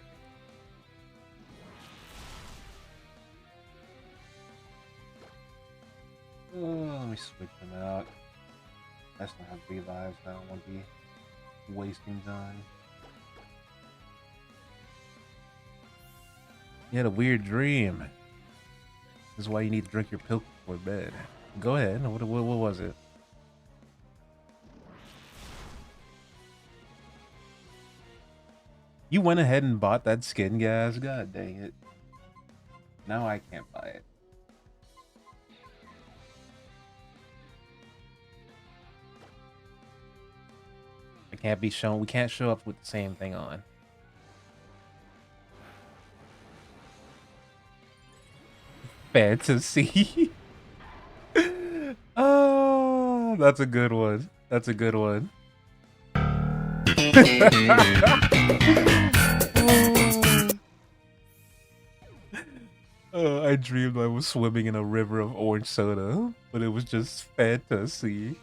Oh, let me switch them out. I still have 3 lives. I don't want to be wasting time. You had a weird dream. This is why you need to drink your pill before bed. Go ahead. What was it? You went ahead and bought that skin, guys. God dang it. Now I can't buy it. I can't be shown. We can't show up with the same thing on. Fantasy. Oh, that's a good one. That's a good one. I dreamed I was swimming in a river of orange soda, but it was just fantasy.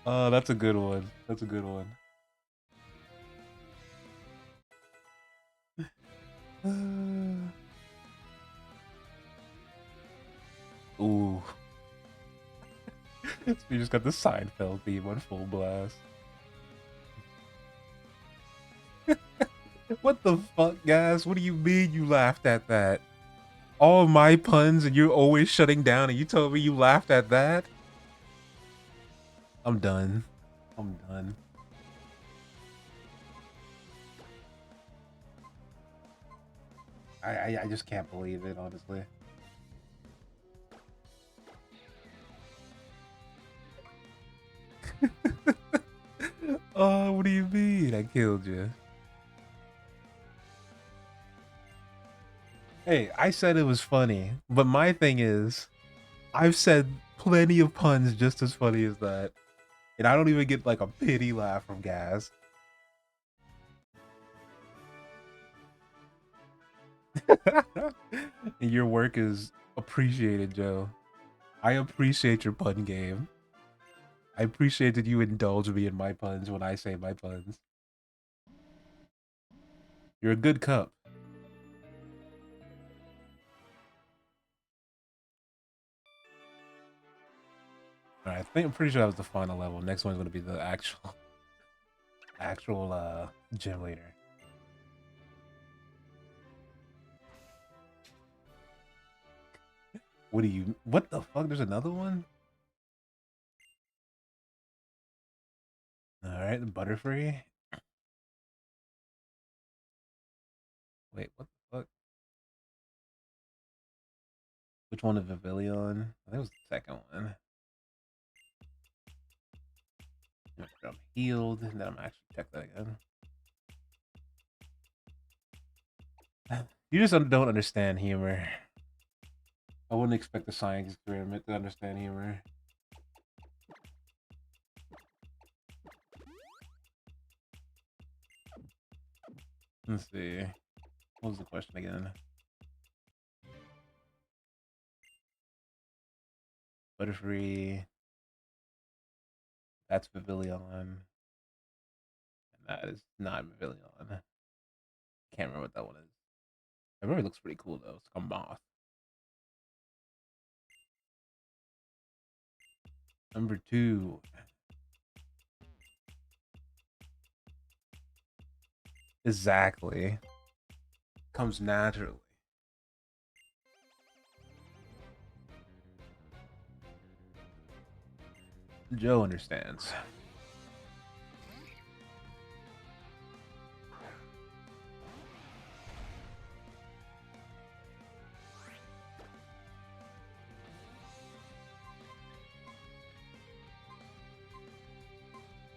Oh, that's a good one. That's a good one. Ooh. So you just got the Seinfeld theme on full blast. What the fuck, guys? What do you mean you laughed at that? All my puns and you're always shutting down and you told me you laughed at that? I'm done. I'm done. I just can't believe it, honestly. Oh, what do you mean? I killed you. Hey, I said it was funny, but my thing is, I've said plenty of puns just as funny as that, and I don't even get like a pity laugh from Gaz. And your work is appreciated, Joe. I appreciate your pun game. I appreciate that you indulge me in my puns when I say my puns. You're a good cup. All right, I'm pretty sure that was the final level. Next one's gonna be the actual gym leader. What the fuck? There's another one? All right, the Butterfree. Wait, what the fuck? Which one is Vivillon? I think it was the second one. Make sure I'm healed, and then I'm actually check that again. You just don't understand humor. I wouldn't expect a science experiment to understand humor. Let's see. What was the question again? Butterfree. That's Pavilion. And that is not Pavilion. Can't remember what that one is. I remember it looks pretty cool though. It's like a moth. Number 2. Exactly. Comes naturally. Joe understands.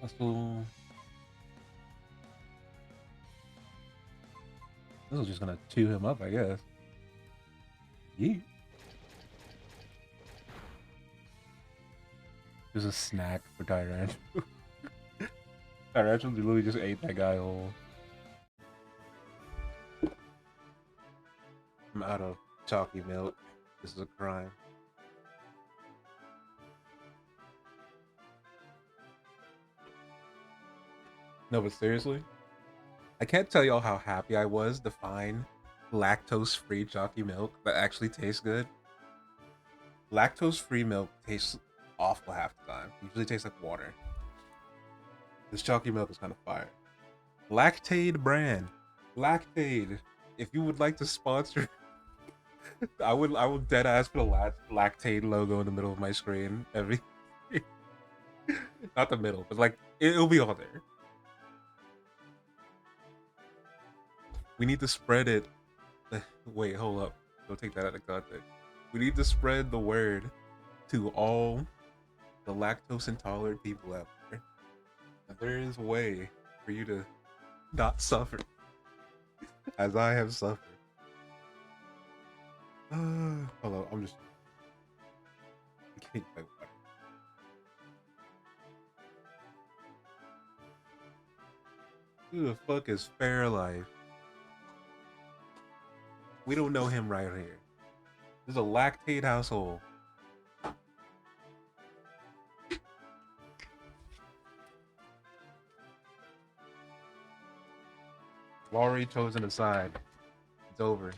Hustle. This is just gonna chew him up, I guess. Yeet. There's a snack for Tyrant. Tyrant literally just ate that guy whole. I'm out of chalky milk. This is a crime. No, but seriously, I can't tell y'all how happy I was to find lactose-free chalky milk that actually tastes good. Lactose-free milk tastes awful half the time. It usually tastes like water. This chalky milk is kind of fire. Lactaid brand. Lactaid. If you would like to sponsor, I would dead ass put a Lactaid logo in the middle of my screen every. Not the middle, but like it'll be all there. We need to spread it. Wait, hold up. Don't take that out of context. We need to spread the word to all the lactose intolerant people out there. There is a way for you to not suffer as I have suffered. Hold on, I'm just. I can't type water. Who the fuck is Fairlife? We don't know him right here. This is a lactate household. Already chosen a side. It's over.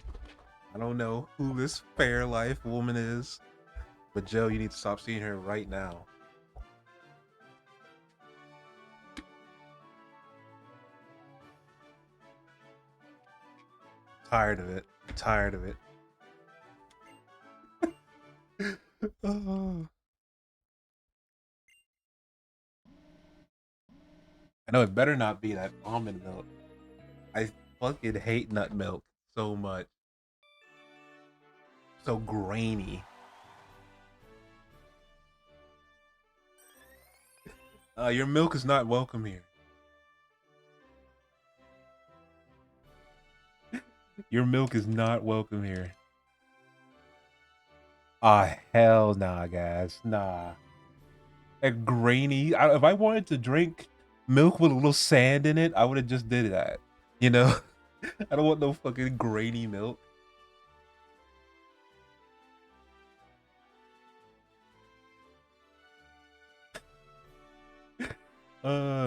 I don't know who this Fairlife woman is, but Joe, you need to stop seeing her right now. Tired of it. Tired of it. Oh. I know it better not be that almond milk. I fucking hate nut milk so much. So grainy. Your milk is not welcome here. Your milk is not welcome here. Ah, hell nah, guys. Nah. A grainy. If I wanted to drink milk with a little sand in it, I would have just did that. You know? I don't want no fucking grainy milk.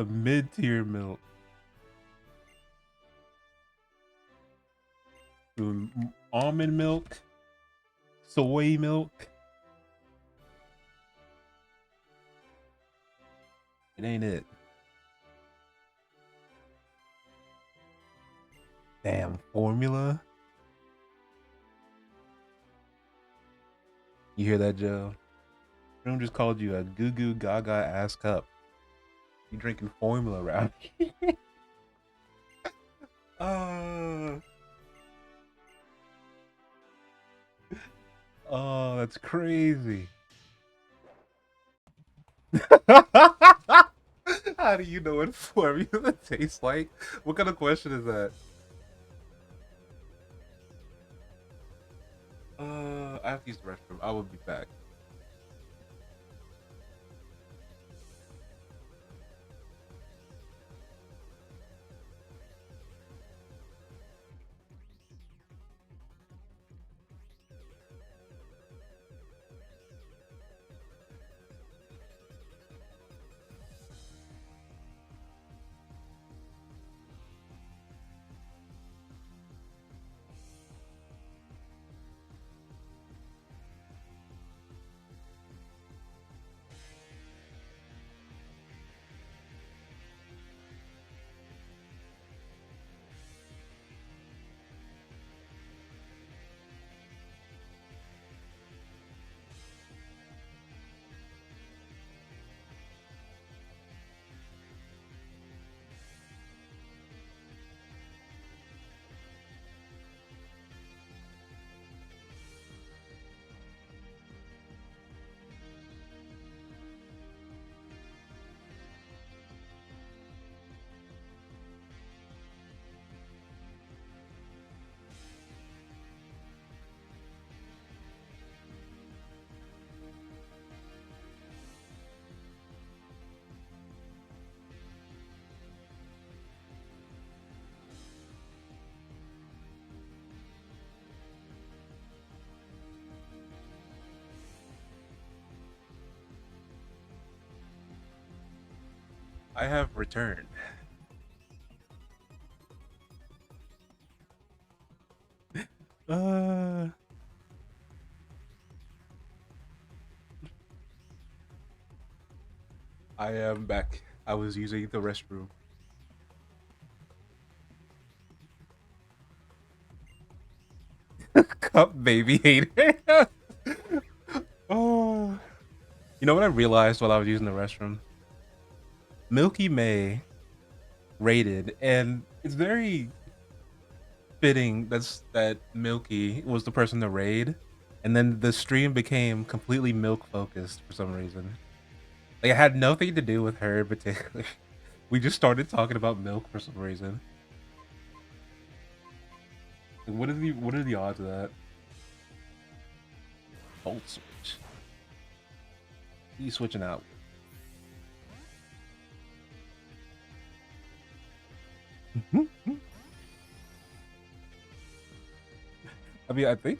Mid-tier milk. Almond milk, soy milk. It ain't it. Damn formula. You hear that, Joe? Room just called you a goo goo gaga ass cup. You drinking formula around here. uh, oh, that's crazy. How do you know what formula tastes like? What kind of question is that? I have to use the restroom. I will be back. I have returned. Uh, I am back. I was using the restroom. Cup baby hater. Oh, you know what I realized while I was using the restroom? Milky May rated, and it's very fitting that Milky was the person to raid, and then the stream became completely milk focused for some reason. Like it had nothing to do with her in particular. We just started talking about milk for some reason. Like, what are the odds of that? Volt switch. What are you switching out? I mean, I think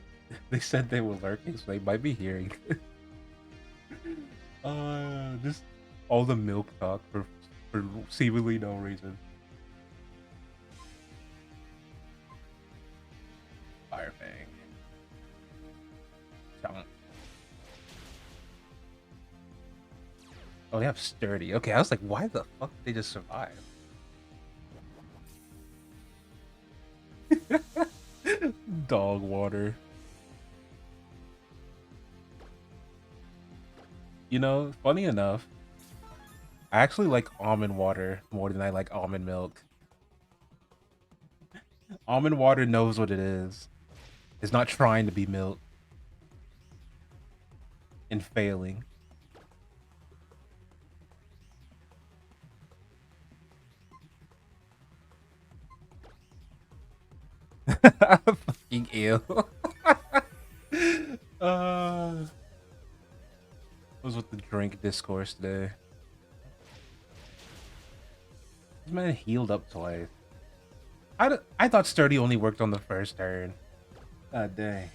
they said they were lurking, so they might be hearing. Just all the milk talk for seemingly no reason. Fire Fang. Chomp. Oh, they have sturdy. Okay, I was like, why the fuck did they just survive? Dog water. You know, funny enough, I actually like almond water more than I like almond milk. Almond water knows what it is. It's not trying to be milk and failing. Fucking ew. uh, was with the drink discourse today. This man healed up twice. I thought sturdy only worked on the first turn. God dang.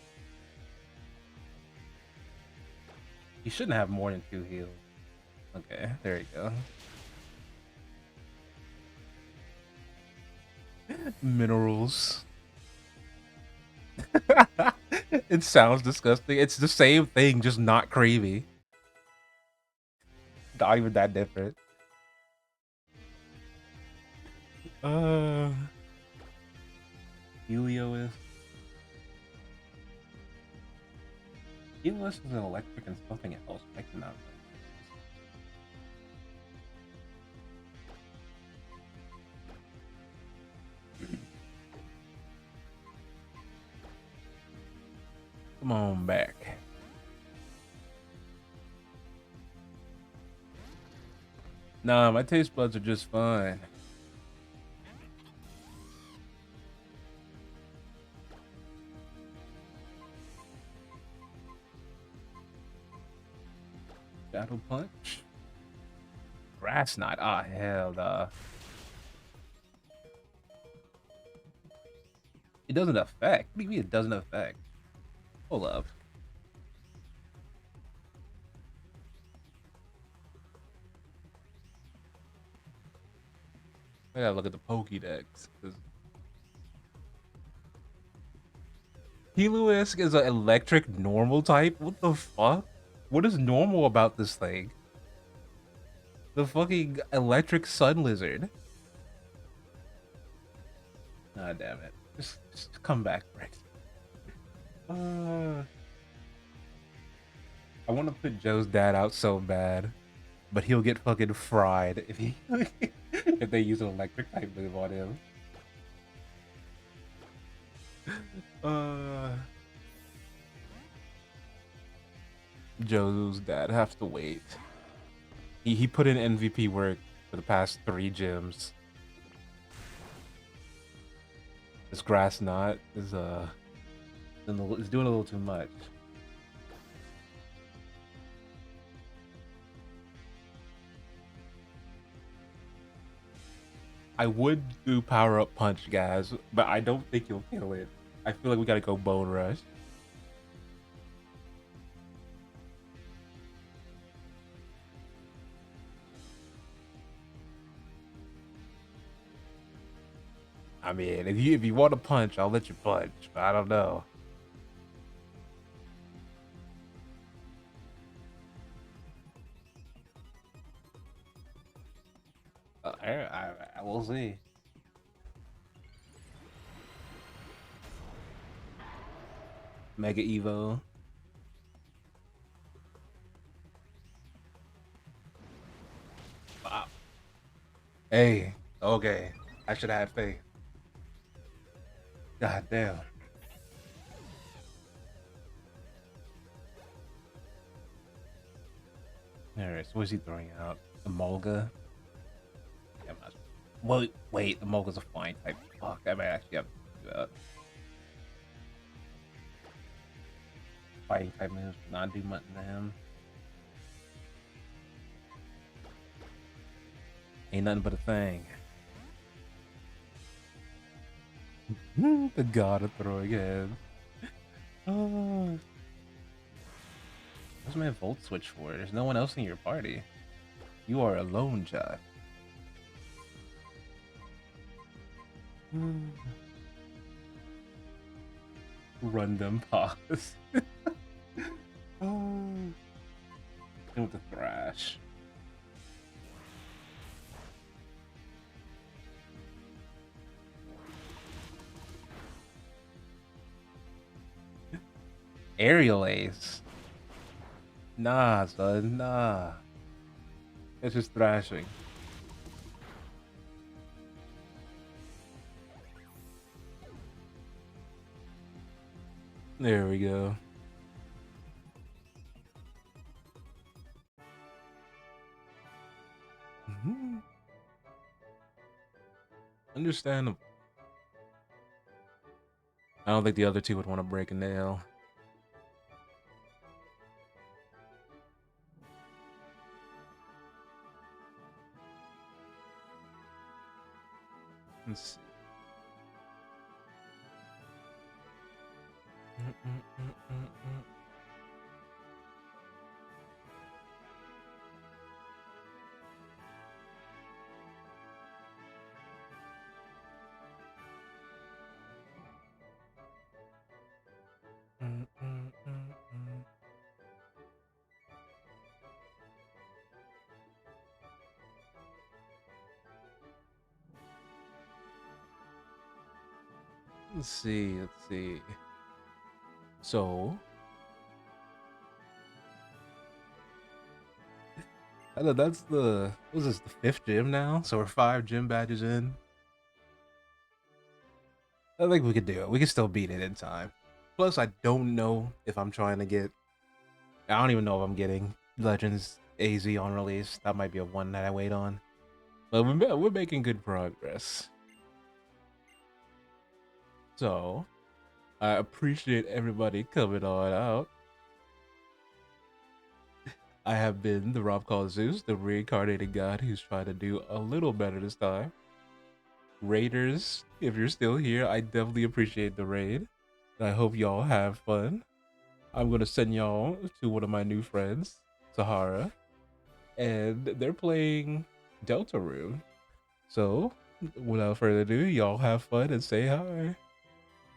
You shouldn't have more than 2 heals. Okay, there you go. Minerals. It sounds disgusting. It's the same thing, just not creamy. Not even that different. Uh, Helios. Helios is an electric and something else. I cannot remember. Come on back. Nah, my taste buds are just fine. Shadow Punch. Grass Knot. Ah, hell nah. It doesn't affect. What do you mean it doesn't affect? Hold up. I gotta look at the Pokédex. Helios is an electric normal type? What the fuck? What is normal about this thing? The fucking electric sun lizard. Ah, damn it. Just come back, Rex. I want to put Joe's dad out so bad, but he'll get fucking fried if he if they use an electric type move on him. Uh, Joe's dad have to wait. He put in MVP work for the past 3 gyms. This grass knot is doing a little too much. I would do power up punch, guys, but I don't think you'll kill it. I feel like we gotta go bone rush. I mean, if you want to punch, I'll let you punch. But I don't know. I will see. Mega Evo. Wow. Hey, okay. I should have had faith. God damn. All right, so what's he throwing out? The Mulga. Yeah, I'm not. Well, wait, the Mulga's a flying type. Fuck, I might actually have to do that. Fighting type moves, not do much to him. Ain't nothing but a thing. The god of throwing heads. Oh, what's my volt switch for? There's no one else in your party. You are alone, Josh. Random pause. Oh. And with the thrash. Aerial Ace. Nah, son, nah. It's just thrashing. There we go. Understandable. I don't think the other two would want to break a nail. Let's see. Let's see. Let's see. So, I know that's the what is this the fifth gym now? So we're 5 gym badges in. I think we could do it. We can still beat it in time. Plus, I don't know if I'm trying to get. I don't even know if I'm getting Legends AZ on release. That might be a one that I wait on. But we're making good progress. So I appreciate everybody coming on out. I have been the Rob called Zeus, the reincarnated god who's trying to do a little better this time. Raiders, if you're still here, I definitely appreciate the raid. I hope y'all have fun. I'm gonna send y'all to one of my new friends, Sahara, and they're playing Deltarune. So, without further ado, y'all have fun and say hi.